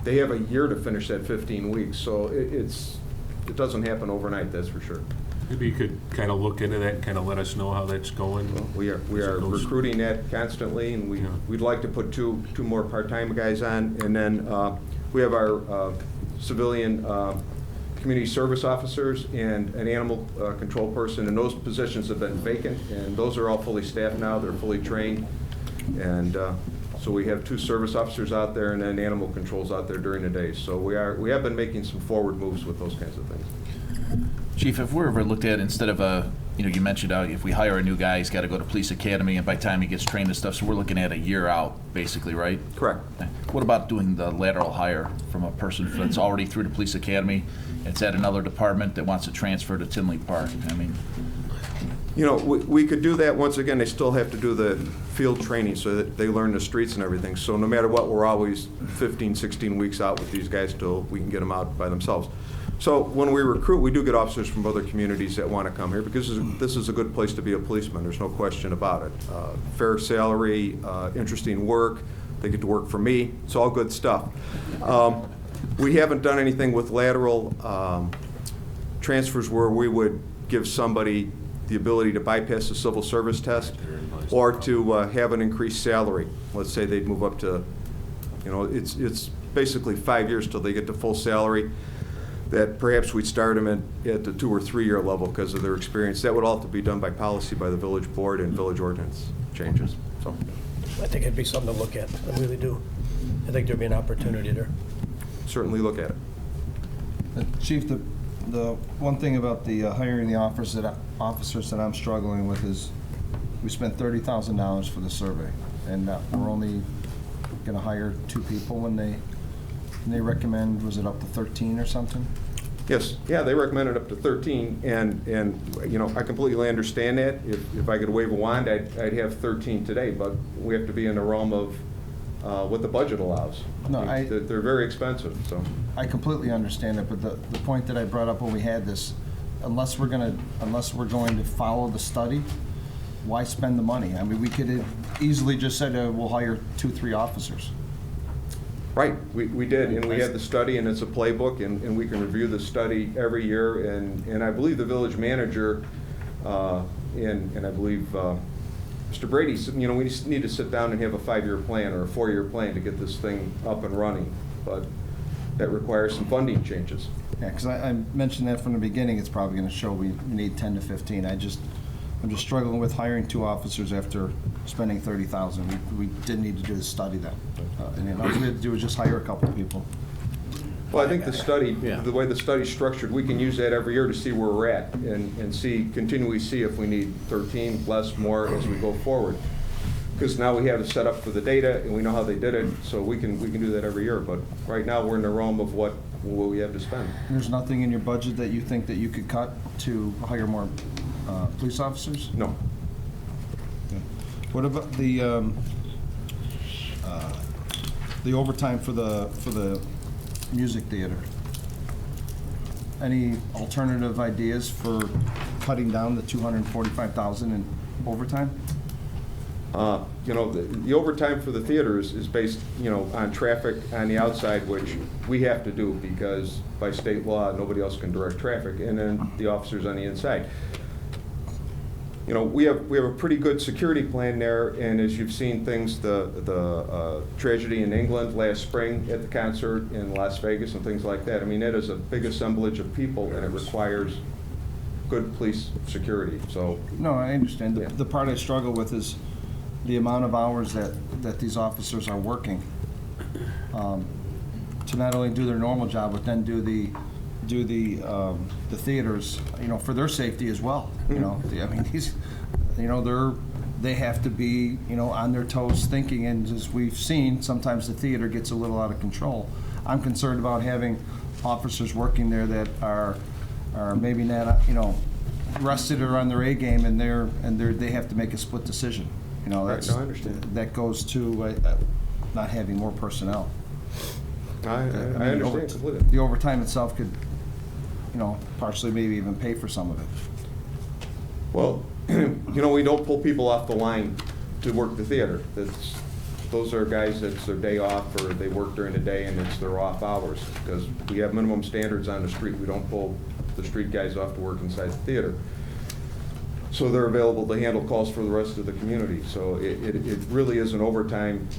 they have a year to finish that 15 weeks. So it doesn't happen overnight, that's for sure. Maybe you could kind of look into that and kind of let us know how that's going. Well, we are recruiting that constantly, and we'd like to put two more part-time guys on, and then we have our civilian community service officers and an animal control person, and those positions have been vacant, and those are all fully staffed now. They're fully trained, and so we have 2 service officers out there and then animal controls out there during the day. So we have been making some forward moves with those kinds of things. Chief, if we're ever looked at, instead of you know, you mentioned if we hire a new guy, he's got to go to police academy, and by the time he gets trained and stuff, so we're looking at a year out, basically, right? Correct. What about doing the lateral hire from a person that's already through the police academy, it's at another department that wants to transfer to Tinley Park? I mean, you know, we could do that. Once again, they still have to do the field training so that they learn the streets and everything. So no matter what, we're always 15, 16 weeks out with these guys till we can get them out by themselves. So when we recruit, we do get officers from other communities that want to come here because this is a good place to be a policeman. There's no question about it. Fair salary, interesting work. They get to work for me. It's all good stuff. We haven't done anything with lateral transfers where we would give somebody the ability to bypass the civil service test or to have an increased salary. Let's say they'd move up to, you know, it's basically 5 years till they get to full salary. That perhaps we'd start them at the 2 or 3 year level because of their experience. That would all have to be done by policy by the village board and village ordinance changes. So I think it'd be something to look at. I really do. I think there'd be an opportunity there. Certainly look at it. Chief, the one thing about the hiring the officers that I'm struggling with is we spent $30,000 for the survey, and we're only going to hire 2 people when they recommend, was it up to 13 or something? Yes, yeah, they recommended up to 13, and you know, I completely understand that. If I could wave a wand, I'd have 13 today, but we have to be in the realm of what the budget allows. No, They're very expensive, so. I completely understand it, but the point that I brought up when we had this, unless we're going to follow the study, why spend the money? I mean, we could have easily just said, we'll hire 2-3 officers. Right, we did, and we had the study, and it's a playbook, and we can review the study every year, and I believe the village manager, and I believe Mr. Brady, you know, we just need to sit down and have a 5-year plan or a 4-year plan to get this thing up and running, but that requires some funding changes. Yeah, because I mentioned that from the beginning, it's probably going to show we need 10 to 15. I'm just struggling with hiring 2 officers after spending $30,000. We didn't need to do the study then. And all we had to do was just hire a couple of people. Well, I think the study, the way the study's structured, we can use that every year to see where we're at and continually see if we need 13, less, more as we go forward. Because now we have it set up for the data and we know how they did it, so we can do that every year. But right now, we're in the realm of what we have to spend. There's nothing in your budget that you think that you could cut to hire more police officers? No. Okay. What about the overtime for the music theater? Any alternative ideas for cutting down the $245,000 in overtime? You know, the overtime for the theater is based, you know, on traffic on the outside, which we have to do because by state law, nobody else can direct traffic, and then the officers on the inside. You know, we have a pretty good security plan there, and as you've seen things, the tragedy in England last spring at the concert in Las Vegas and things like that. I mean, it is a big assemblage of people, and it requires good police security. So no, I understand. The part I struggle with is the amount of hours that these officers are working to not only do their normal job, but then do the theaters, you know, for their safety as well. You know, I mean, these, you know, they have to be, you know, on their toes thinking, and as we've seen, sometimes the theater gets a little out of control. I'm concerned about having officers working there that are maybe not, you know, rested or on their A game, and they have to make a split decision. You know, that's, right, no, I understand. That goes to not having more personnel. I understand completely. The overtime itself could, you know, partially maybe even pay for some of it. Well, you know, we don't pull people off the line to work the theater. Those are guys that's their day off, or they work during the day and it's their off hours, because we have minimum standards on the street. We don't pull the street guys off to work inside the theater. So they're available to handle calls for the rest of the community. So it really is an overtime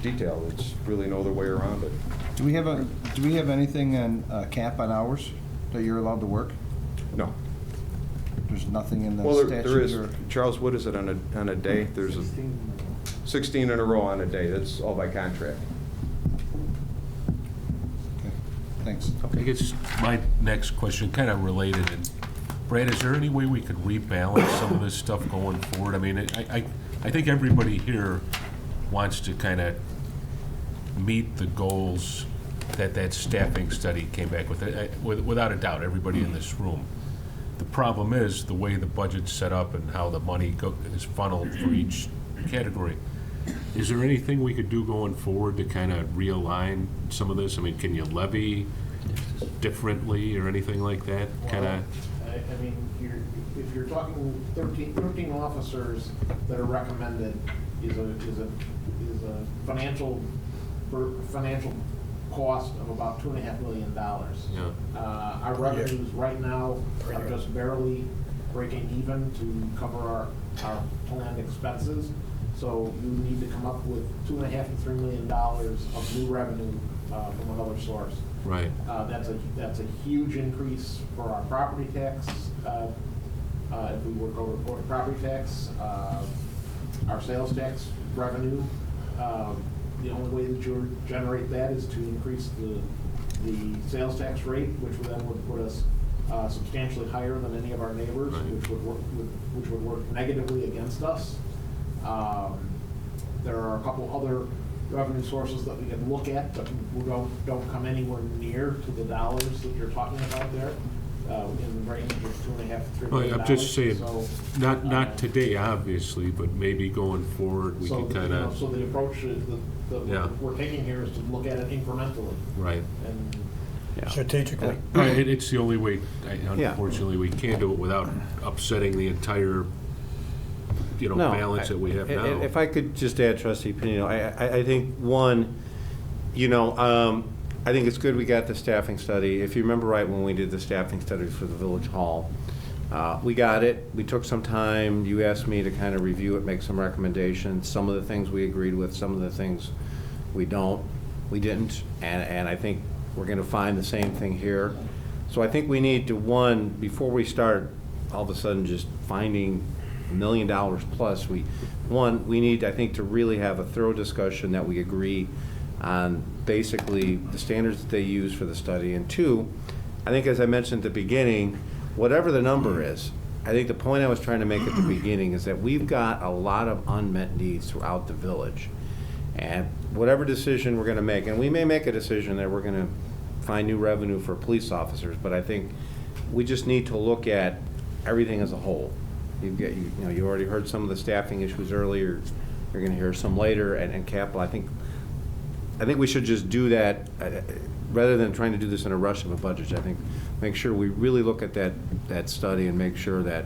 detail. It's really no other way around it. Do we have anything on cap on hours that you're allowed to work? No. There's nothing in the well, statute? there is. Charles, what is it on a day? There's 16 in a row on a day. That's all by contract. Okay, thanks. I guess my next question, kind of related, and Brad, is there any way we could rebalance some of this stuff going forward? I mean, I think everybody here wants to kind of meet the goals that staffing study came back with, without a doubt, everybody in this room. The problem is the way the budget's set up and how the money is funneled for each category. Is there anything we could do going forward to kind of realign some of this? I mean, can you levy differently or anything like that? Kind of. I mean, if you're talking 13 officers that are recommended is a financial cost of about $2.5 million. Yeah. Our revenues right now are just barely breaking even to cover our planned expenses. So you need to come up with $2.5 to $3 million of new revenue from another source. Right. That's a huge increase for our property tax. If we were to report property tax, our sales tax revenue. The only way that you would generate that is to increase the sales tax rate, which then would put us substantially higher than any of our neighbors, right, which would work negatively against us. There are a couple other revenue sources that we can look at, but we don't come anywhere near to the dollars that you're talking about there. in the range of $2.5 to $3 Well, million. I'm just saying, So, not today, obviously, but maybe going forward, we so can the- kind you know, of, So the approach Yeah. we're taking here is to look at it incrementally. right. And Strategically. It's the only way, unfortunately, we can't do it without upsetting the entire, No, balance that we have now. If I could just add, Trustee Panino, I think, one, I think it's good we got the staffing study. If you remember right, when we did the staffing study for the Village Hall, we got it, we took some time, you asked me to kind of review it, make some recommendations. Some of the things we agreed with, some of the things we didn't, and I think we're going to find the same thing here. So I think we need to, one, before we start all of a sudden just finding $1 million plus, we need, I think, to really have a thorough discussion that we agree on basically the standards that they use for the study. And two, I think, as I mentioned at the beginning, whatever the number is, I think the point I was trying to make at the beginning is that we've got a lot of unmet needs throughout the village. And whatever decision we're going to make, and we may make a decision that we're going to find new revenue for police officers, but I think we just need to look at everything as a whole. You already heard some of the staffing issues earlier. You're going to hear some later, and capital. I think we should just do that rather than trying to do this in a rush of a budget. I think make sure we really look at that study and make sure that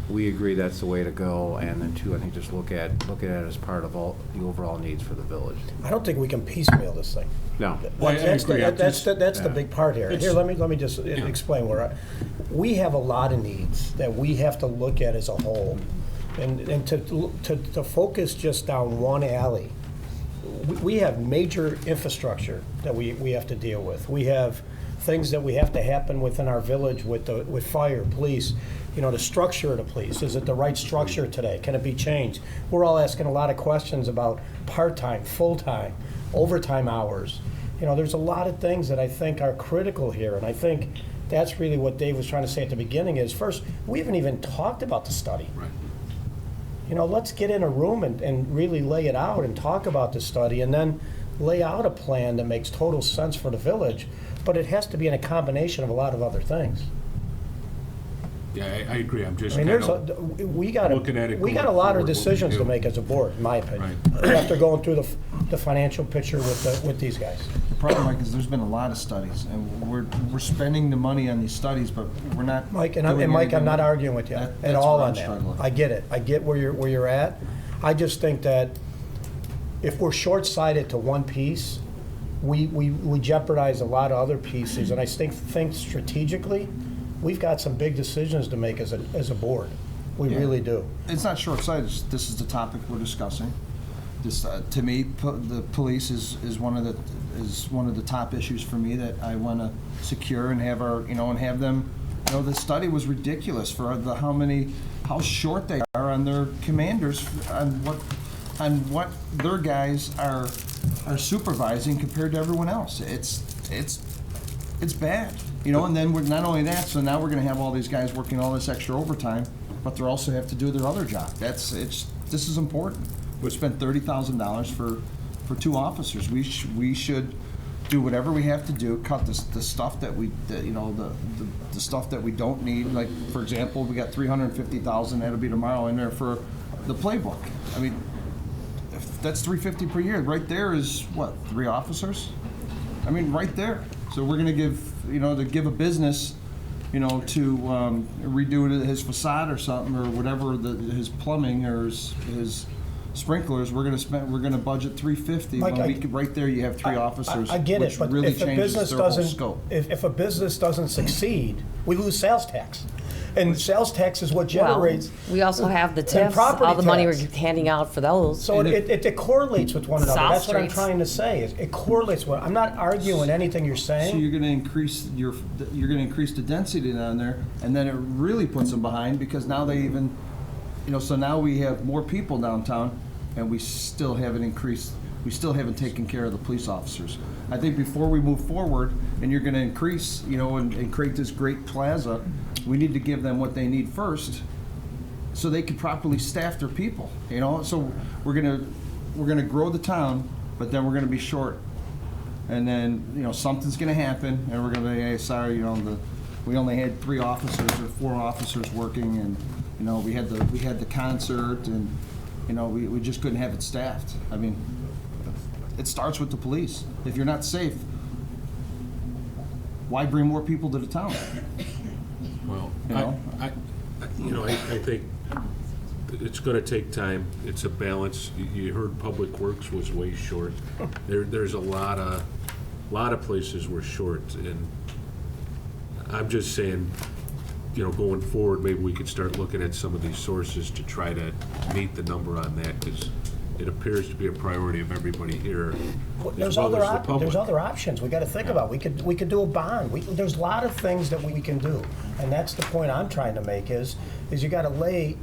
we agree that's the way to go. And then two, I think just look at it as part of all the overall needs for the village. I don't think we can piecemeal this thing. No. That's the big part here. Here, let me just explain we have a lot of needs that we have to look at as a whole. And to focus just down one alley, we have major infrastructure that we have to deal with. We have things that we have to happen within our village with fire, police, the structure of the police. Is it the right structure today? Can it be changed? We're all asking a lot of questions about part-time, full-time, overtime hours. There's a lot of things that I think are critical here, and I think that's really what Dave was trying to say at the beginning is, first, we haven't even talked about the study. Right. Let's get in a room and really lay it out and talk about the study and then lay out a plan that makes total sense for the village, but it has to be in a combination of a lot of other things. Yeah, I agree. I'm just I mean, looking at it. we got a lot of decisions to make as a board, in my opinion, after going through the financial picture with these guys. The problem, Mike, is there's been a lot of studies, and we're spending the money on these studies, but we're not. Mike, doing I'm anything not with it. arguing with you That's at all where on I'm that. struggling. I get it. I get where you're at. I just think that if we're short-sighted to one piece, we jeopardize a lot of other pieces. And I think strategically, we've got some big decisions to make as a board. We really do. It's not short-sighted. This is the topic we're discussing. This, to me, the police is one of the top issues for me that I want to secure and have and have them. The study was ridiculous for how short they are on their commanders on what their guys are supervising compared to everyone else. It's bad. And then we're not only that, so now we're going to have all these guys working all this extra overtime, but they also have to do their other job. This is important. We spent $30,000 for 2 officers. We should do whatever we have to do. Cut the stuff that the stuff that we don't need. Like, for example, we got $350,000 that'll be tomorrow in there for the playbook. I mean, if that's $350,000 per year. Right there is what, 3 officers? I mean, right there. So we're going to give a business, to redo his facade or something, or whatever, his plumbing or his sprinklers. We're going to budget $350,000. Mike, right there, you have 3 officers. I get which it, but really if a changes business their whole doesn't, scope. if a business doesn't succeed, we lose sales tax. And sales tax is what generates. Well, we also have the and TIFs, property all the money we're tax. handing out for those. So it correlates with one another. South That's what I'm Streets. trying to say. Is it correlates with. I'm not arguing anything you're saying. So you're going to increase the density down there, and then it really puts them behind because now they even, so now we have more people downtown, and we still haven't increased. We still haven't taken care of the police officers. I think before we move forward, and you're going to increase, and create this great plaza, we need to give them what they need first, so they can properly staff their people. So we're gonna grow the town, but then we're gonna be short, and then something's gonna happen, and we're gonna be, hey, sorry, we only had 3 officers or 4 officers working, and, you know, we had the concert, and, you know, we just couldn't have it staffed. I mean, it starts with the police. If you're not safe, why bring more people to the town? Well, You know? I think it's gonna take time. It's a balance. You heard Public Works was way short. There's a lot of places we're short, and I'm just saying, you know, going forward, maybe we could start looking at some of these sources to try to meet the number on that, because it appears to be a priority of everybody here, as well as the public. There's other options we got to think about. We could do a bond. There's a lot of things that we can do, and that's the point I'm trying to make is you got to lay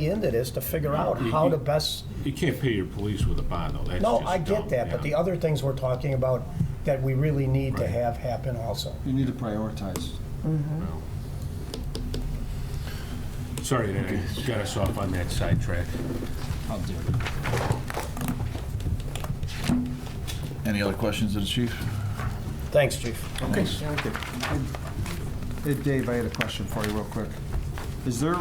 into this to figure out how to best. You can't pay your police with a bond, though. That's No, just I get dumb, that, yeah. but the other things we're talking about that we really need to have happen also. You need to prioritize. Sorry that I got us off on that sidetrack. How dare you. Any other questions of the chief? Thanks, Chief. Okay. Hey, Dave, I had a question for you real quick. Is there, you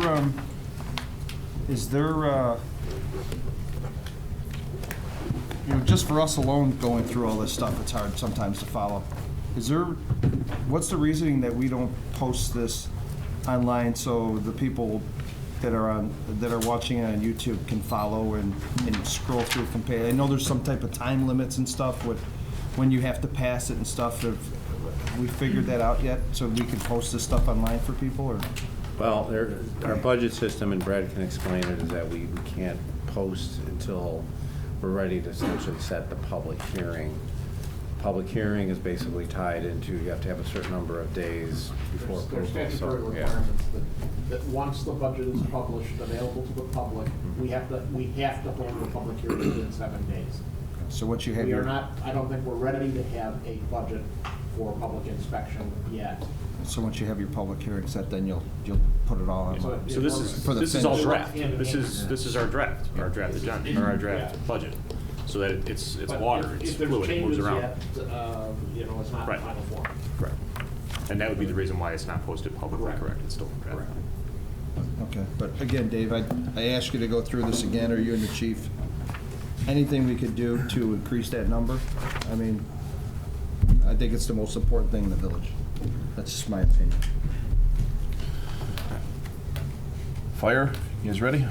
know, just for us alone going through all this stuff, it's hard sometimes to follow. What's the reasoning that we don't post this online so the people that are watching it on YouTube can follow and scroll through from page? I know there's some type of time limits and stuff with when you have to pass it and stuff. Have we figured that out yet, so we can post this stuff online for people, or? Well, our budget system, and Brad can explain it, is that we can't post until we're ready to essentially set the public hearing. Public hearing is basically tied into, you have to have a certain number of days before There's approval. statutory So, yeah. requirements that once the budget is published, available to the public, we have to hold a public hearing within 7 days. So once you have We are your, not, I don't think we're ready to have a budget for public inspection yet. so once you have your public hearing set, then you'll put it all on. So this is, For the this is all finish. draft. This is our draft agenda, or our draft budget. So that it's But water, it's if there's fluid, it moves changes around. yet, you know, it's not Right. final form. Correct. And that would be the reason why it's not posted publicly, correct? It's still draft. Okay, but again, Dave, I ask you to go through this again, or you and the chief. Anything we could do to increase that number? I mean, I think it's the most important thing in the village. That's just my opinion. Fire, you guys ready?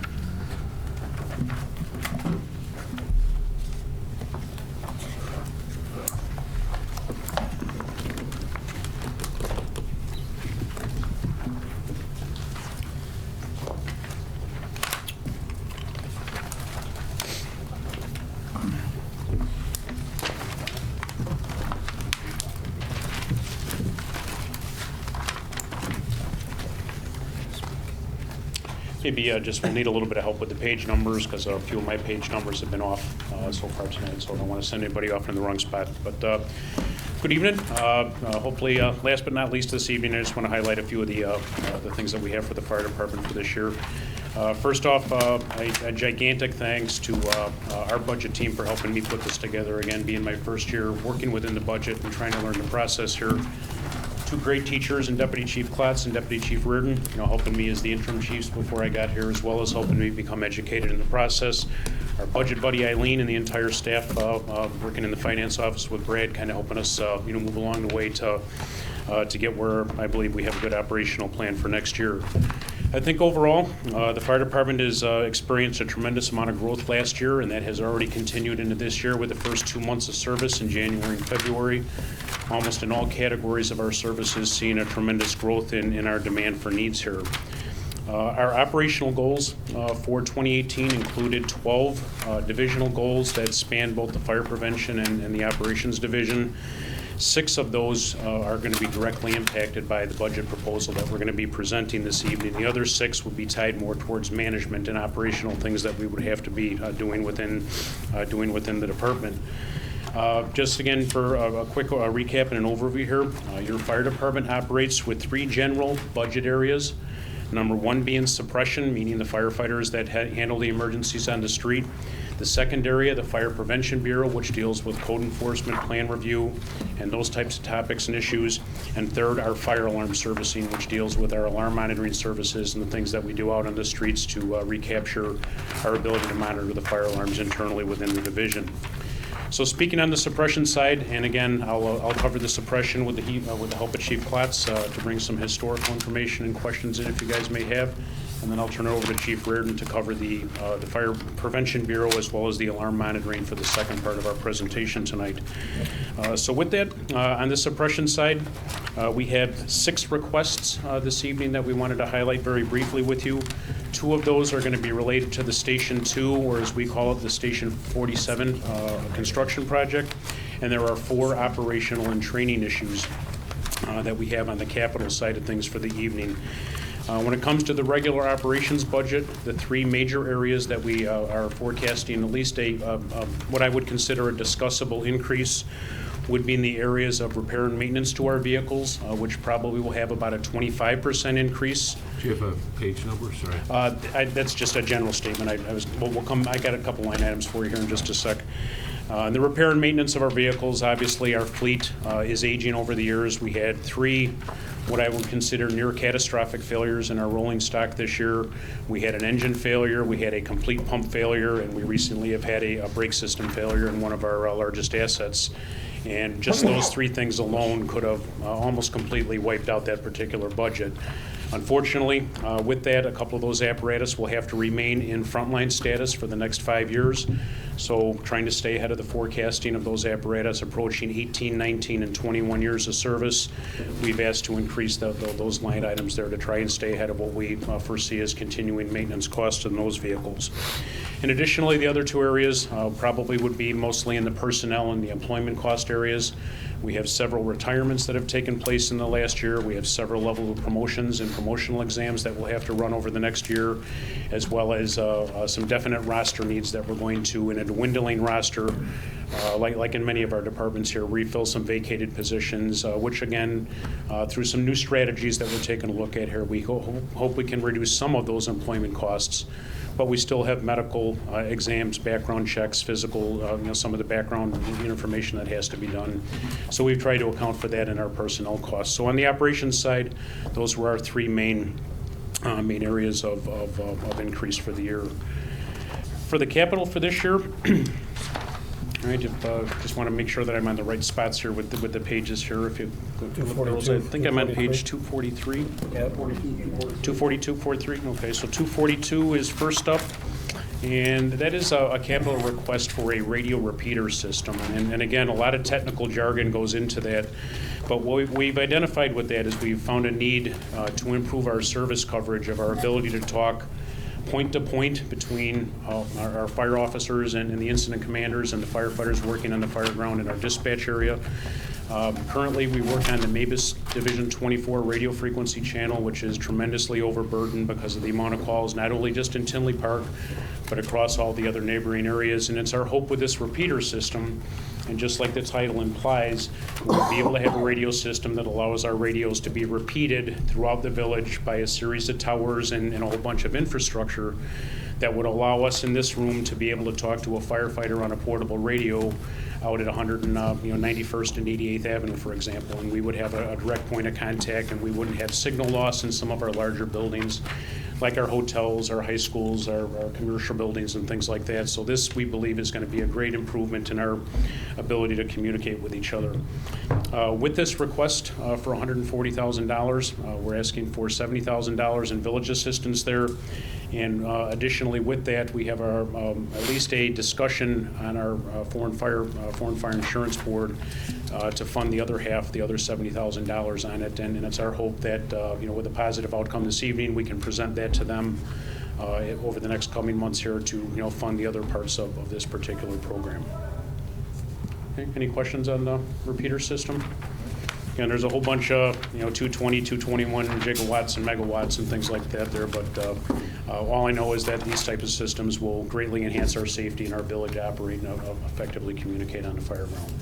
Maybe just we'll need a little bit of help with the page numbers, because a few of my page numbers have been off so far tonight, so I don't want to send anybody off in the wrong spot. But good evening. Hopefully, last but not least this evening, I just want to highlight a few of the things that we have for the fire department for this year. First off, a gigantic thanks to our budget team for helping me put this together. Again, being my first year working within the budget and trying to learn the process here. Two great teachers, and Deputy Chief Klotz and Deputy Chief Reardon, helping me as the interim chiefs before I got here, as well as helping me become educated in the process. Our budget buddy Eileen and the entire staff working in the finance office with Brad, kind of helping us move along the way to get where I believe we have a good operational plan for next year. I think overall, the fire department has experienced a tremendous amount of growth last year, and that has already continued into this year with the first 2 months of service in January and February. Almost in all categories of our services, seeing a tremendous growth in our demand for needs here. Our operational goals for 2018 included 12 divisional goals that span both the fire prevention and the operations division. 6 of those are going to be directly impacted by the budget proposal that we're going to be presenting this evening. The other 6 would be tied more towards management and operational things that we would have to be doing within the department. Just again, for a quick recap and an overview here, your fire department operates with 3 general budget areas. Number 1 being suppression, meaning the firefighters that handle the emergencies on the street. The second area, the Fire Prevention Bureau, which deals with code enforcement, plan review, and those types of topics and issues. And third, our fire alarm servicing, which deals with our alarm monitoring services and the things that we do out on the streets to recapture our ability to monitor the fire alarms internally within the division. So speaking on the suppression side, and again, I'll cover the suppression with the help of Chief Klotz to bring some historical information and questions in if you guys may have. And then I'll turn it over to Chief Reardon to cover the Fire Prevention Bureau as well as the alarm monitoring for the second part of our presentation tonight. So with that, on the suppression side, we have 6 requests this evening that we wanted to highlight very briefly with you. 2 of those are going to be related to the Station 2, or as we call it, the Station 47 construction project. And there are 4 operational and training issues that we have on the capital side of things for the evening. When it comes to the regular operations budget, the 3 major areas that we are forecasting at least what I would consider a discussable increase would be in the areas of repair and maintenance to our vehicles, which probably will have about a 25% increase. Do you have a page number? Sorry. That's just a general statement. I got a couple line items for you here in just a sec. The repair and maintenance of our vehicles, obviously our fleet is aging over the years. We had 3 what I would consider near catastrophic failures in our rolling stock this year. We had an engine failure, we had a complete pump failure, and we recently have had a brake system failure in one of our largest assets. And just those 3 things alone could have almost completely wiped out that particular budget. Unfortunately, with that, a couple of those apparatus will have to remain in frontline status for the next 5 years. So trying to stay ahead of the forecasting of those apparatus approaching 18, 19, and 21 years of service, we've asked to increase those line items there to try and stay ahead of what we foresee as continuing maintenance costs in those vehicles. And additionally, the other 2 areas probably would be mostly in the personnel and the employment cost areas. We have several retirements that have taken place in the last year. We have several level of promotions and promotional exams that we'll have to run over the next year, as well as some definite roster needs that we're going to, in a dwindling roster, like in many of our departments here, refill some vacated positions, which again, through some new strategies that we're taking a look at here, we hope we can reduce some of those employment costs. But we still have medical exams, background checks, physical, some of the background information that has to be done. So we've tried to account for that in our personnel costs. So on the operations side, those were our 3 main areas of increase for the year. For the capital for this year, all right, just want to make sure that I'm on the right spots here with the pages here. If you look at those, I think I'm on page 243. Yeah, 242, 43. Okay, so 242 is first up, and that is a capital request for a radio repeater system. And again, a lot of technical jargon goes into that. But what we've identified with that is we've found a need to improve our service coverage of our ability to talk point to point between our fire officers and the incident commanders and the firefighters working on the fire ground in our dispatch area. Currently, we work on the MABUS Division 24 radio frequency channel, which is tremendously overburdened because of the amount of calls, not only just in Tinley Park, but across all the other neighboring areas. And it's our hope with this repeater system, and just like the title implies, we'll be able to have a radio system that allows our radios to be repeated throughout the village by a series of towers and a whole bunch of infrastructure that would allow us in this room to be able to talk to a firefighter on a portable radio out at 91st and 88th Avenue, for example, and we would have a direct point of contact, and we wouldn't have signal loss in some of our larger buildings, like our hotels, our high schools, our commercial buildings, and things like that. So this, we believe, is going to be a great improvement in our ability to communicate with each other. With this request for $140,000, we're asking for $70,000 in village assistance there. And additionally with that, we have our at least a discussion on our foreign fire insurance board to fund the other half, the other $70,000 on it. And it's our hope that with a positive outcome this evening, we can present that to them over the next coming months here to fund the other parts of this particular program. Okay, any questions on the repeater system? Again, there's a whole bunch of 220, 221 gigawatts and megawatts and things like that there, but all I know is that these types of systems will greatly enhance our safety and our ability to operate and effectively communicate on the fire ground.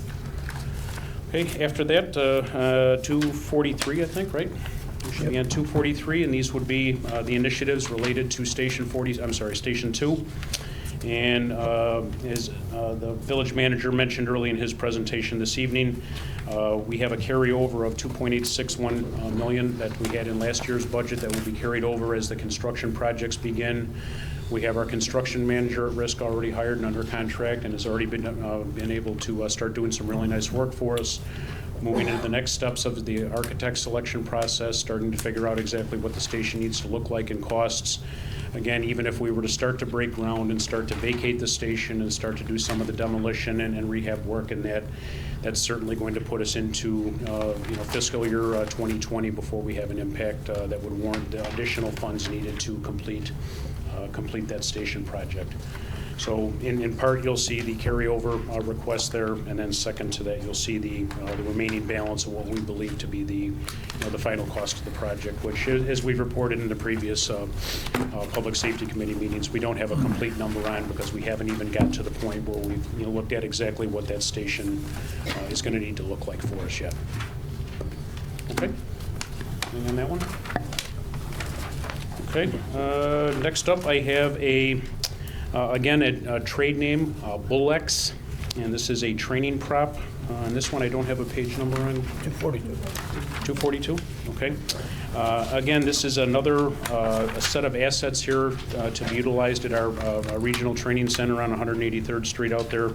Okay, after that, 243, I think, right? We should be on 243, and these would be the initiatives related to Station 2. And as the village manager mentioned early in his presentation this evening, we have a carryover of $2.861 million that we had in last year's budget that will be carried over as the construction projects begin. We have our construction manager at risk already hired and under contract and has already been able to start doing some really nice work for us. Moving into the next steps of the architect selection process, starting to figure out exactly what the station needs to look like and costs. Again, even if we were to start to break ground and start to vacate the station and start to do some of the demolition and rehab work in that, that's certainly going to put us into fiscal year 2020 before we have an impact that would warrant the additional funds needed to complete that station project. So in part, you'll see the carryover request there, and then second to that, you'll see the remaining balance of what we believe to be the final cost of the project, which, as we've reported in the previous Public Safety Committee meetings, we don't have a complete number on because we haven't even got to the point where we've looked at exactly what that station is going to need to look like for us yet. Okay, anything on that one? Okay, next up I have again, a trade name, Bullex, and this is a training prop. And this one I don't have a page number on. 242. 242, okay. Again, this is another a set of assets here to be utilized at our regional training center on 183rd Street out there.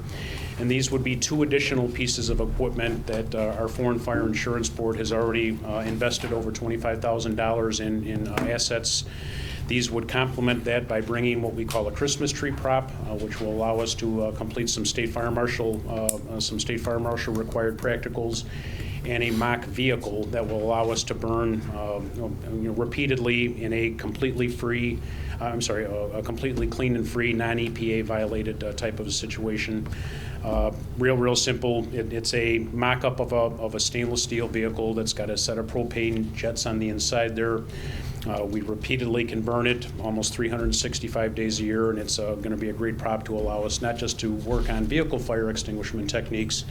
And these would be 2 additional pieces of equipment that our Foreign Fire Insurance Board has already invested over $25,000 in assets. These would complement that by bringing what we call a Christmas tree prop, which will allow us to complete some State Fire Marshal required practicals, and a mock vehicle that will allow us to burn repeatedly in a completely free, a completely clean and free, non-EPA violated type of a situation. Real simple. It's a mock-up of a stainless steel vehicle that's got a set of propane jets on the inside there. We repeatedly can burn it almost 365 days a year, and it's going to be a great prop to allow us not just to work on vehicle fire extinguishment techniques,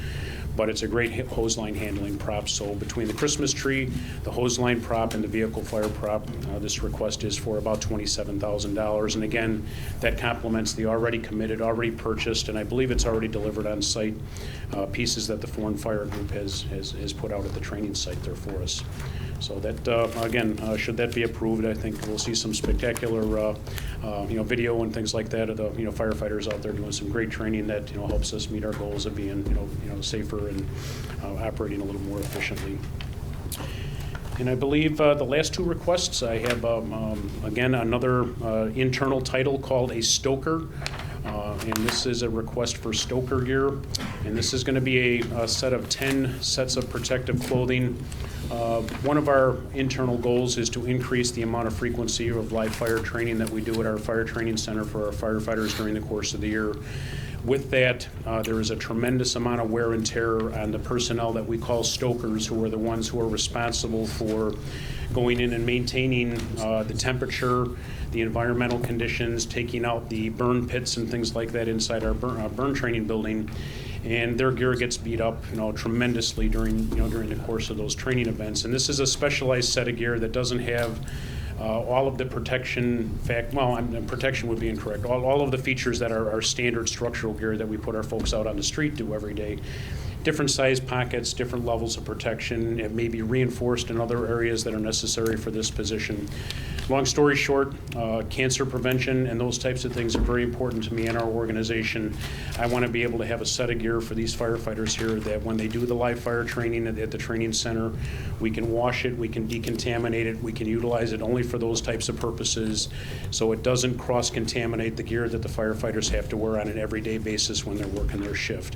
but it's a great hose line handling prop. So between the Christmas tree, the hose line prop, and the vehicle fire prop, this request is for about $27,000. And again, that complements the already committed, already purchased, and I believe it's already delivered on site pieces that the Foreign Fire Group has put out at the training site there for us. So that, again, should that be approved, I think we'll see some spectacular, video and things like that of the, firefighters out there doing some great training that, helps us meet our goals of being, safer and operating a little more efficiently. And I believe the last 2 requests, I have, again, another internal title called a Stoker. And this is a request for Stoker gear. And this is going to be a set of 10 sets of protective clothing. One of our internal goals is to increase the amount of frequency of live fire training that we do at our fire training center for our firefighters during the course of the year. With that, there is a tremendous amount of wear and tear on the personnel that we call stokers, who are the ones who are responsible for going in and maintaining the temperature, the environmental conditions, taking out the burn pits and things like that inside our burn training building. And their gear gets beat up, tremendously during the course of those training events. And this is a specialized set of gear that doesn't have all of the protection, protection would be incorrect. All of the features that are our standard structural gear that we put our folks out on the street do every day. Different size pockets, different levels of protection. It may be reinforced in other areas that are necessary for this position. Long story short, cancer prevention and those types of things are very important to me and our organization. I want to be able to have a set of gear for these firefighters here that when they do the live fire training at the training center, we can wash it, we can decontaminate it, we can utilize it only for those types of purposes, so it doesn't cross-contaminate the gear that the firefighters have to wear on an everyday basis when they're working their shift.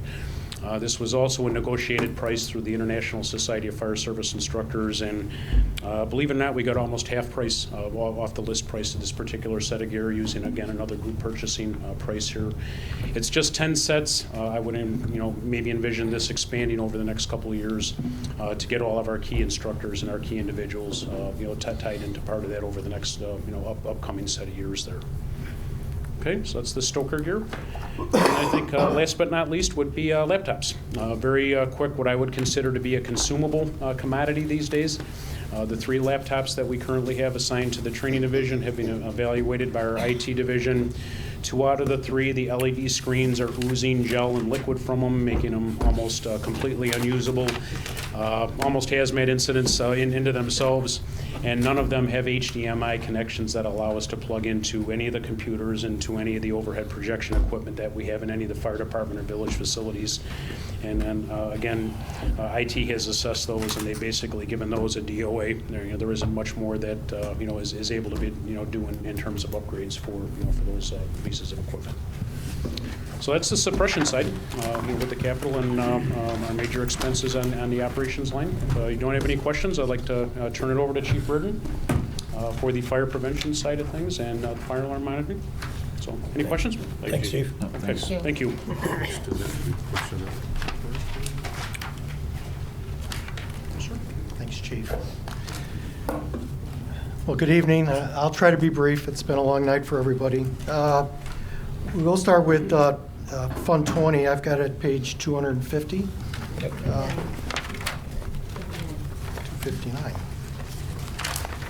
This was also a negotiated price through the International Society of Fire Service Instructors, and believe it or not, we got almost half price off the list price of this particular set of gear using, again, another group purchasing price here. It's just 10 sets. I would, maybe envision this expanding over the next couple of years to get all of our key instructors and our key individuals, tied into part of that over the next, upcoming set of years there. Okay, so that's the Stoker gear. And I think last but not least would be laptops. Very quick, what I would consider to be a consumable commodity these days. The 3 laptops that we currently have assigned to the training division have been evaluated by our IT division 2 out of the 3, the LED screens are oozing gel and liquid from them, making them almost completely unusable. Almost hazmat incidents into themselves, and none of them have HDMI connections that allow us to plug into any of the computers, into any of the overhead projection equipment that we have in any of the fire department or village facilities. And then, again, IT has assessed those, and they've basically given those a DOA. There isn't much more that, is able to be, doing in terms of upgrades for those pieces of equipment. So that's the suppression side, with the capital and our major expenses on the operations line. If you don't have any questions, I'd like to turn it over to Chief Reardon for the fire prevention side of things and the fire alarm monitoring. So, any questions? Thanks, Chief. Okay, thank you. Thanks, Chief. Well, good evening. I'll try to be brief. It's been a long night for everybody. We will start with Fund 20. I've got it at page 250. 259.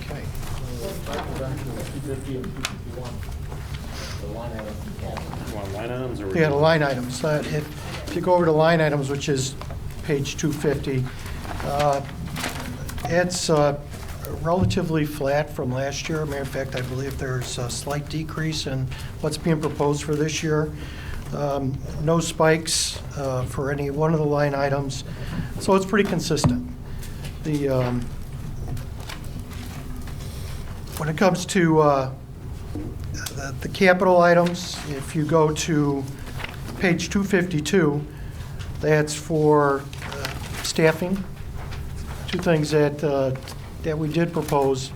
Okay. Line items or? Yeah, the line items. If you go over to line items, which is page 250, it's relatively flat from last year. Matter of fact, I believe there's a slight decrease in what's being proposed for this year. No spikes for any one of the line items, so it's pretty consistent. When it comes to the capital items, if you go to page 252, that's for staffing. Two things that we did propose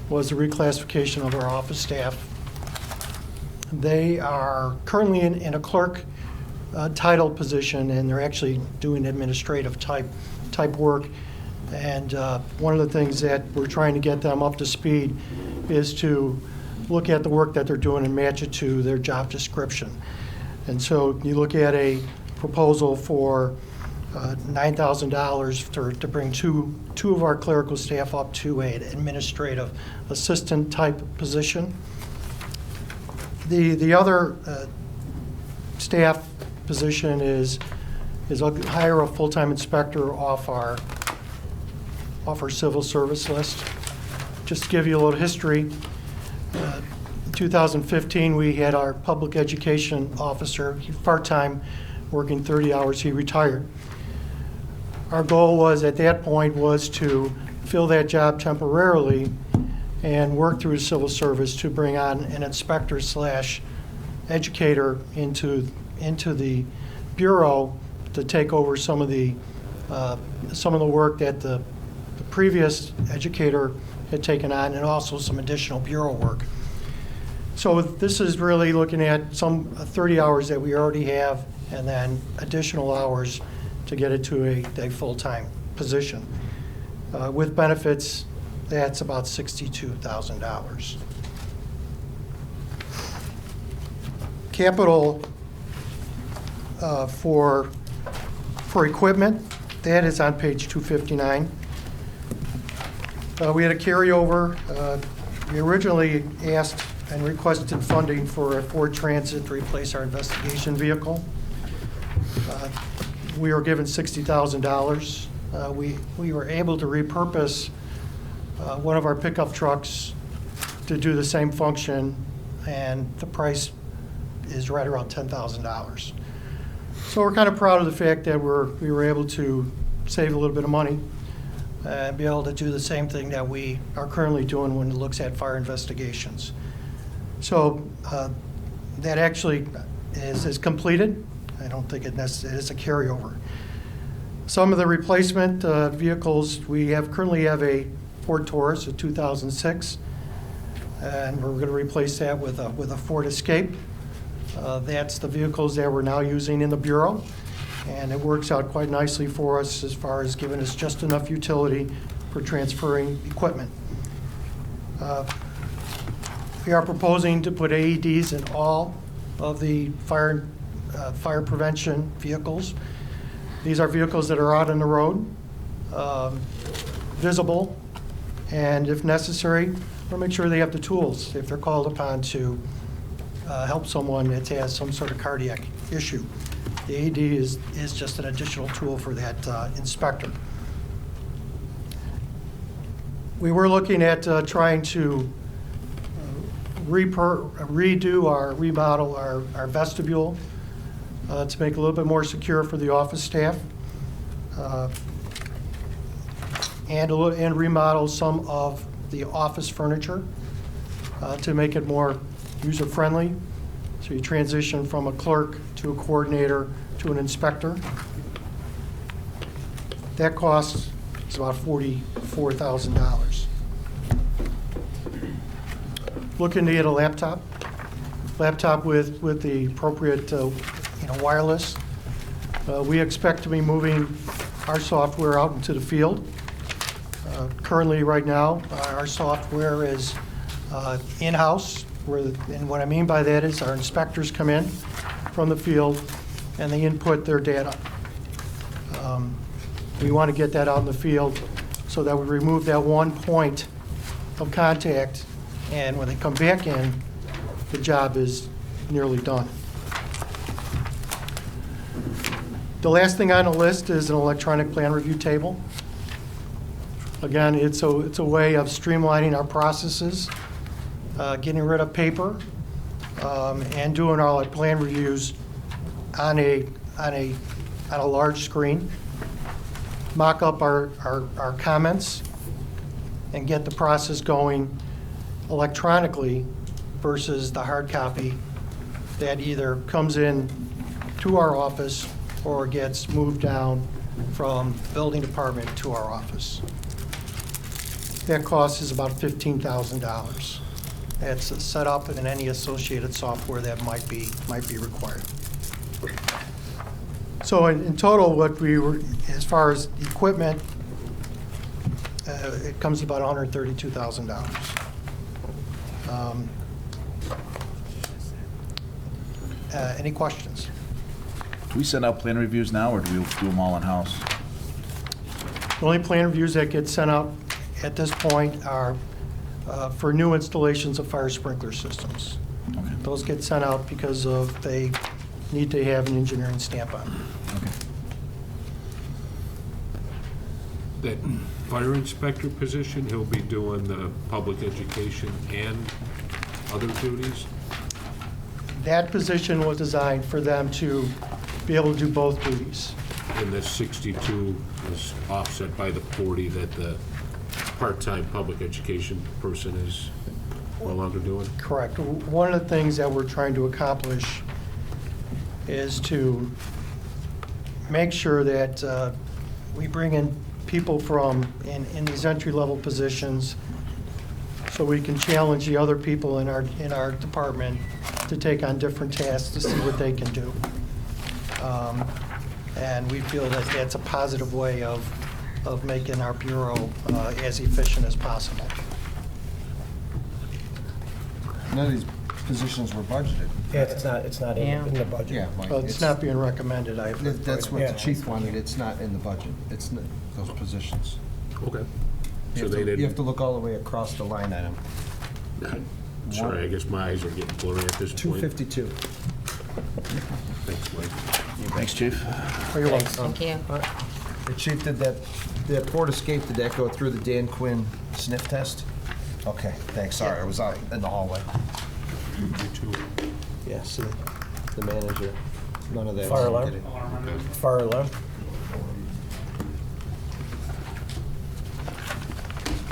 was the reclassification of our office staff. They are currently in a clerk title position, and they're actually doing administrative type work. And one of the things that we're trying to get them up to speed is to look at the work that they're doing and match it to their job description. And so you look at a proposal for $9,000 to bring two of our clerical staff up to an administrative assistant type position. The other staff position is hire a full-time inspector off our civil service list. Just to give you a little history, in 2015 we had our public education officer, part-time, working 30 hours. He retired. Our goal was at that point was to fill that job temporarily and work through the civil service to bring on an inspector / educator into the bureau to take over some of the work that the previous educator had taken on, and also some additional bureau work. So this is really looking at some 30 hours that we already have, and then additional hours to get it to a full-time position. With benefits, that's about $62,000. Capital for equipment, that is on page 259. We had a carryover. We originally asked and requested funding for a Ford Transit to replace our investigation vehicle. We were given $60,000. We were able to repurpose one of our pickup trucks to do the same function, and the price is right around $10,000. So we're kind of proud of the fact that we were able to save a little bit of money and be able to do the same thing that we are currently doing when it looks at fire investigations. So that actually is completed. I don't think it is a carryover. Some of the replacement vehicles, we currently have a Ford Taurus, a 2006, and we're going to replace that with a Ford Escape. That's the vehicles that we're now using in the Bureau, and it works out quite nicely for us as far as giving us just enough utility for transferring equipment. We are proposing to put AEDs in all of the fire prevention vehicles. These are vehicles that are out on the road, visible, and if necessary, we'll make sure they have the tools if they're called upon to help someone that has some sort of cardiac issue. The AD is just an additional tool for that inspector. We were looking at trying to remodel our vestibule to make it a little bit more secure for the office staff, and remodel some of the office furniture to make it more user-friendly. So you transition from a clerk to a coordinator to an inspector. That cost is about $44,000. Looking to get a laptop with the appropriate wireless. We expect to be moving our software out into the field. Currently, right now, our software is in-house, and what I mean by that is our inspectors come in from the field and they input their data. We want to get that out in the field so that we remove that one point of contact, and when they come back in, the job is nearly done. The last thing on the list is an electronic plan review table. Again, it's a way of streamlining our processes, getting rid of paper, and doing our plan reviews on a large screen. Mock up our comments and get the process going electronically versus the hard copy that either comes in to our office or gets moved down from the building department to our office. That cost is about $15,000. That's set up and any associated software that might be required. So in total, what we were, as far as equipment, it comes to about $132,000. Any questions? Do we send out plan reviews now, or do we do them all in-house? The only plan reviews that get sent out at this point are for new installations of fire sprinkler systems. Okay. Those get sent out because they need to have an engineering stamp on them. Okay. That fire inspector position, he'll be doing the public education and other duties? That position was designed for them to be able to do both duties. And the 62 is offset by the 40 that the part-time public education person is no longer doing? Correct. One of the things that we're trying to accomplish is to make sure that we bring in people in these entry-level positions so we can challenge the other people in our department to take on different tasks to see what they can do. And we feel that that's a positive way of making our bureau as efficient as possible. None of these positions were budgeted. Yeah, it's not in the budget. Yeah, Well, it's not being recommended. That's what the chief wanted. It's not in the budget. It's those positions. Okay. You have to look all the way across the line item. Sorry, I guess my eyes are getting blurry at this point. 252. Thanks, Mike. Thanks, Chief. You're welcome. Thank you. The chief, did that port escape, did that go through the Dan Quinn sniff test? Okay, thanks, sorry, I was out in the hallway. Yes, the manager. None of that. Fire was alarm? getting- Fire alarm?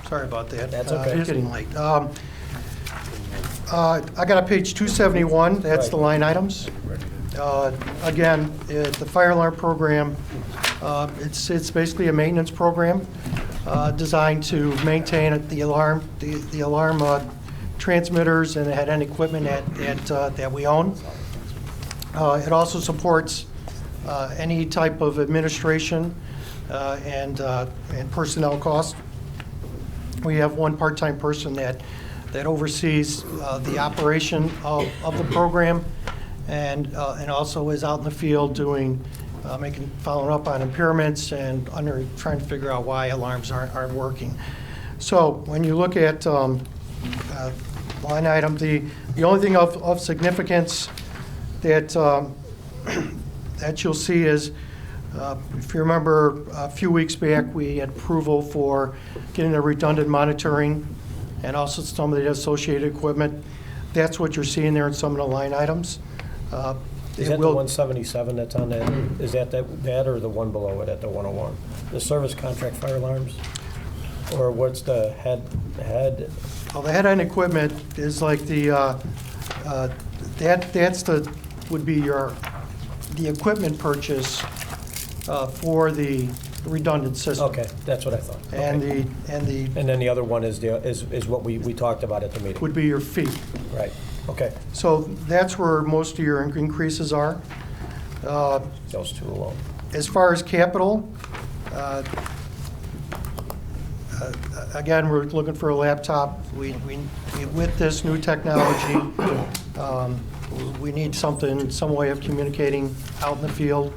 Sorry about that. That's okay. It's getting late. I got a page 271, that's the line items. Again, the fire alarm program, it's basically a maintenance program designed to maintain the alarm transmitters and and equipment that we own. It also supports any type of administration and personnel costs. We have one part-time person that oversees the operation of the program and also is out in the field doing, following up on impairments and trying to figure out why alarms aren't working. So when you look at line item, the The only thing of significance that, that you'll see is, if you remember, a few weeks back, we had approval for getting the redundant monitoring and also some of the associated equipment. That's what you're seeing there in some of the line items. Is that the 177 that's on that? Is that or the one below it at the 101? The service contract fire alarms? Or what's the head? Well, the head-end equipment is like the, that's the, would be the equipment purchase for the redundant system. Okay, that's what I thought. And Okay. and then the other one is what we talked about at the meeting. would be your fee. Right, okay. So that's where most of your increases are. Those two alone. As far as capital, again, we're looking for a laptop. With this new technology, we need some way of communicating out in the field.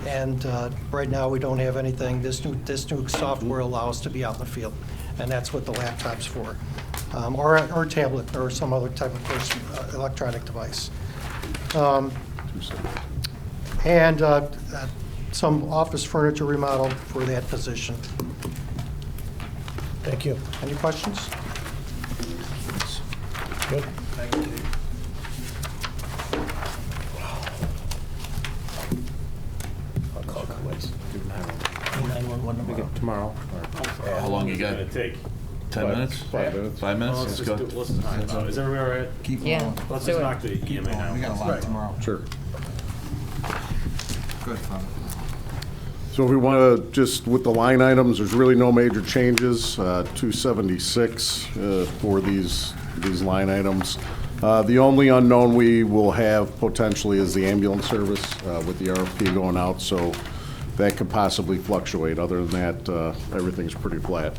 And right now, we don't have anything. This new software allows us to be out in the field, and that's what the laptop's for, or tablet, or some other type of electronic device. And some office furniture remodel for that position. Thank you. Any questions? Good. I'll call Kuwait. 911 tomorrow. Tomorrow. How long you got? It's gonna take. 10 minutes? 5 minutes. 5 minutes? Well, Let's let's go. just do- let's just knock it out. Is everybody all right? Keep Yeah. going. Let's Do just it. knock the Keep EMA going. now. We got a lot tomorrow. Sure. Good, Father. So if we want to, just with the line items, there's really no major changes, 276 for these line items. The only unknown we will have potentially is the ambulance service with the RFP going out, so that could possibly fluctuate. Other than that, everything's pretty flat.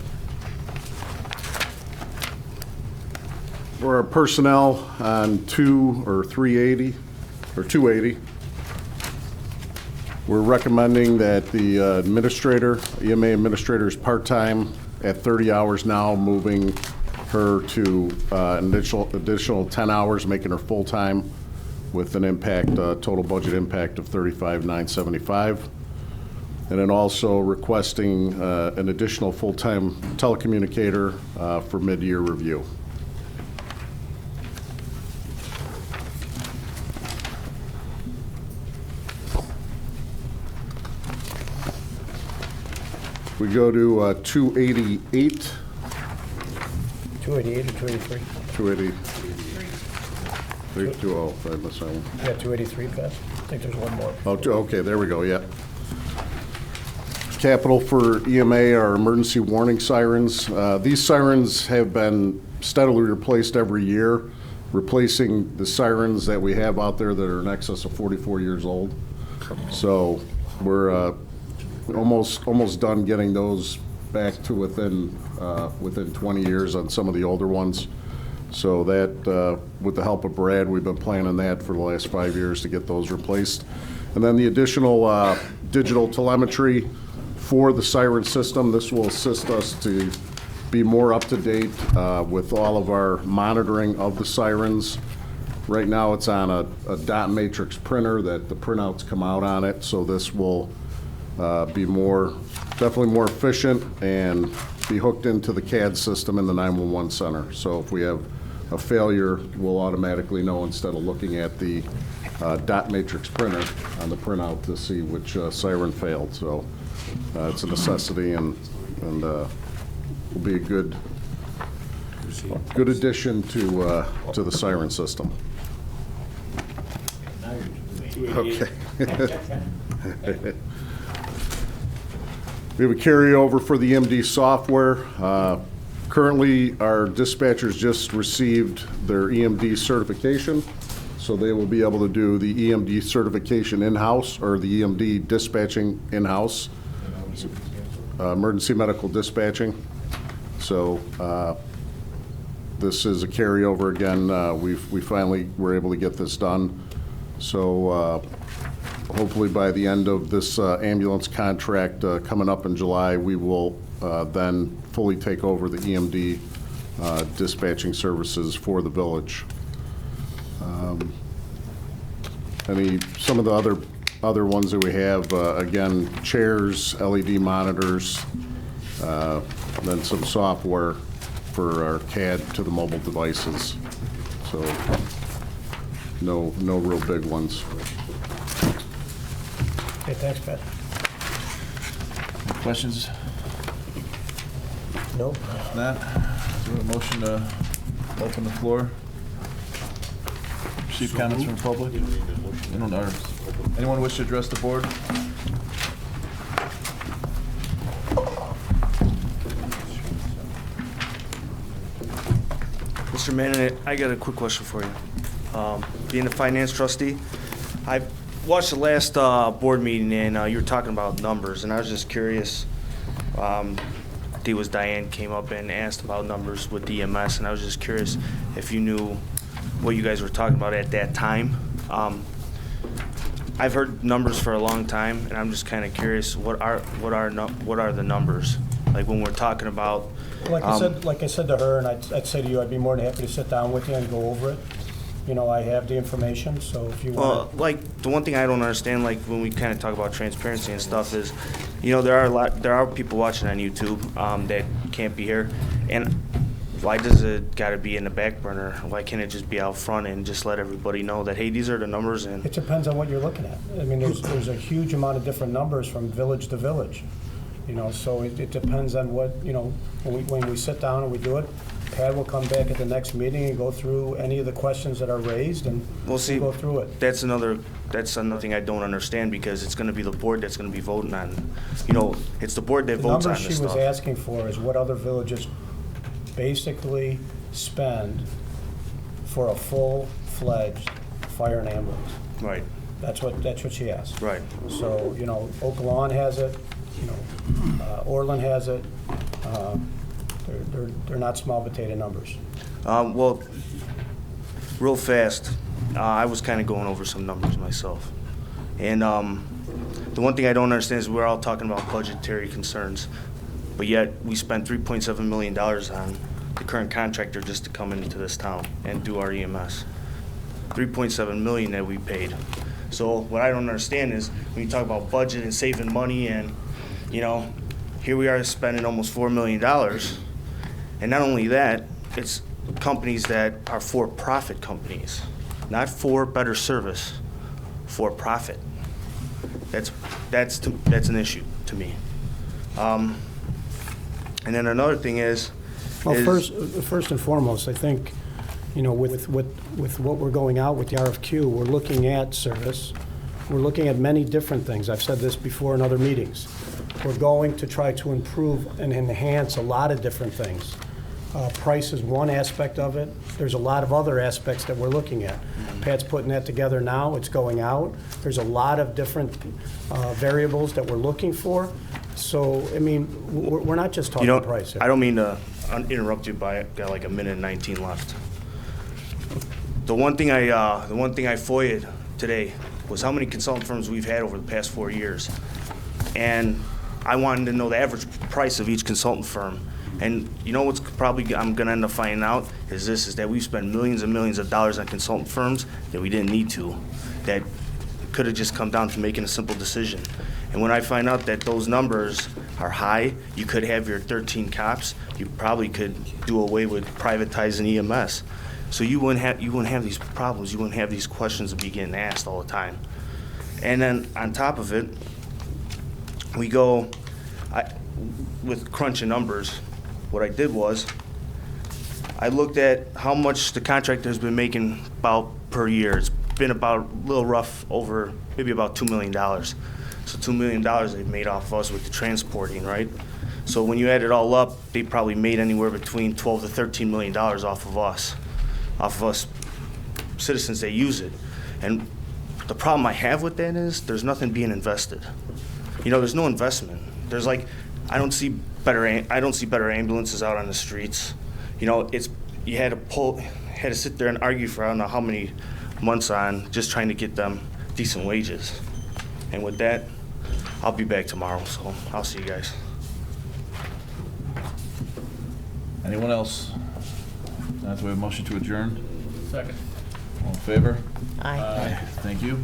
For our personnel on 280, we're recommending that the administrator, EMA administrator is part-time at 30 hours now, moving her to an additional 10 hours, making her full-time with an impact, total budget impact of $35,975. And then also requesting an additional full-time telecommunicator for mid-year review. We go to 288. 288 or 283? 280. 320, I missed that one. You got 283, Pat? I think there's one more. Oh, okay, there we go, yeah. Capital for EMA are emergency warning sirens. These sirens have been steadily replaced every year, replacing the sirens that we have out there that are in excess of 44 years old. So we're almost done getting those back to within 20 years on some of the older ones. So that, with the help of Brad, we've been planning that for the last 5 years to get those replaced. And then the additional digital telemetry for the siren system. This will assist us to be more up to date with all of our monitoring of the sirens. Right now, it's on a dot matrix printer that the printouts come out on it. So this will be definitely more efficient and be hooked into the CAD system in the 911 center. So if we have a failure, we'll automatically know instead of looking at the dot matrix printer on the printout to see which siren failed. So it's a necessity and will be a good addition to the siren system. Okay. We have a carryover for the EMD software. Currently, our dispatchers just received their EMD certification, so they will be able to do the EMD certification in-house, or the EMD dispatching in-house, emergency medical dispatching. So this is a carryover again. We finally were able to get this done. So hopefully by the end of this ambulance contract coming up in July, we will then fully take over the EMD dispatching services for the village. Some of the other ones that we have, again, chairs, LED monitors, then some software for our CAD to the mobile devices. So no real big ones. Okay, thanks, Pat. Any questions? Nope. If not, is there a motion to open the floor? Receive comments from the public? Anyone wish to address the board? Mr. Manning, I got a quick question for you. Being a finance trustee, I watched the last board meeting and you were talking about numbers, and I was just curious. I think it was Diane came up and asked about numbers with EMS, and I was just curious if you knew what you guys were talking about at that time. I've heard numbers for a long time, and I'm just kind of curious what are the numbers? Like when we're talking about. Like I said to her, and I'd say to you, I'd be more than happy to sit down with you and go over it. You know, I have the information, so if you want. Well, like the one thing I don't understand, like when we kind of talk about transparency and stuff, is, you know, there are people watching on YouTube that can't be here, and why does it got to be in the back burner? Why can't it just be out front and just let everybody know that, hey, these are the numbers? And It depends on what you're looking at. I mean, there's a huge amount of different numbers from village to village. You know, so it depends on what, you know, when we sit down and we do it, Pat will come back at the next meeting and go through any of the questions that are raised, and we'll go through it. That's another thing I don't understand, because it's going to be the board that's going to be voting on. You know, it's the board that votes on this The number she was asking for is what other villages basically spend for a full-fledged fire and ambulance. Right. That's what she asked. Right. So, you know, Oak Lawn has it, you know, Orland has it. They're not small potato numbers. Well, real fast, I was kind of going over some numbers myself. And the one thing I don't understand is we're all talking about budgetary concerns, but yet we spent $3.7 million on the current contractor just to come into this town and do our EMS. $3.7 million that we paid. So what I don't understand is when you talk about budget and saving money, and, you know, here we are spending almost $4 million. And not only that, it's companies that are for-profit companies, not for better service, for profit. That's an issue to me. And then another thing is. Well, first and foremost, I think, you know, with what we're going out with the RFQ, we're looking at service. We're looking at many different things. I've said this before in other meetings. We're going to try to improve and enhance a lot of different things. Price is one aspect of it. There's a lot of other aspects that we're looking at. Pat's putting that together now. It's going out. There's a lot of different variables that we're looking for. So, I mean, we're not just talking price here. I don't mean to interrupt you, but I got like a minute and 19 left. The one thing I FOIA'd today was how many consultant firms we've had over the past 4 years. And I wanted to know the average price of each consultant firm. And you know what's probably I'm going to end up finding out is that we've spent millions and millions of dollars on consultant firms that we didn't need to, that could have just come down to making a simple decision. And when I find out that those numbers are high, you could have your 13 cops, you probably could do away with privatizing EMS. So you wouldn't have these problems, you wouldn't have these questions to be getting asked all the time. And then on top of it, we go with crunching numbers. What I did was I looked at how much the contractor's been making about per year. It's been about a little rough over maybe about $2 million. So $2 million they've made off of us with the transporting, right? So when you add it all up, they probably made anywhere between $12 to $13 million off of us citizens that use it. And the problem I have with that is there's nothing being invested. You know, there's no investment. There's like, I don't see better ambulances out on the streets. You know, you had to sit there and argue for I don't know how many months on just trying to get them decent wages. And with that, I'll be back tomorrow, so I'll see you guys. Anyone else? Do we have a motion to adjourn? Second. All in favor? Aye. Thank you.